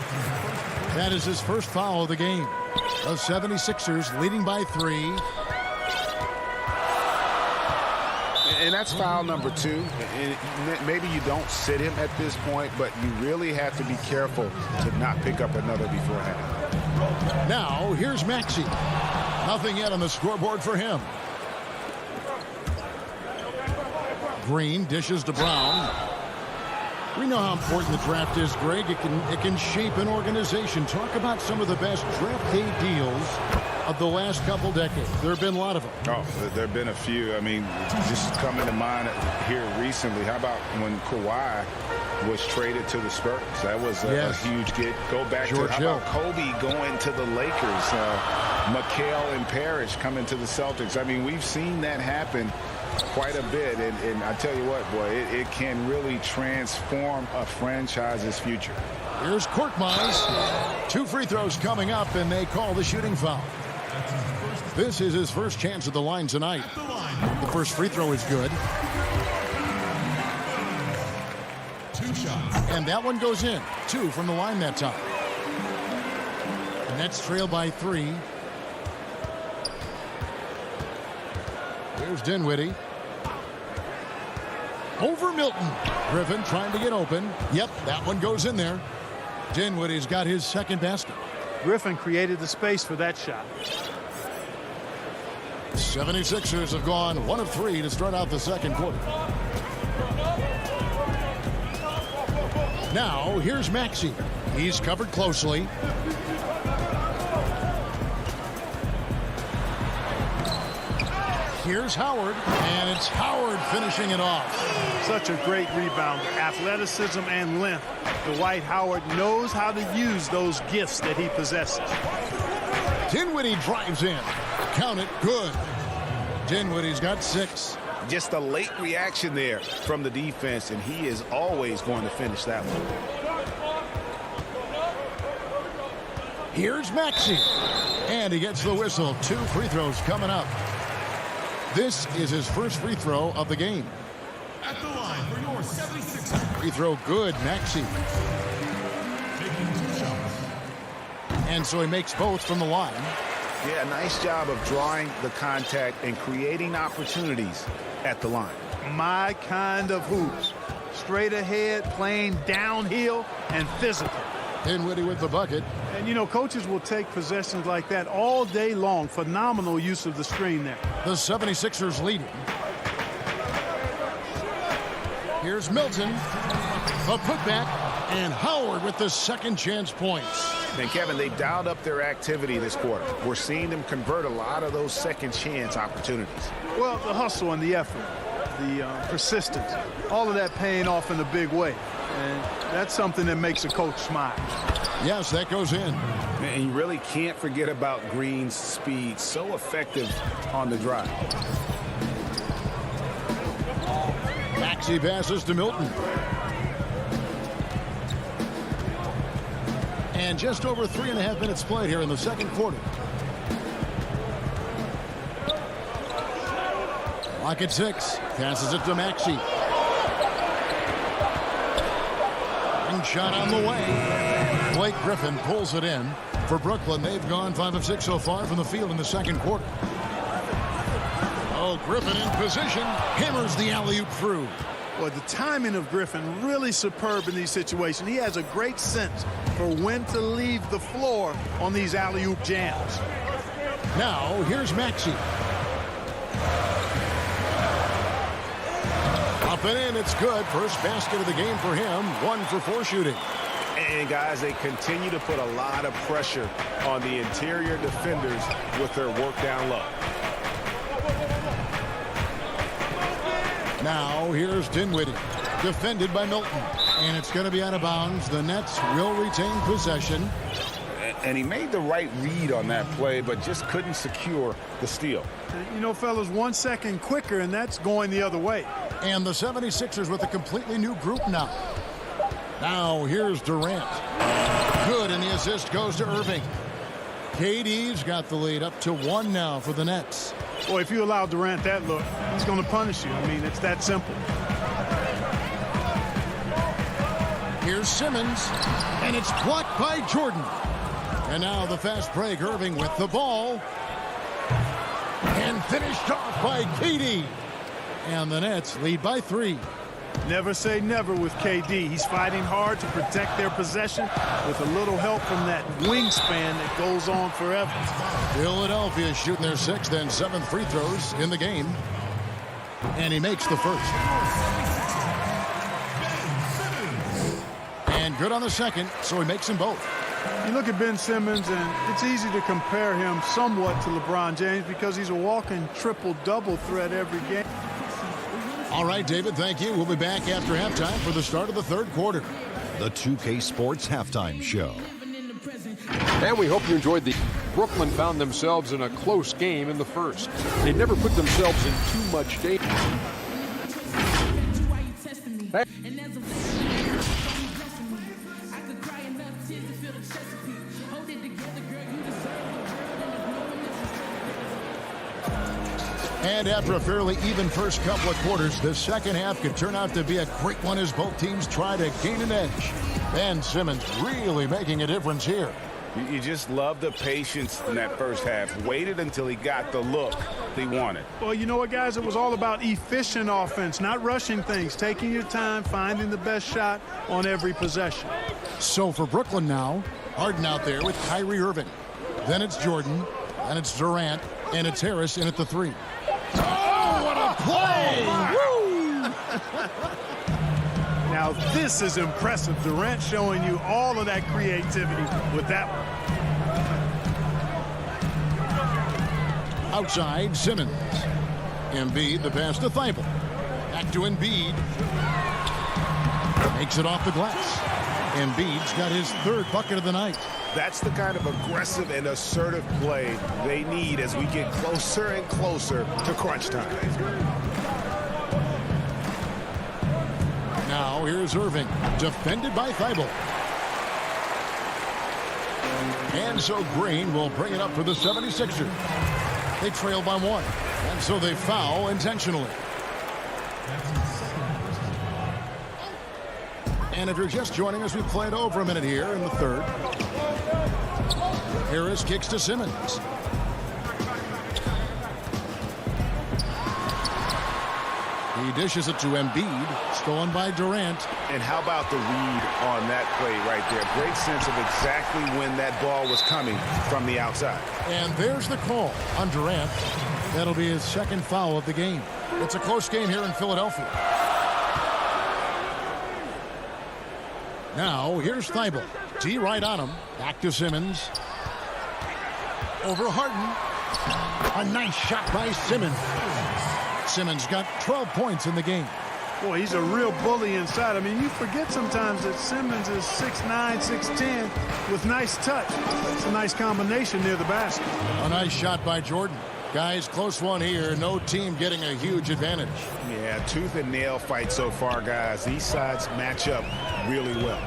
Speaker 1: That is his first foul of the game. The 76ers leading by 3.
Speaker 4: And that's foul number 2. And maybe you don't sit him at this point, but you really have to be careful to not pick up another before half.
Speaker 1: Now, here's Maxey. Nothing yet on the scoreboard for him. Green dishes to Brown. We know how important the draft is, Greg. It can shape an organization. Talk about some of the best draft day deals of the last couple decades. There have been a lot of them.
Speaker 3: Oh, there have been a few. I mean, just coming to mind here recently. How about when Kawhi was traded to the Spurs? That was a huge get. Go back
Speaker 1: George
Speaker 3: to how about Kobe going to the Lakers? McHale and Parrish coming to the Celtics. I mean, we've seen that happen quite a bit, and I tell you what, boy, it can really transform a franchise's future.
Speaker 1: Here's Korkmaz. 2 free throws coming up, and they call the shooting foul. This is his first chance at the line tonight. The first free throw is good.
Speaker 6: 2 shots.
Speaker 1: And that one goes in. 2 from the line that time. The Nets trail by 3. Here's Dinwiddie. Over Milton. Griffin trying to get open. Yep, that one goes in there. Dinwiddie's got his second basket.
Speaker 9: Griffin created the space for that shot.
Speaker 1: 76ers have gone 1 of 3 to start out the second quarter. Now, here's Maxey. He's covered closely. Here's Howard, and it's Howard finishing it off.
Speaker 9: Such a great rebounder. Athleticism and length. Dwight Howard knows how to use those gifts that he possesses.
Speaker 1: Dinwiddie drives in. Count it, good. Dinwiddie's got 6.
Speaker 4: Just a late reaction there from the defense, and he is always going to finish that one.
Speaker 1: Here's Maxey. And he gets the whistle. 2 free throws coming up. This is his first free throw of the game.
Speaker 8: At the line for your 76ers.
Speaker 1: Free throw good, Maxey.
Speaker 8: Taking 2 shots.
Speaker 1: And so he makes both from the line.
Speaker 4: Yeah, nice job of drawing the contact and creating opportunities at the line.
Speaker 9: My kind of hoops. Straight ahead, playing downhill, and physical.
Speaker 1: Dinwiddie with the bucket.
Speaker 9: And, you know, coaches will take possessions like that all day long. Phenomenal use of the screen there.
Speaker 1: The 76ers leading. Here's Milton. A putback. And Howard with the second chance points.
Speaker 4: And, Kevin, they dialed up their activity this quarter. We're seeing them convert a lot of those second chance opportunities.
Speaker 9: Well, the hustle and the effort, the persistence, all of that paying off in a big way. And that's something that makes a coach smile.
Speaker 1: Yes, that goes in.
Speaker 4: And you really can't forget about Green's speed. So effective on the drive.
Speaker 1: Maxey passes to Milton. And just over 3.5 minutes played here in the second quarter. Clock at 6. Passes it to Maxey. And shot on the way. Blake Griffin pulls it in. For Brooklyn, they've gone 5 of 6 so far from the field in the second quarter. Oh, Griffin in position. Hammers the alley-oop through.
Speaker 9: Well, the timing of Griffin really superb in these situations. He has a great sense for when to leave the floor on these alley-oop jams.
Speaker 1: Now, here's Maxey. Up and in, it's good. First basket of the game for him. 1 for 4 shooting.
Speaker 4: And, guys, they continue to put a lot of pressure on the interior defenders with their work down low.
Speaker 1: Now, here's Dinwiddie. Defended by Milton. And it's going to be out of bounds. The Nets will retain possession.
Speaker 4: And he made the right read on that play, but just couldn't secure the steal.
Speaker 9: You know, fellas, 1 second quicker, and that's going the other way.
Speaker 1: And the 76ers with a completely new group now. Now, here's Durant. Good, and the assist goes to Irving. KD's got the lead up to 1 now for the Nets.
Speaker 9: Boy, if you allow Durant that look, he's going to punish you. I mean, it's that simple.
Speaker 1: Here's Simmons, and it's blocked by Jordan. And now the fast break, Irving with the ball. And finished off by KD. And the Nets lead by 3.
Speaker 9: Never say never with KD. He's fighting hard to protect their possession with a little help from that wingspan that goes on forever.
Speaker 1: Philadelphia shooting their 6th and 7th free throws in the game. And he makes the first. And good on the second, so he makes them both.
Speaker 9: You look at Ben Simmons, and it's easy to compare him somewhat to LeBron James because he's a walking triple-double threat every game.
Speaker 1: All right, David, thank you. We'll be back after halftime for the start of the third quarter.
Speaker 6: The 2K Sports Halftime Show.
Speaker 7: And we hope you enjoyed the... Brooklyn found themselves in a close game in the first. They never put themselves in too much danger.
Speaker 1: And after a fairly even first couple of quarters, the second half could turn out to be a great one as both teams try to gain an edge. Ben Simmons really making a difference here.
Speaker 3: You just love the patience in that first half. Waited until he got the look he wanted.
Speaker 9: Well, you know what, guys? It was all about efficient offense, not rushing things, taking your time, finding the best shot on every possession.
Speaker 1: So for Brooklyn now, Harden out there with Kyrie Irving. Then it's Jordan, and it's Durant, and it's Harris in at the 3. Oh, what a play!
Speaker 9: Now, this is impressive. Durant showing you all of that creativity with that one.
Speaker 1: Outside, Simmons. Embiid, the pass to Thibault. Back to Embiid. Makes it off the glass. Embiid's got his 3rd bucket of the night.
Speaker 4: That's the kind of aggressive and assertive play they need as we get closer and closer to crunch time.
Speaker 1: Now here's Irving, defended by Thibault. And so Green will bring it up for the 76ers. They trail by 1. And so they foul intentionally. And if you're just joining us, we played over a minute here in the third. Harris kicks to Simmons. He dishes it to Embiid, stolen by Durant.
Speaker 4: And how about the read on that play right there? Great sense of exactly when that ball was coming from the outside.
Speaker 1: And there's the call on Durant. That'll be his second foul of the game. It's a close game here in Philadelphia. Now, here's Thibault. T right on him. Back to Simmons. Over Harden. A nice shot by Simmons. Simmons got 12 points in the game.
Speaker 9: Boy, he's a real bully inside. I mean, you forget sometimes that Simmons is 6'9", 6'10", with nice touch. It's a nice combination near the basket.
Speaker 1: A nice shot by Jordan. Guys, close one here. No team getting a huge advantage.
Speaker 4: Yeah, tooth and nail fight so far, guys. These sides match up really well.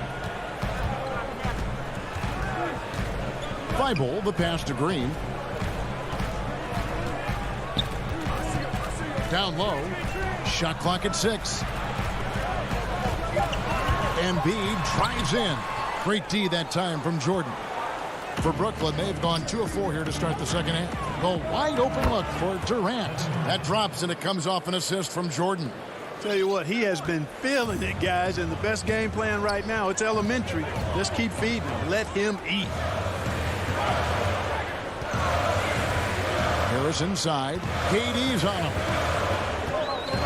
Speaker 1: Thibault, the pass to Green. Down low. Shot clock at 6. Embiid drives in. Great D that time from Jordan. For Brooklyn, they've gone 2 of 4 here to start the second half. The wide open look for Durant. That drops, and it comes off an assist from Jordan.
Speaker 9: Tell you what, he has been feeling it, guys, and the best game plan right now, it's elementary. Just keep feeding him. Let him eat.
Speaker 1: Harris inside. KD's on him.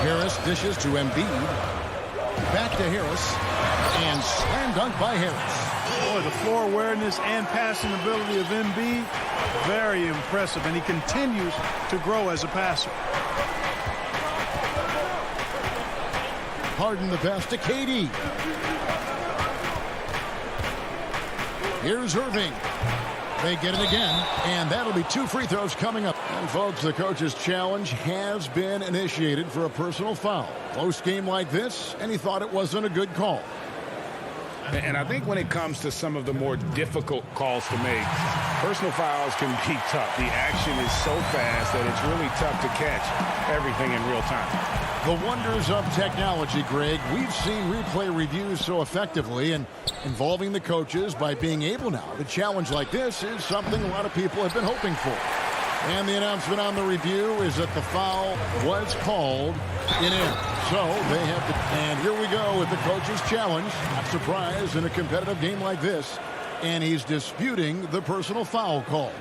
Speaker 1: Harris dishes to Embiid. Back to Harris. And slam dunk by Harris.
Speaker 9: Boy, the floor awareness and passing ability of Embiid, very impressive, and he continues to grow as a passer.
Speaker 1: Harden the pass to KD. Here's Irving. They get it again, and that'll be 2 free throws coming up. And folks, the coach's challenge has been initiated for a personal foul. Close game like this, and he thought it wasn't a good call.
Speaker 3: And I think when it comes to some of the more difficult calls to make, personal fouls can be tough. The action is so fast that it's really tough to catch everything in real time.
Speaker 1: The wonders of technology, Greg. We've seen replay reviews so effectively, and involving the coaches by being able now to challenge like this is something a lot of people have been hoping for. And the announcement on the review is that the foul was called in air. So they have to, and here we go with the coach's challenge. Not surprised in a competitive game like this. And he's disputing the personal foul call.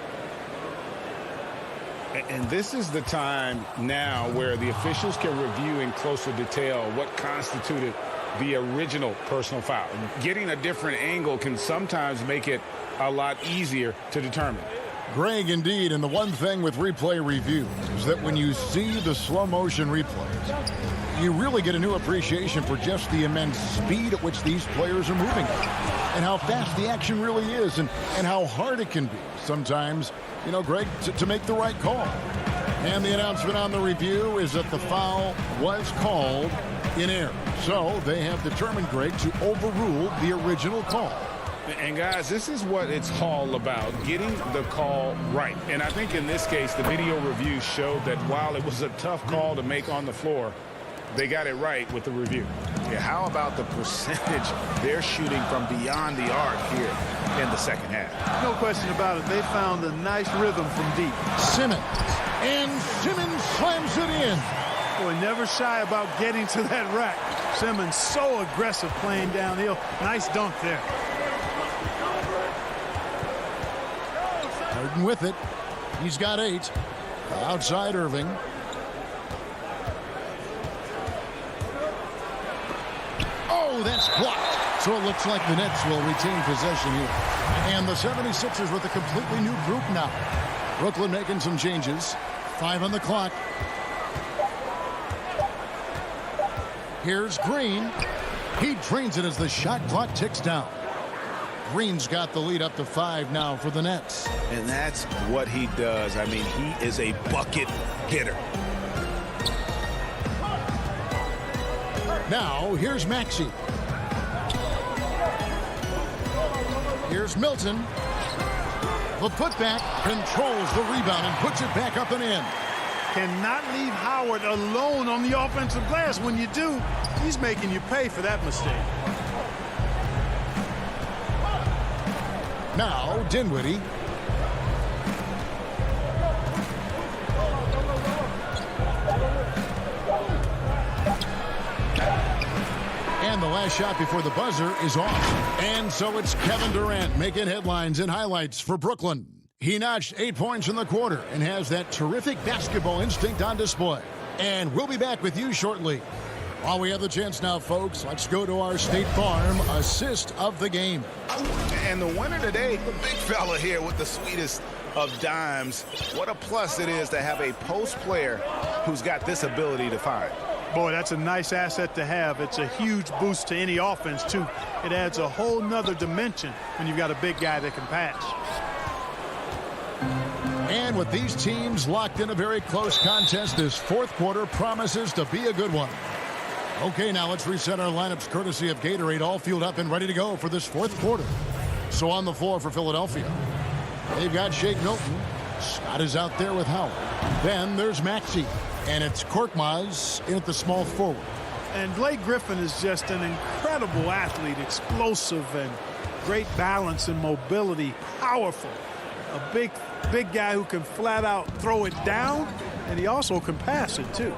Speaker 3: And this is the time now where the officials can review in closer detail what constituted the original personal foul. Getting a different angle can sometimes make it a lot easier to determine.
Speaker 1: Greg, indeed, and the one thing with replay review is that when you see the slow motion replays, you really get a new appreciation for just the immense speed at which these players are moving and how fast the action really is and how hard it can be sometimes, you know, Greg, to make the right call. And the announcement on the review is that the foul was called in error. So they have determined, Greg, to overrule the original call.
Speaker 3: And guys, this is what it's all about, getting the call right. And I think in this case, the video review showed that while it was a tough call to make on the floor, they got it right with the review.
Speaker 4: Yeah, how about the percentage they're shooting from beyond the arc here in the second half?
Speaker 9: No question about it. They found a nice rhythm from deep.
Speaker 1: Simmons. And Simmons slams it in.
Speaker 9: Boy, never shy about getting to that rack. Simmons so aggressive playing downhill. Nice dunk there.
Speaker 1: Harden with it. He's got 8. Outside Irving. Oh, that's blocked. So it looks like the Nets will retain possession here. And the 76ers with a completely new group now. Brooklyn making some changes. 5 on the clock. Here's Green. He drains it as the shot clock ticks down. Green's got the lead up to 5 now for the Nets.
Speaker 4: And that's what he does. I mean, he is a bucket getter.
Speaker 1: Now, here's Maxey. Here's Milton. The putback controls the rebound and puts it back up and in.
Speaker 9: Cannot leave Howard alone on the offensive glass. When you do, he's making you pay for that mistake.
Speaker 1: Now, Dinwiddie. And the last shot before the buzzer is off. And so it's Kevin Durant making headlines and highlights for Brooklyn. He notched 8 points in the quarter and has that terrific basketball instinct on display. And we'll be back with you shortly. While we have the chance now, folks, let's go to our State Farm assist of the game.
Speaker 4: And the winner today, the big fella here with the sweetest of dimes. What a plus it is to have a post player who's got this ability to find.
Speaker 9: Boy, that's a nice asset to have. It's a huge boost to any offense, too. It adds a whole nother dimension when you've got a big guy that can pass.
Speaker 1: And with these teams locked in a very close contest, this fourth quarter promises to be a good one. Okay, now let's reset our lineups courtesy of Gatorade, all fueled up and ready to go for this fourth quarter. So on the floor for Philadelphia, they've got Shake Milton. Scott is out there with Howard. Then there's Maxey. And it's Korkmaz in at the small forward.
Speaker 9: And Blake Griffin is just an incredible athlete, explosive and great balance and mobility, powerful. A big guy who can flat out throw it down, and he also can pass it too.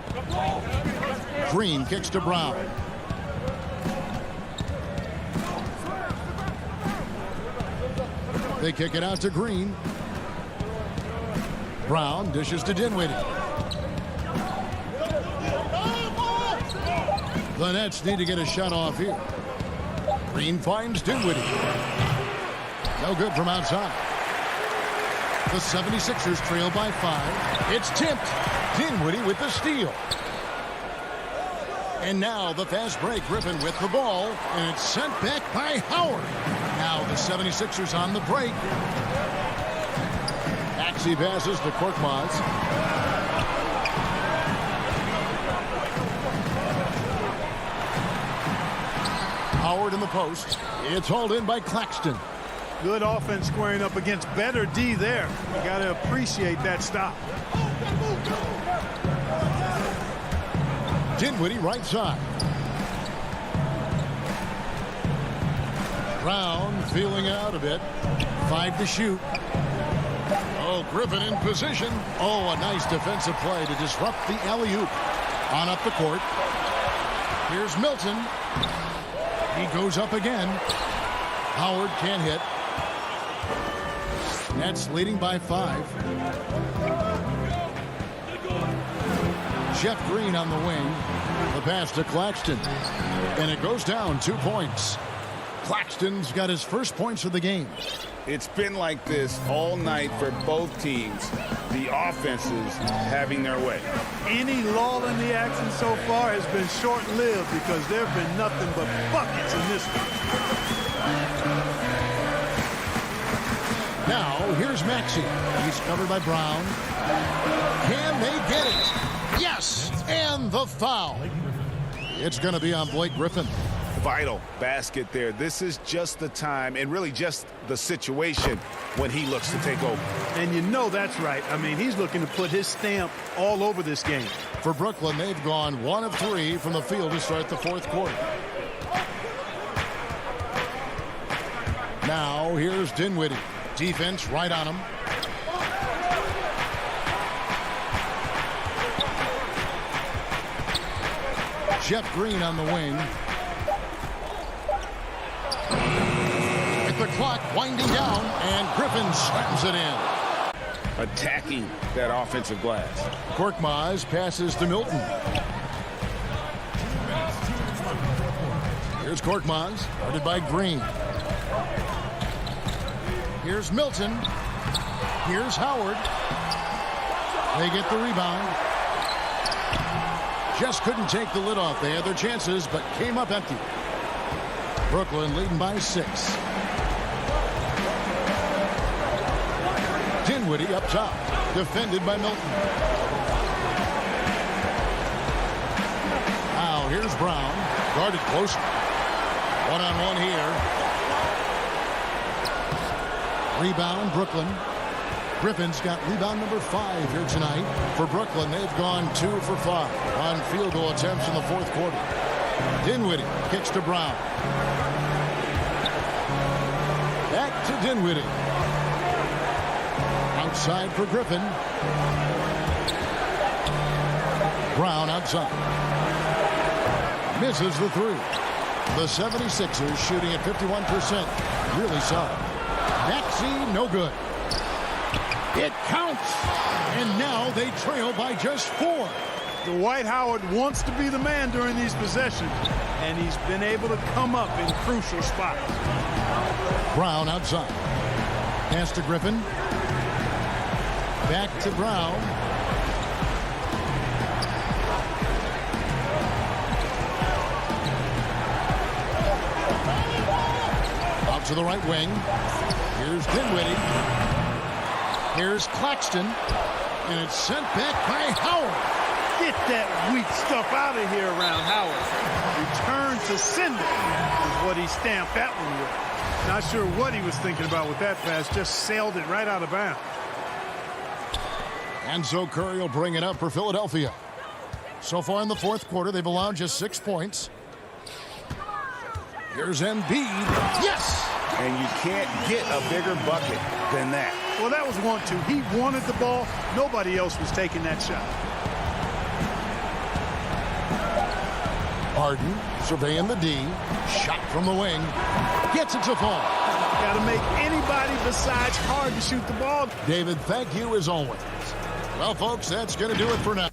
Speaker 1: Green kicks to Brown. They kick it out to Green. Brown dishes to Dinwiddie. The Nets need to get a shot off here. Green finds Dinwiddie. No good from outside. The 76ers trail by 5. It's tipped. Dinwiddie with the steal. And now the fast break. Griffin with the ball. And it's sent back by Howard. Now the 76ers on the break. Maxey passes to Korkmaz. Howard in the post. It's hauled in by Claxton.
Speaker 9: Good offense squaring up against better D there. You got to appreciate that stop.
Speaker 1: Dinwiddie right side. Brown feeling it out a bit. 5 to shoot. Oh, Griffin in position. Oh, a nice defensive play to disrupt the alley-oop. On up the court. Here's Milton. He goes up again. Howard can't hit. Nets leading by 5. Jeff Green on the wing. The pass to Claxton. And it goes down 2 points. Claxton's got his first points of the game.
Speaker 4: It's been like this all night for both teams. The offenses having their way.
Speaker 9: Any lull in the action so far has been short-lived because there have been nothing but buckets in this one.
Speaker 1: Now, here's Maxey. He's covered by Brown. Can they get it? Yes! And the foul. It's going to be on Blake Griffin.
Speaker 4: Vital basket there. This is just the time and really just the situation when he looks to take over.
Speaker 9: And you know that's right. I mean, he's looking to put his stamp all over this game.
Speaker 1: For Brooklyn, they've gone 1 of 3 from the field to start the fourth quarter. Now, here's Dinwiddie. Defense right on him. Jeff Green on the wing. With the clock winding down, and Griffin slams it in.
Speaker 4: Attacking that offensive glass.
Speaker 1: Korkmaz passes to Milton. Here's Korkmaz, guarded by Green. Here's Milton. Here's Howard. They get the rebound. Just couldn't take the lid off. They had their chances, but came up empty. Brooklyn leading by 6. Dinwiddie up top, defended by Milton. Now here's Brown, guarded close. One-on-one here. Rebound, Brooklyn. Griffin's got rebound number 5 here tonight. For Brooklyn, they've gone 2 for 5 on field goal attempts in the fourth quarter. Dinwiddie kicks to Brown. Back to Dinwiddie. Outside for Griffin. Brown outside. Misses the 3. The 76ers shooting at 51%. Really solid. Maxey, no good. It counts. And now they trail by just 4.
Speaker 9: Dwight Howard wants to be the man during these possessions, and he's been able to come up in crucial spots.
Speaker 1: Brown outside. Pass to Griffin. Back to Brown. Out to the right wing. Here's Dinwiddie. Here's Claxton. And it's sent back by Howard.
Speaker 9: Get that weak stuff out of here around Howard. Return to sender is what he stamped that one with. Not sure what he was thinking about with that pass. Just sailed it right out of bounds.
Speaker 1: And so Curry will bring it up for Philadelphia. So far in the fourth quarter, they've allowed just 6 points. Here's Embiid. Yes!
Speaker 4: And you can't get a bigger bucket than that.
Speaker 9: Well, that was 1-2. He wanted the ball. Nobody else was taking that shot.
Speaker 1: Harden surveying the D. Shot from the wing. Gets it to fall.
Speaker 9: Got to make anybody besides Harden shoot the ball.
Speaker 1: David, thank you as always. Well, folks, that's going to do it for now.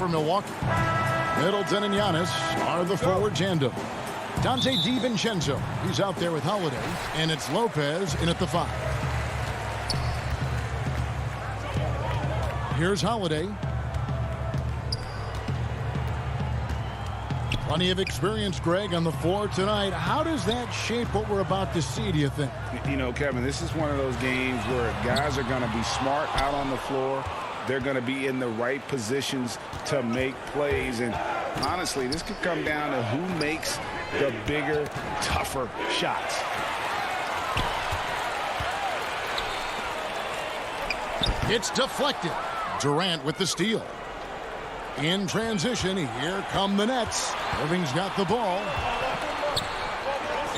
Speaker 1: For Milwaukee, Middleton and Giannis are the forward tandem. Dante DiVincenzo, he's out there with Holiday, and it's Lopez in at the 5. Here's Holiday. Plenty of experience, Greg, on the floor tonight. How does that shape what we're about to see, do you think?
Speaker 4: You know, Kevin, this is one of those games where guys are going to be smart out on the floor. They're going to be in the right positions to make plays. And Honestly, this could come down to who makes the bigger, tougher shots.
Speaker 1: It's deflected. Durant with the steal. In transition, here come the Nets. Irving's got the ball.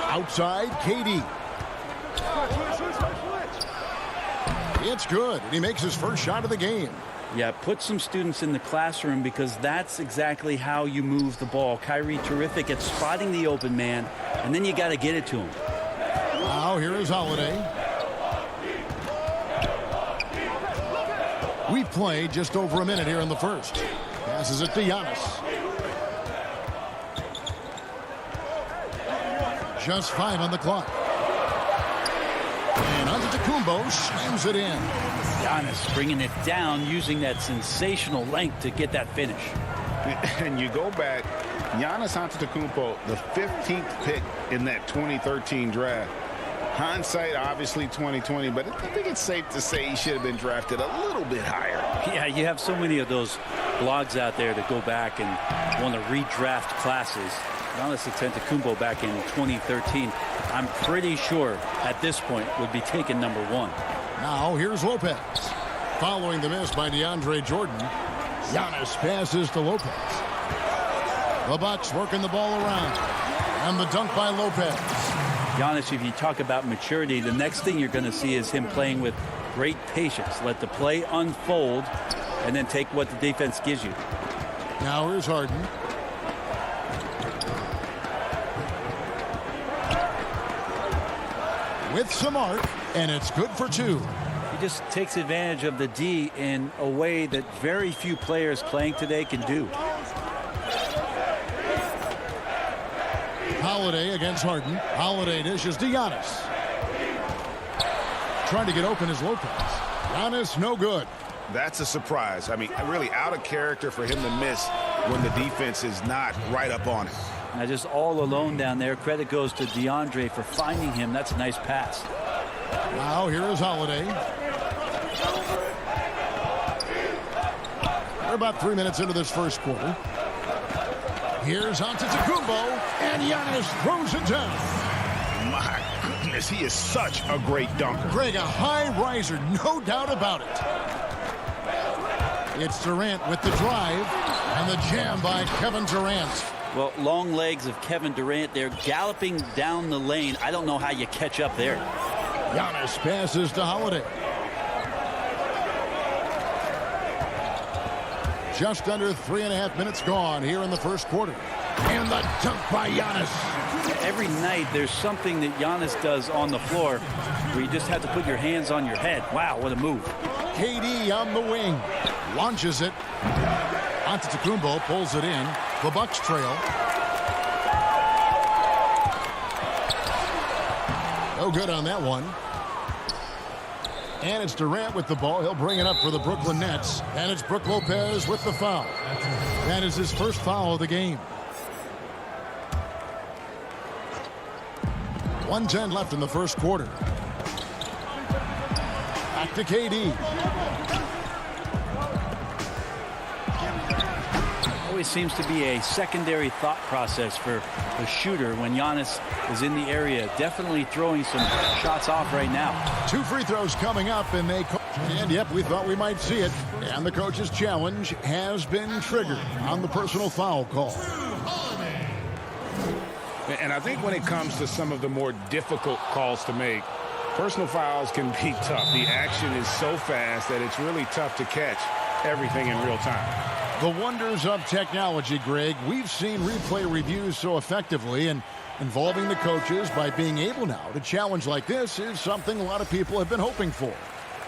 Speaker 1: Outside, KD. It's good, and he makes his first shot of the game.
Speaker 2: Yeah, put some students in the classroom because that's exactly how you move the ball. Kyrie terrific at spotting the open man, and then you got to get it to him.
Speaker 1: Now here is Holiday. We've played just over a minute here in the first. Passes it to Giannis. Just 5 on the clock. And Antetokounmpo slams it in.
Speaker 2: Giannis bringing it down, using that sensational length to get that finish.
Speaker 4: And you go back, Giannis Antetokounmpo, the 15th pick in that 2013 draft. Hindsight, obviously 2020, but I think it's safe to say he should have been drafted a little bit higher.
Speaker 2: Yeah, you have so many of those blogs out there that go back and want to redraft classes. Giannis Antetokounmpo back in 2013, I'm pretty sure at this point would be taken number 1.
Speaker 1: Now here's Lopez. Following the miss by DeAndre Jordan, Giannis passes to Lopez. The Bucks working the ball around. And the dunk by Lopez.
Speaker 2: Giannis, if you talk about maturity, the next thing you're going to see is him playing with great patience. Let the play unfold and then take what the defense gives you.
Speaker 1: Now here's Harden. With some arc, and it's good for 2.
Speaker 2: He just takes advantage of the D in a way that very few players playing today can do.
Speaker 1: Holiday against Harden. Holiday dishes to Giannis. Trying to get open is Lopez. Giannis, no good.
Speaker 4: That's a surprise. I mean, really out of character for him to miss when the defense is not right up on him.
Speaker 2: Now just all alone down there. Credit goes to DeAndre for finding him. That's a nice pass.
Speaker 1: Now here is Holiday. We're about 3 minutes into this first quarter. Here's Antetokounmpo, and Giannis throws it down.
Speaker 4: My goodness, he is such a great dunker.
Speaker 1: Greg, a high riser, no doubt about it. It's Durant with the drive, and the jam by Kevin Durant.
Speaker 2: Well, long legs of Kevin Durant. They're galloping down the lane. I don't know how you catch up there.
Speaker 1: Giannis passes to Holiday. Just under 3.5 minutes gone here in the first quarter. And the dunk by Giannis.
Speaker 2: Every night there's something that Giannis does on the floor where you just have to put your hands on your head. Wow, what a move.
Speaker 1: KD on the wing. Launches it. Antetokounmpo pulls it in. The Bucks trail. No good on that one. And it's Durant with the ball. He'll bring it up for the Brooklyn Nets. And it's Brook Lopez with the foul. That is his first foul of the game. 1:10 left in the first quarter. Back to KD.
Speaker 2: Always seems to be a secondary thought process for the shooter when Giannis is in the area. Definitely throwing some shots off right now.
Speaker 1: 2 free throws coming up, and yep, we thought we might see it. And the coach's challenge has been triggered on the personal foul call.
Speaker 4: And I think when it comes to some of the more difficult calls to make, personal fouls can be tough. The action is so fast that it's really tough to catch everything in real time.
Speaker 1: The wonders of technology, Greg. We've seen replay reviews so effectively, and involving the coaches by being able now to challenge like this is something a lot of people have been hoping for.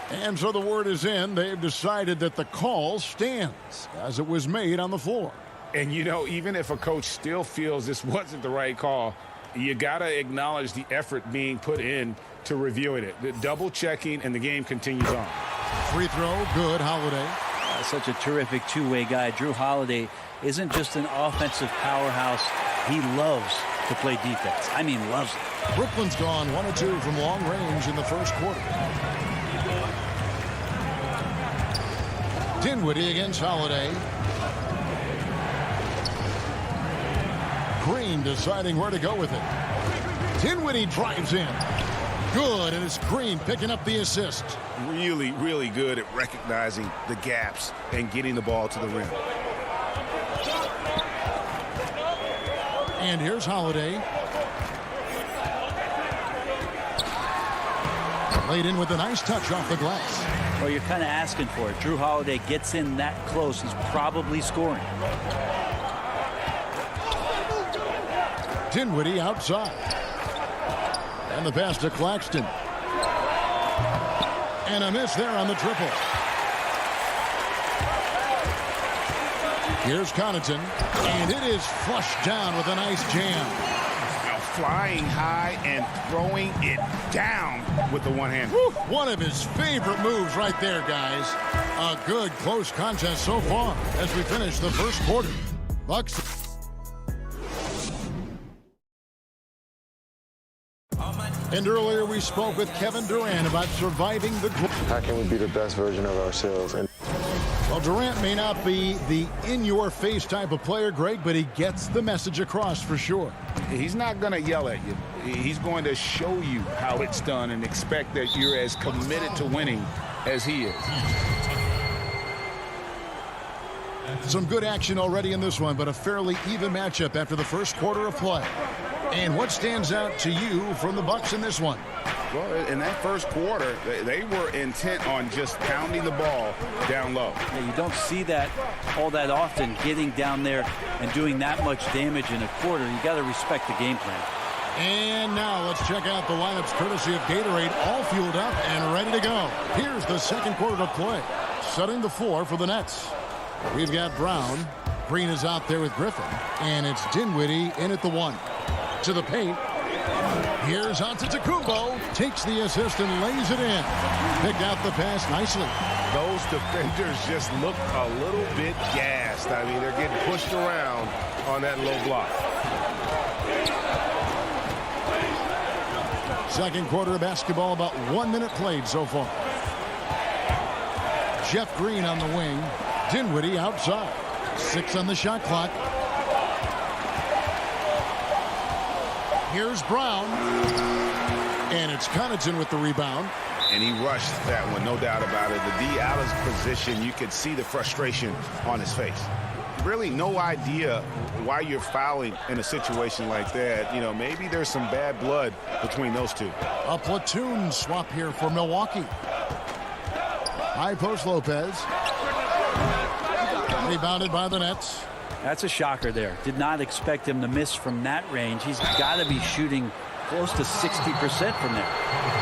Speaker 1: And so the word is in. They've decided that the call stands as it was made on the floor.
Speaker 4: And, you know, even if a coach still feels this wasn't the right call, you got to acknowledge the effort being put in to reviewing it. The double checking, and the game continues on.
Speaker 1: Free throw, good. Holiday.
Speaker 2: Such a terrific two-way guy. Drew Holiday isn't just an offensive powerhouse. He loves to play defense. I mean, loves it.
Speaker 1: Brooklyn's gone 1 of 2 from long range in the first quarter. Dinwiddie against Holiday. Green deciding where to go with it. Dinwiddie drives in. Good, and it's Green picking up the assist.
Speaker 4: Really, really good at recognizing the gaps and getting the ball to the rim.
Speaker 1: And here's Holiday. Laid in with a nice touch off the glass.
Speaker 2: Well, you're kind of asking for it. Drew Holiday gets in that close. He's probably scoring.
Speaker 1: Dinwiddie outside. And the pass to Claxton. And a miss there on the triple. Here's Connaughton. And it is flushed down with a nice jam.
Speaker 4: Flying high and throwing it down with the one hand.
Speaker 1: Woo, one of his favorite moves right there, guys. A good close contest so far as we finish the first quarter. Bucks. And earlier we spoke with Kevin Durant about surviving the.
Speaker 12: How can we be the best version of ourselves? And
Speaker 1: well, Durant may not be the in-your-face type of player, Greg, but he gets the message across for sure.
Speaker 4: He's not going to yell at you. He's going to show you how it's done and expect that you're as committed to winning as he is.
Speaker 1: Some good action already in this one, but a fairly even matchup after the first quarter of play. And what stands out to you from the Bucks in this one?
Speaker 4: Well, in that first quarter, they were intent on just pounding the ball down low.
Speaker 2: Yeah, you don't see that all that often, getting down there and doing that much damage in a quarter. You got to respect the game plan.
Speaker 1: And now let's check out the lineups courtesy of Gatorade, all fueled up and ready to go. Here's the second quarter of play. Setting the floor for the Nets. We've got Brown. Green is out there with Griffin. And it's Dinwiddie in at the one. To the paint. Here's Antetokounmpo. Takes the assist and lays it in. Picked out the pass nicely.
Speaker 4: Those defenders just look a little bit gassed. I mean, they're getting pushed around on that low block.
Speaker 1: Second quarter of basketball, about 1 minute played so far. Jeff Green on the wing. Dinwiddie outside. 6 on the shot clock. Here's Brown. And it's Connaughton with the rebound.
Speaker 4: And he rushed that one, no doubt about it. The D. Allen's position, you could see the frustration on his face. Really no idea why you're fouling in a situation like that. You know, maybe there's some bad blood between those two.
Speaker 1: A platoon swap here for Milwaukee. High post Lopez. Rebounded by the Nets.
Speaker 2: That's a shocker there. Did not expect him to miss from that range. He's got to be shooting close to 60% from there.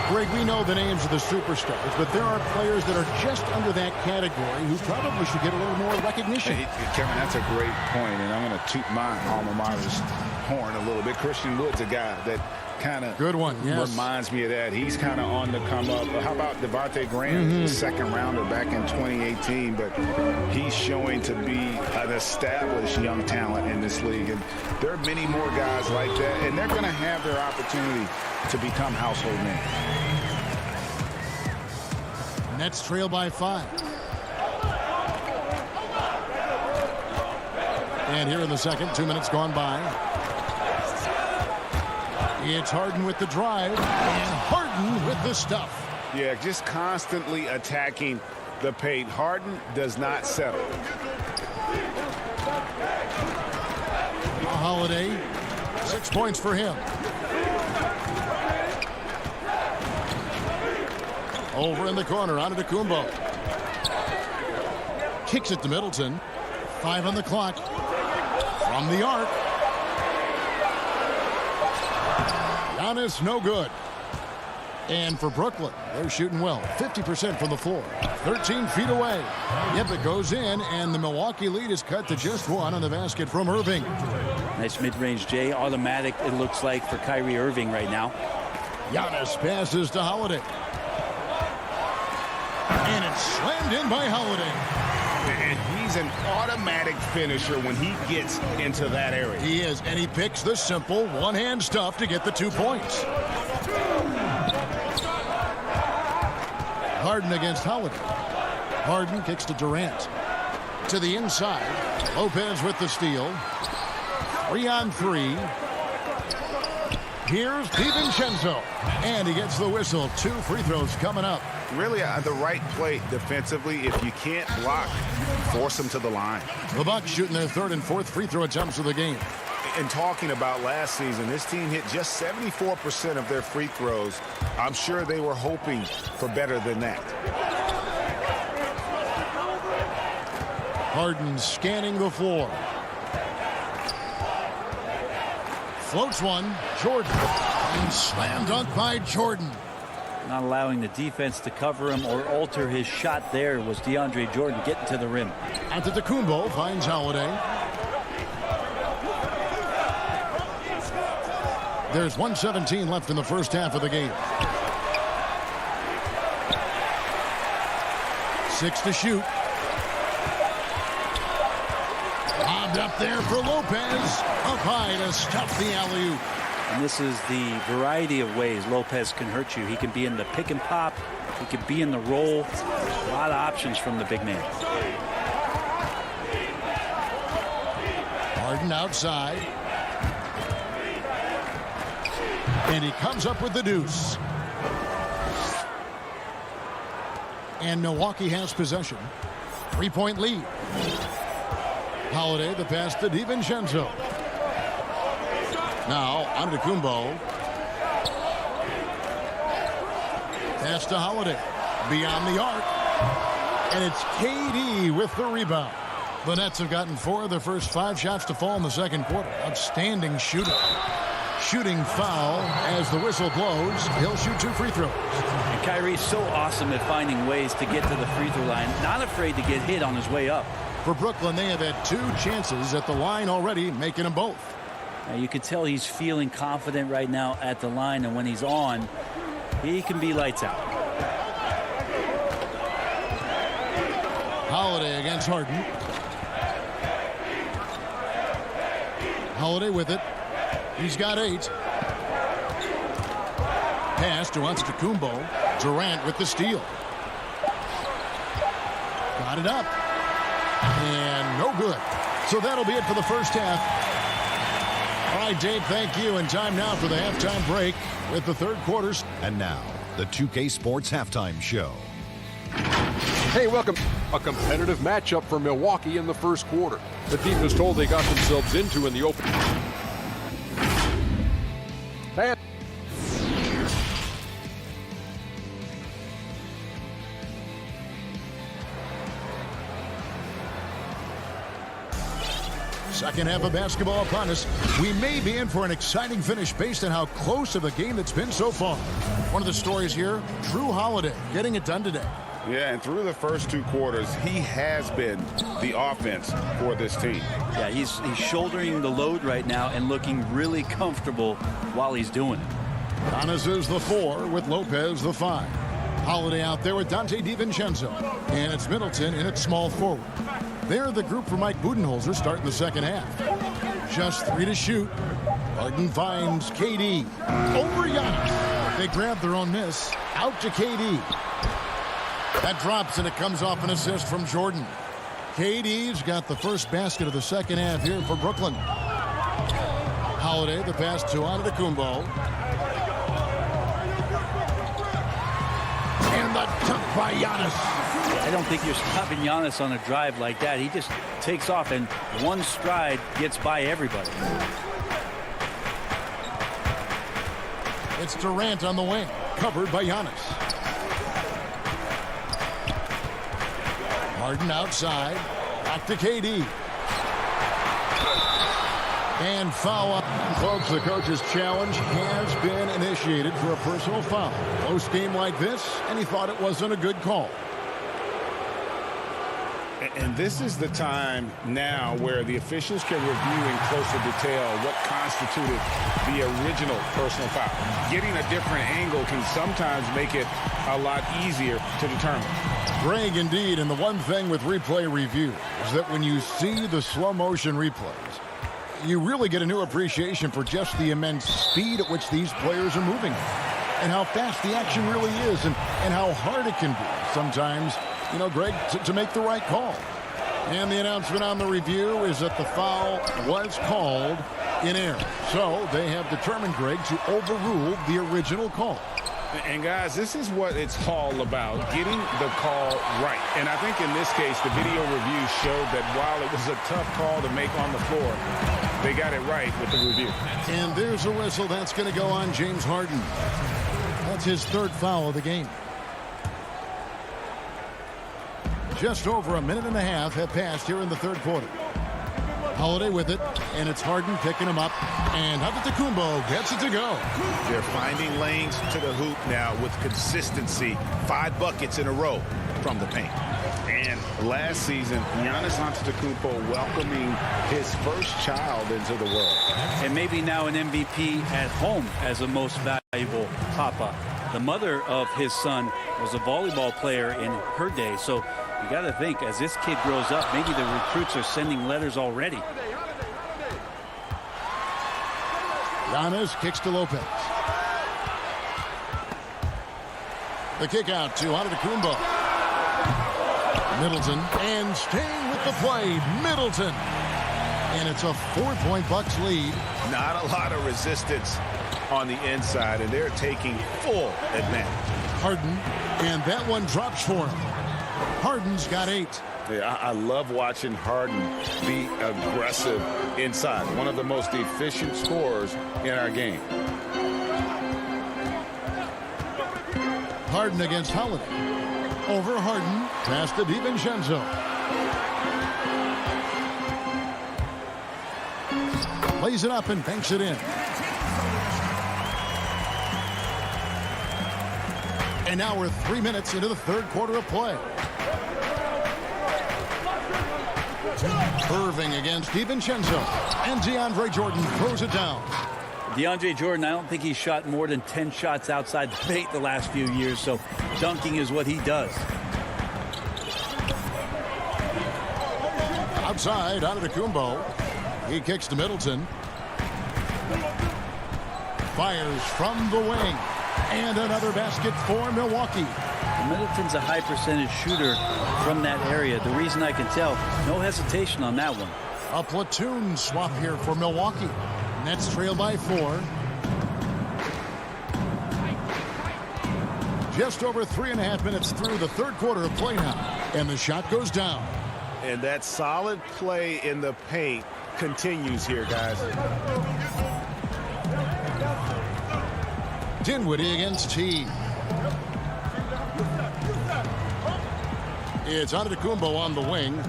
Speaker 1: Greg, we know the names of the superstars, but there are players that are just under that category who probably should get a little more recognition.
Speaker 4: Hey, Kevin, that's a great point, and I'm going to toot my alma mater's horn a little bit. Christian Wood's a guy that kind of reminds me of that. He's kind of on the come up. How about Devontae Graham, the second rounder back in 2018, but he's showing to be an established young talent in this league, and there are many more guys like that, and they're going to have their opportunity to become household names.
Speaker 1: Nets trail by 5. And here in the second, 2 minutes gone by. It's Harden with the drive, and Harden with the stuff.
Speaker 4: Yeah, just constantly attacking the paint. Harden does not settle.
Speaker 1: Holiday, 6 points for him. Over in the corner, Antetokounmpo. Kicks it to Middleton. 5 on the clock. From the arc. Giannis, no good. And for Brooklyn, they're shooting well. 50% from the floor. 13 feet away. Yep, it goes in, and the Milwaukee lead is cut to just 1 on the basket from Irving.
Speaker 2: Nice mid-range J. Automatic, it looks like, for Kyrie Irving right now.
Speaker 1: Giannis passes to Holiday. And it's slammed in by Holiday.
Speaker 4: And he's an automatic finisher when he gets into that area.
Speaker 1: He is, and he picks the simple one-hand stuff to get the 2 points. Harden against Holiday. Harden kicks to Durant. To the inside. Lopez with the steal. 3-on-3. Here's DiVincenzo. And he gets the whistle. 2 free throws coming up.
Speaker 4: Really the right play defensively. If you can't block, force them to the line.
Speaker 1: The Bucks shooting their 3rd and 4th free throw attempts of the game.
Speaker 4: And talking about last season, this team hit just 74% of their free throws. I'm sure they were hoping for better than that.
Speaker 1: Harden scanning the floor. Floats one. Jordan. And slam dunk by Jordan.
Speaker 2: Not allowing the defense to cover him or alter his shot there was DeAndre Jordan getting to the rim.
Speaker 1: Antetokounmpo finds Holiday. There's 1:17 left in the first half of the game. 6 to shoot. Bobbed up there for Lopez. Up high to stuff the alley-oop.
Speaker 2: And this is the variety of ways Lopez can hurt you. He can be in the pick and pop. He can be in the roll. A lot of options from the big man.
Speaker 1: Harden outside. And he comes up with the deuce. And Milwaukee has possession. 3-point lead. Holiday, the pass to DiVincenzo. Now, Antetokounmpo. Pass to Holiday. Beyond the arc. And it's KD with the rebound. The Nets have gotten 4 of their first 5 shots to fall in the second quarter. Outstanding shooting. Shooting foul as the whistle blows. He'll shoot 2 free throws.
Speaker 2: And Kyrie's so awesome at finding ways to get to the free throw line. Not afraid to get hit on his way up.
Speaker 1: For Brooklyn, they have had 2 chances at the line already, making them both.
Speaker 2: Now you can tell he's feeling confident right now at the line, and when he's on, he can be lights out.
Speaker 1: Holiday against Harden. Holiday with it. He's got 8. Pass to Antetokounmpo. Durant with the steal. Got it up. And no good. So that'll be it for the first half. All right, Dave, thank you. And time now for the halftime break with the third quarters.
Speaker 6: And now, the 2K Sports Halftime Show.
Speaker 7: Hey, welcome. A competitive matchup for Milwaukee in the first quarter. The team was told they got themselves into in the open. And
Speaker 1: second half of basketball upon us. We may be in for an exciting finish based on how close of a game it's been so far. One of the stories here, Drew Holiday getting it done today.
Speaker 4: Yeah, and through the first 2 quarters, he has been the offense for this team.
Speaker 2: Yeah, he's shouldering the load right now and looking really comfortable while he's doing it.
Speaker 1: Giannis is the 4 with Lopez the 5. Holiday out there with Dante DiVincenzo. And it's Middleton in at small forward. They're the group for Mike Budenholzer starting the second half. Just 3 to shoot. Harden finds KD. Over Giannis. They grab their own miss. Out to KD. That drops and it comes off an assist from Jordan. KD's got the first basket of the second half here for Brooklyn. Holiday, the pass to Antetokounmpo. And the dunk by Giannis.
Speaker 2: I don't think you're stopping Giannis on a drive like that. He just takes off and one stride gets by everybody.
Speaker 1: It's Durant on the wing, covered by Giannis. Harden outside, back to KD. And foul. Folks, the coach's challenge has been initiated for a personal foul. Close game like this, and he thought it wasn't a good call.
Speaker 4: And this is the time now where the officials can review in closer detail what constituted the original personal foul. Getting a different angle can sometimes make it a lot easier to determine.
Speaker 1: Greg, indeed, and the one thing with replay review is that when you see the slow motion replays, you really get a new appreciation for just the immense speed at which these players are moving and how fast the action really is and how hard it can be sometimes, you know, Greg, to make the right call. And the announcement on the review is that the foul was called in air. So they have determined, Greg, to overrule the original call.
Speaker 3: And guys, this is what it's all about, getting the call right. And I think in this case, the video review showed that while it was a tough call to make on the floor, they got it right with the review.
Speaker 1: And there's a whistle that's going to go on James Harden. That's his third foul of the game. Just over a minute and a half have passed here in the third quarter. Holiday with it, and it's Harden picking him up, and Antetokounmpo gets it to go.
Speaker 4: They're finding lanes to the hoop now with consistency. 5 buckets in a row from the paint.
Speaker 3: And last season, Giannis Antetokounmpo welcoming his first child into the world.
Speaker 2: And maybe now an MVP at home as a most valuable papa. The mother of his son was a volleyball player in her day, so you got to think, as this kid grows up, maybe the recruits are sending letters already.
Speaker 1: Giannis kicks to Lopez. The kick out to Antetokounmpo. Middleton, and staying with the play, Middleton. And it's a 4-point Bucks lead.
Speaker 4: Not a lot of resistance on the inside, and they're taking full advantage.
Speaker 1: Harden, and that one drops for him. Harden's got 8.
Speaker 3: Yeah, I love watching Harden be aggressive inside. One of the most efficient scorers in our game.
Speaker 1: Harden against Holiday. Over Harden, pass to DiVincenzo. Lays it up and banks it in. And now we're 3 minutes into the third quarter of play. Irving against DiVincenzo. And DeAndre Jordan throws it down.
Speaker 2: DeAndre Jordan, I don't think he's shot more than 10 shots outside the paint the last few years, so dunking is what he does.
Speaker 1: Outside, Antetokounmpo. He kicks to Middleton. Fires from the wing. And another basket for Milwaukee.
Speaker 2: Middleton's a high percentage shooter from that area. The reason I can tell, no hesitation on that one.
Speaker 1: A platoon swap here for Milwaukee. Nets trail by 4. Just over 3.5 minutes through the third quarter of play now. And the shot goes down.
Speaker 4: And that solid play in the paint continues here, guys.
Speaker 1: Dinwiddie against T. It's Antetokounmpo on the wing.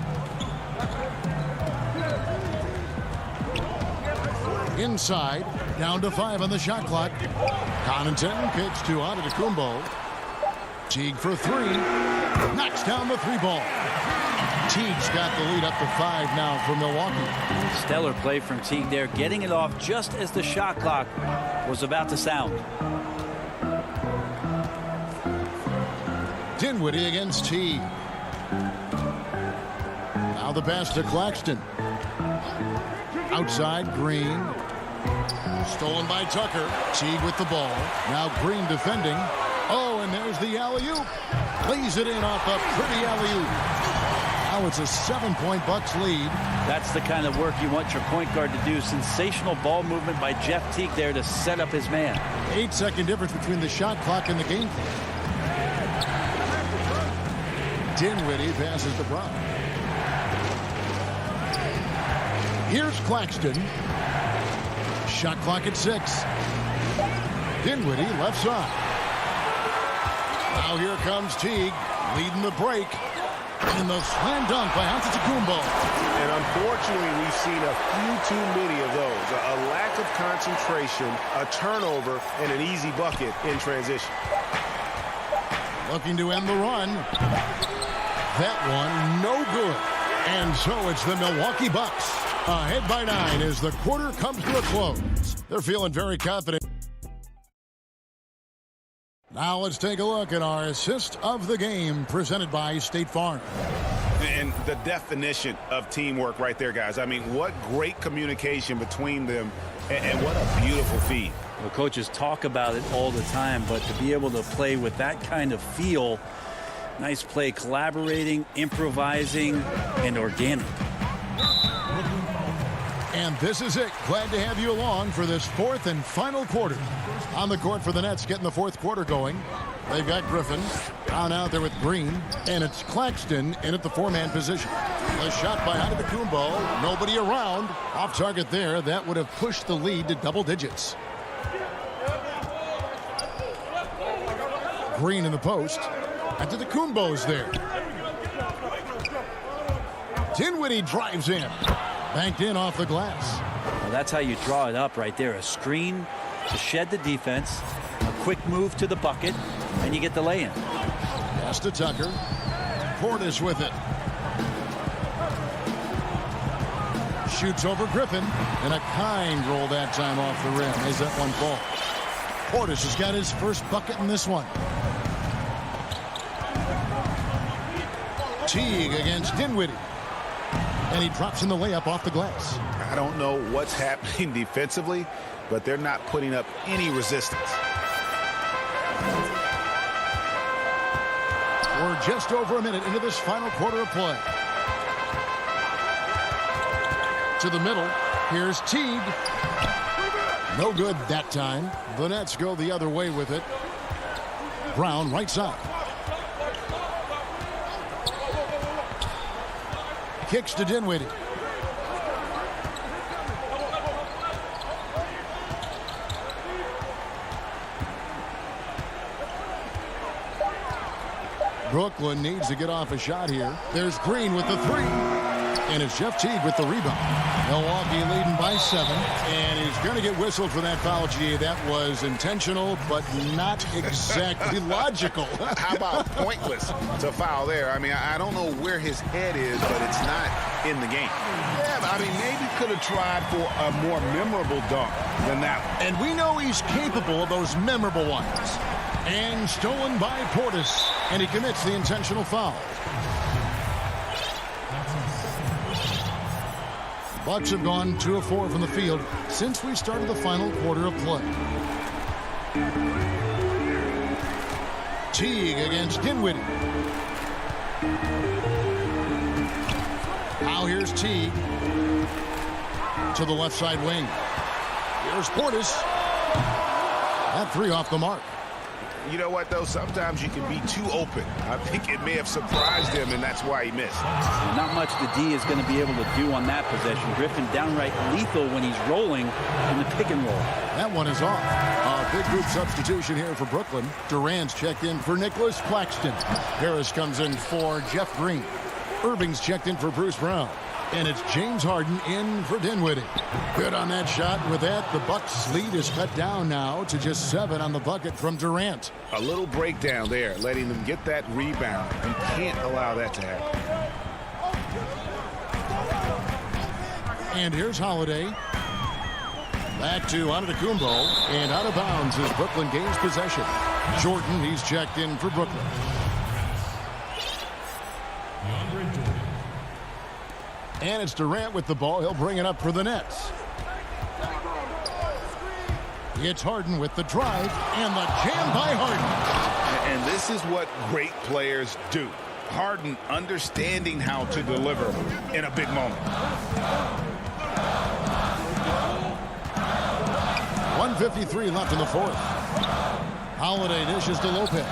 Speaker 1: Inside, down to 5 on the shot clock. Connaughton kicks to Antetokounmpo. Teague for 3. Knocks down the 3 ball. Teague's got the lead up to 5 now for Milwaukee.
Speaker 2: Stellar play from Teague there, getting it off just as the shot clock was about to sound.
Speaker 1: Dinwiddie against Teague. Now the pass to Claxton. Outside, Green. Stolen by Tucker. Teague with the ball. Now Green defending. Oh, and there's the alley-oop. Lays it in off a pretty alley-oop. Now it's a 7-point Bucks lead.
Speaker 2: That's the kind of work you want your point guard to do. Sensational ball movement by Jeff Teague there to set up his man.
Speaker 1: 8-second difference between the shot clock and the game clock. Dinwiddie passes to Brown. Here's Claxton. Shot clock at 6. Dinwiddie left side. Now here comes Teague leading the break. And the slam dunk by Antetokounmpo.
Speaker 4: And unfortunately, we've seen a few too many of those. A lack of concentration, a turnover, and an easy bucket in transition.
Speaker 1: Looking to end the run. That one, no good. And so it's the Milwaukee Bucks. Ahead by 9 as the quarter comes to a close. They're feeling very confident. Now let's take a look at our assist of the game presented by State Farm.
Speaker 4: And the definition of teamwork right there, guys. I mean, what great communication between them, and what a beautiful feed.
Speaker 2: Well, coaches talk about it all the time, but to be able to play with that kind of feel, Nice play, collaborating, improvising, and organic.
Speaker 1: And this is it. Glad to have you along for this fourth and final quarter. On the court for the Nets, getting the fourth quarter going. They've got Griffin down out there with Green, and it's Claxton in at the four-man position. A shot by Antetokounmpo. Nobody around. Off target there. That would have pushed the lead to double digits. Green in the post. Antetokounmpo's there. Dinwiddie drives in. Banked in off the glass.
Speaker 2: Well, that's how you draw it up right there. A screen to shed the defense, a quick move to the bucket, and you get the lay-in.
Speaker 1: Pass to Tucker. Portis with it. Shoots over Griffin. And a kind roll that time off the rim as that one falls. Portis has got his first bucket in this one. Teague against Dinwiddie. And he drops in the layup off the glass.
Speaker 4: I don't know what's happening defensively, but they're not putting up any resistance.
Speaker 1: We're just over a minute into this final quarter of play. To the middle. Here's Teague. No good that time. The Nets go the other way with it. Brown right side. Kicks to Dinwiddie. Brooklyn needs to get off a shot here. There's Green with the three. And it's Jeff Teague with the rebound. Milwaukee leading by 7. And he's going to get whistled for that foul, G. That was intentional, but not exactly logical.
Speaker 4: How about pointless to foul there? I mean, I don't know where his head is, but it's not in the game. Yeah, but I mean, maybe could have tried for a more memorable dunk than that one.
Speaker 1: And we know he's capable of those memorable ones. And stolen by Portis. And he commits the intentional foul. Bucks have gone 2 of 4 from the field since we started the final quarter of play. Teague against Dinwiddie. Now here's Teague to the left side wing. Here's Portis. That three off the mark.
Speaker 4: You know what, though? Sometimes you can be too open. I think it may have surprised him, and that's why he missed.
Speaker 2: Not much the D is going to be able to do on that possession. Griffin downright lethal when he's rolling in the pick and roll.
Speaker 1: That one is off. A big group substitution here for Brooklyn. Durant's checked in for Nicholas Claxton. Harris comes in for Jeff Green. Irving's checked in for Bruce Brown. And it's James Harden in for Dinwiddie. Good on that shot. With that, the Bucks' lead is cut down now to just 7 on the bucket from Durant.
Speaker 4: A little breakdown there, letting them get that rebound. You can't allow that to happen.
Speaker 1: And here's Holiday. Back to Antetokounmpo. And out of bounds as Brooklyn gains possession. Jordan, he's checked in for Brooklyn. And it's Durant with the ball. He'll bring it up for the Nets. It's Harden with the drive and the jam by Harden.
Speaker 4: And this is what great players do. Harden understanding how to deliver in a big moment.
Speaker 1: 1:53 left in the fourth. Holiday dishes to Lopez.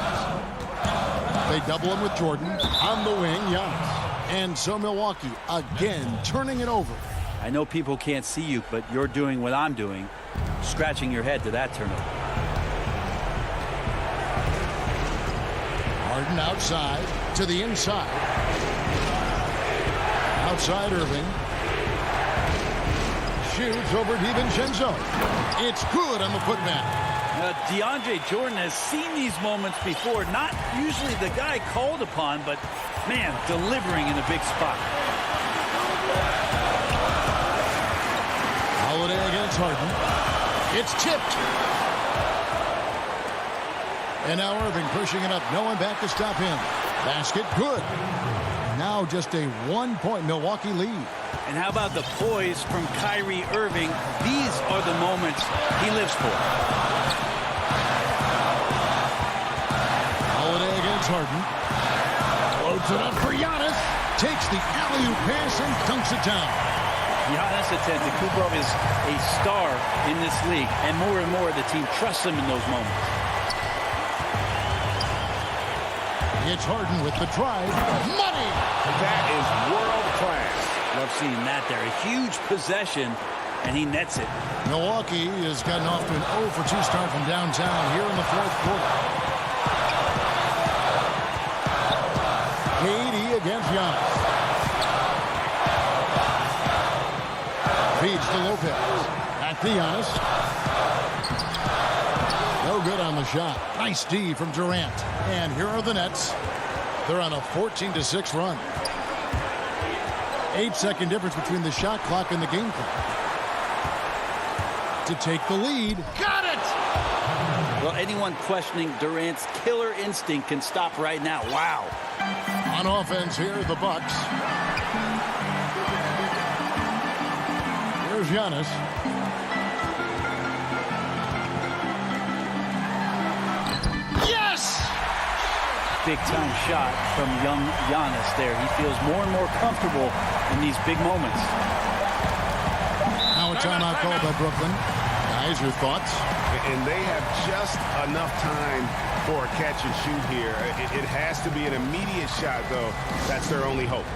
Speaker 1: They double him with Jordan. On the wing, Giannis. And so Milwaukee again turning it over.
Speaker 2: I know people can't see you, but you're doing what I'm doing, scratching your head to that turnover.
Speaker 1: Harden outside to the inside. Outside Irving. Shoots over DiVincenzo. It's good on the putback.
Speaker 2: DeAndre Jordan has seen these moments before. Not usually the guy called upon, but, man, delivering in a big spot.
Speaker 1: Holiday against Harden. It's tipped. And now Irving pushing it up. No one back to stop him. Basket good. Now just a 1-point Milwaukee lead.
Speaker 2: And how about the poise from Kyrie Irving? These are the moments he lives for.
Speaker 1: Holiday against Harden. Puts it up for Giannis. Takes the alley-oop pass and dunks it down.
Speaker 2: Giannis Antetokounmpo is a star in this league, and more the team trusts him in those moments.
Speaker 1: It's Harden with the drive. Money!
Speaker 4: That is world class.
Speaker 2: Love seeing that there. A huge possession, and he nets it.
Speaker 1: Milwaukee has gotten off to an 0 for 2 start from downtown here in the fourth quarter. KD against Giannis. Feeds to Lopez. Back to Giannis. No good on the shot. Nice D from Durant. And here are the Nets. They're on a 14-6 run. 8-second difference between the shot clock and the game clock. To take the lead. Got it!
Speaker 2: Well, anyone questioning Durant's killer instinct can stop right now. Wow.
Speaker 1: On offense here, the Bucks. Here's Giannis. Yes!
Speaker 2: Big-time shot from young Giannis there. He feels more and more comfortable in these big moments.
Speaker 1: Now a timeout called by Brooklyn. Guys, your thoughts?
Speaker 4: And they have just enough time for a catch and shoot here. It has to be an immediate shot, though. That's their only hope.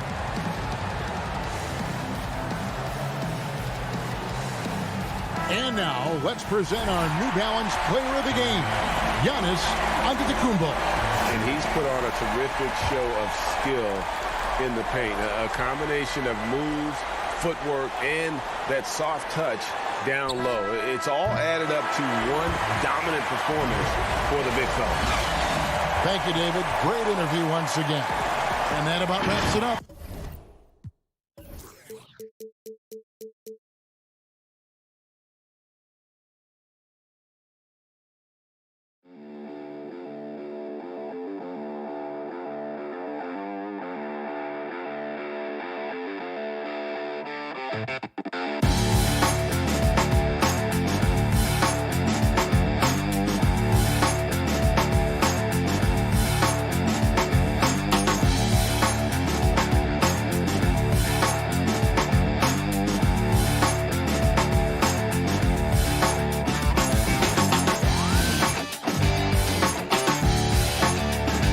Speaker 1: And now, let's present our New Balance player of the game, Giannis Antetokounmpo.
Speaker 4: And he's put on a terrific show of skill in the paint. A combination of moves, footwork, and that soft touch down low. It's all added up to one dominant performance for the big fella.
Speaker 1: Thank you, David. Great interview once again. And that about wraps it up.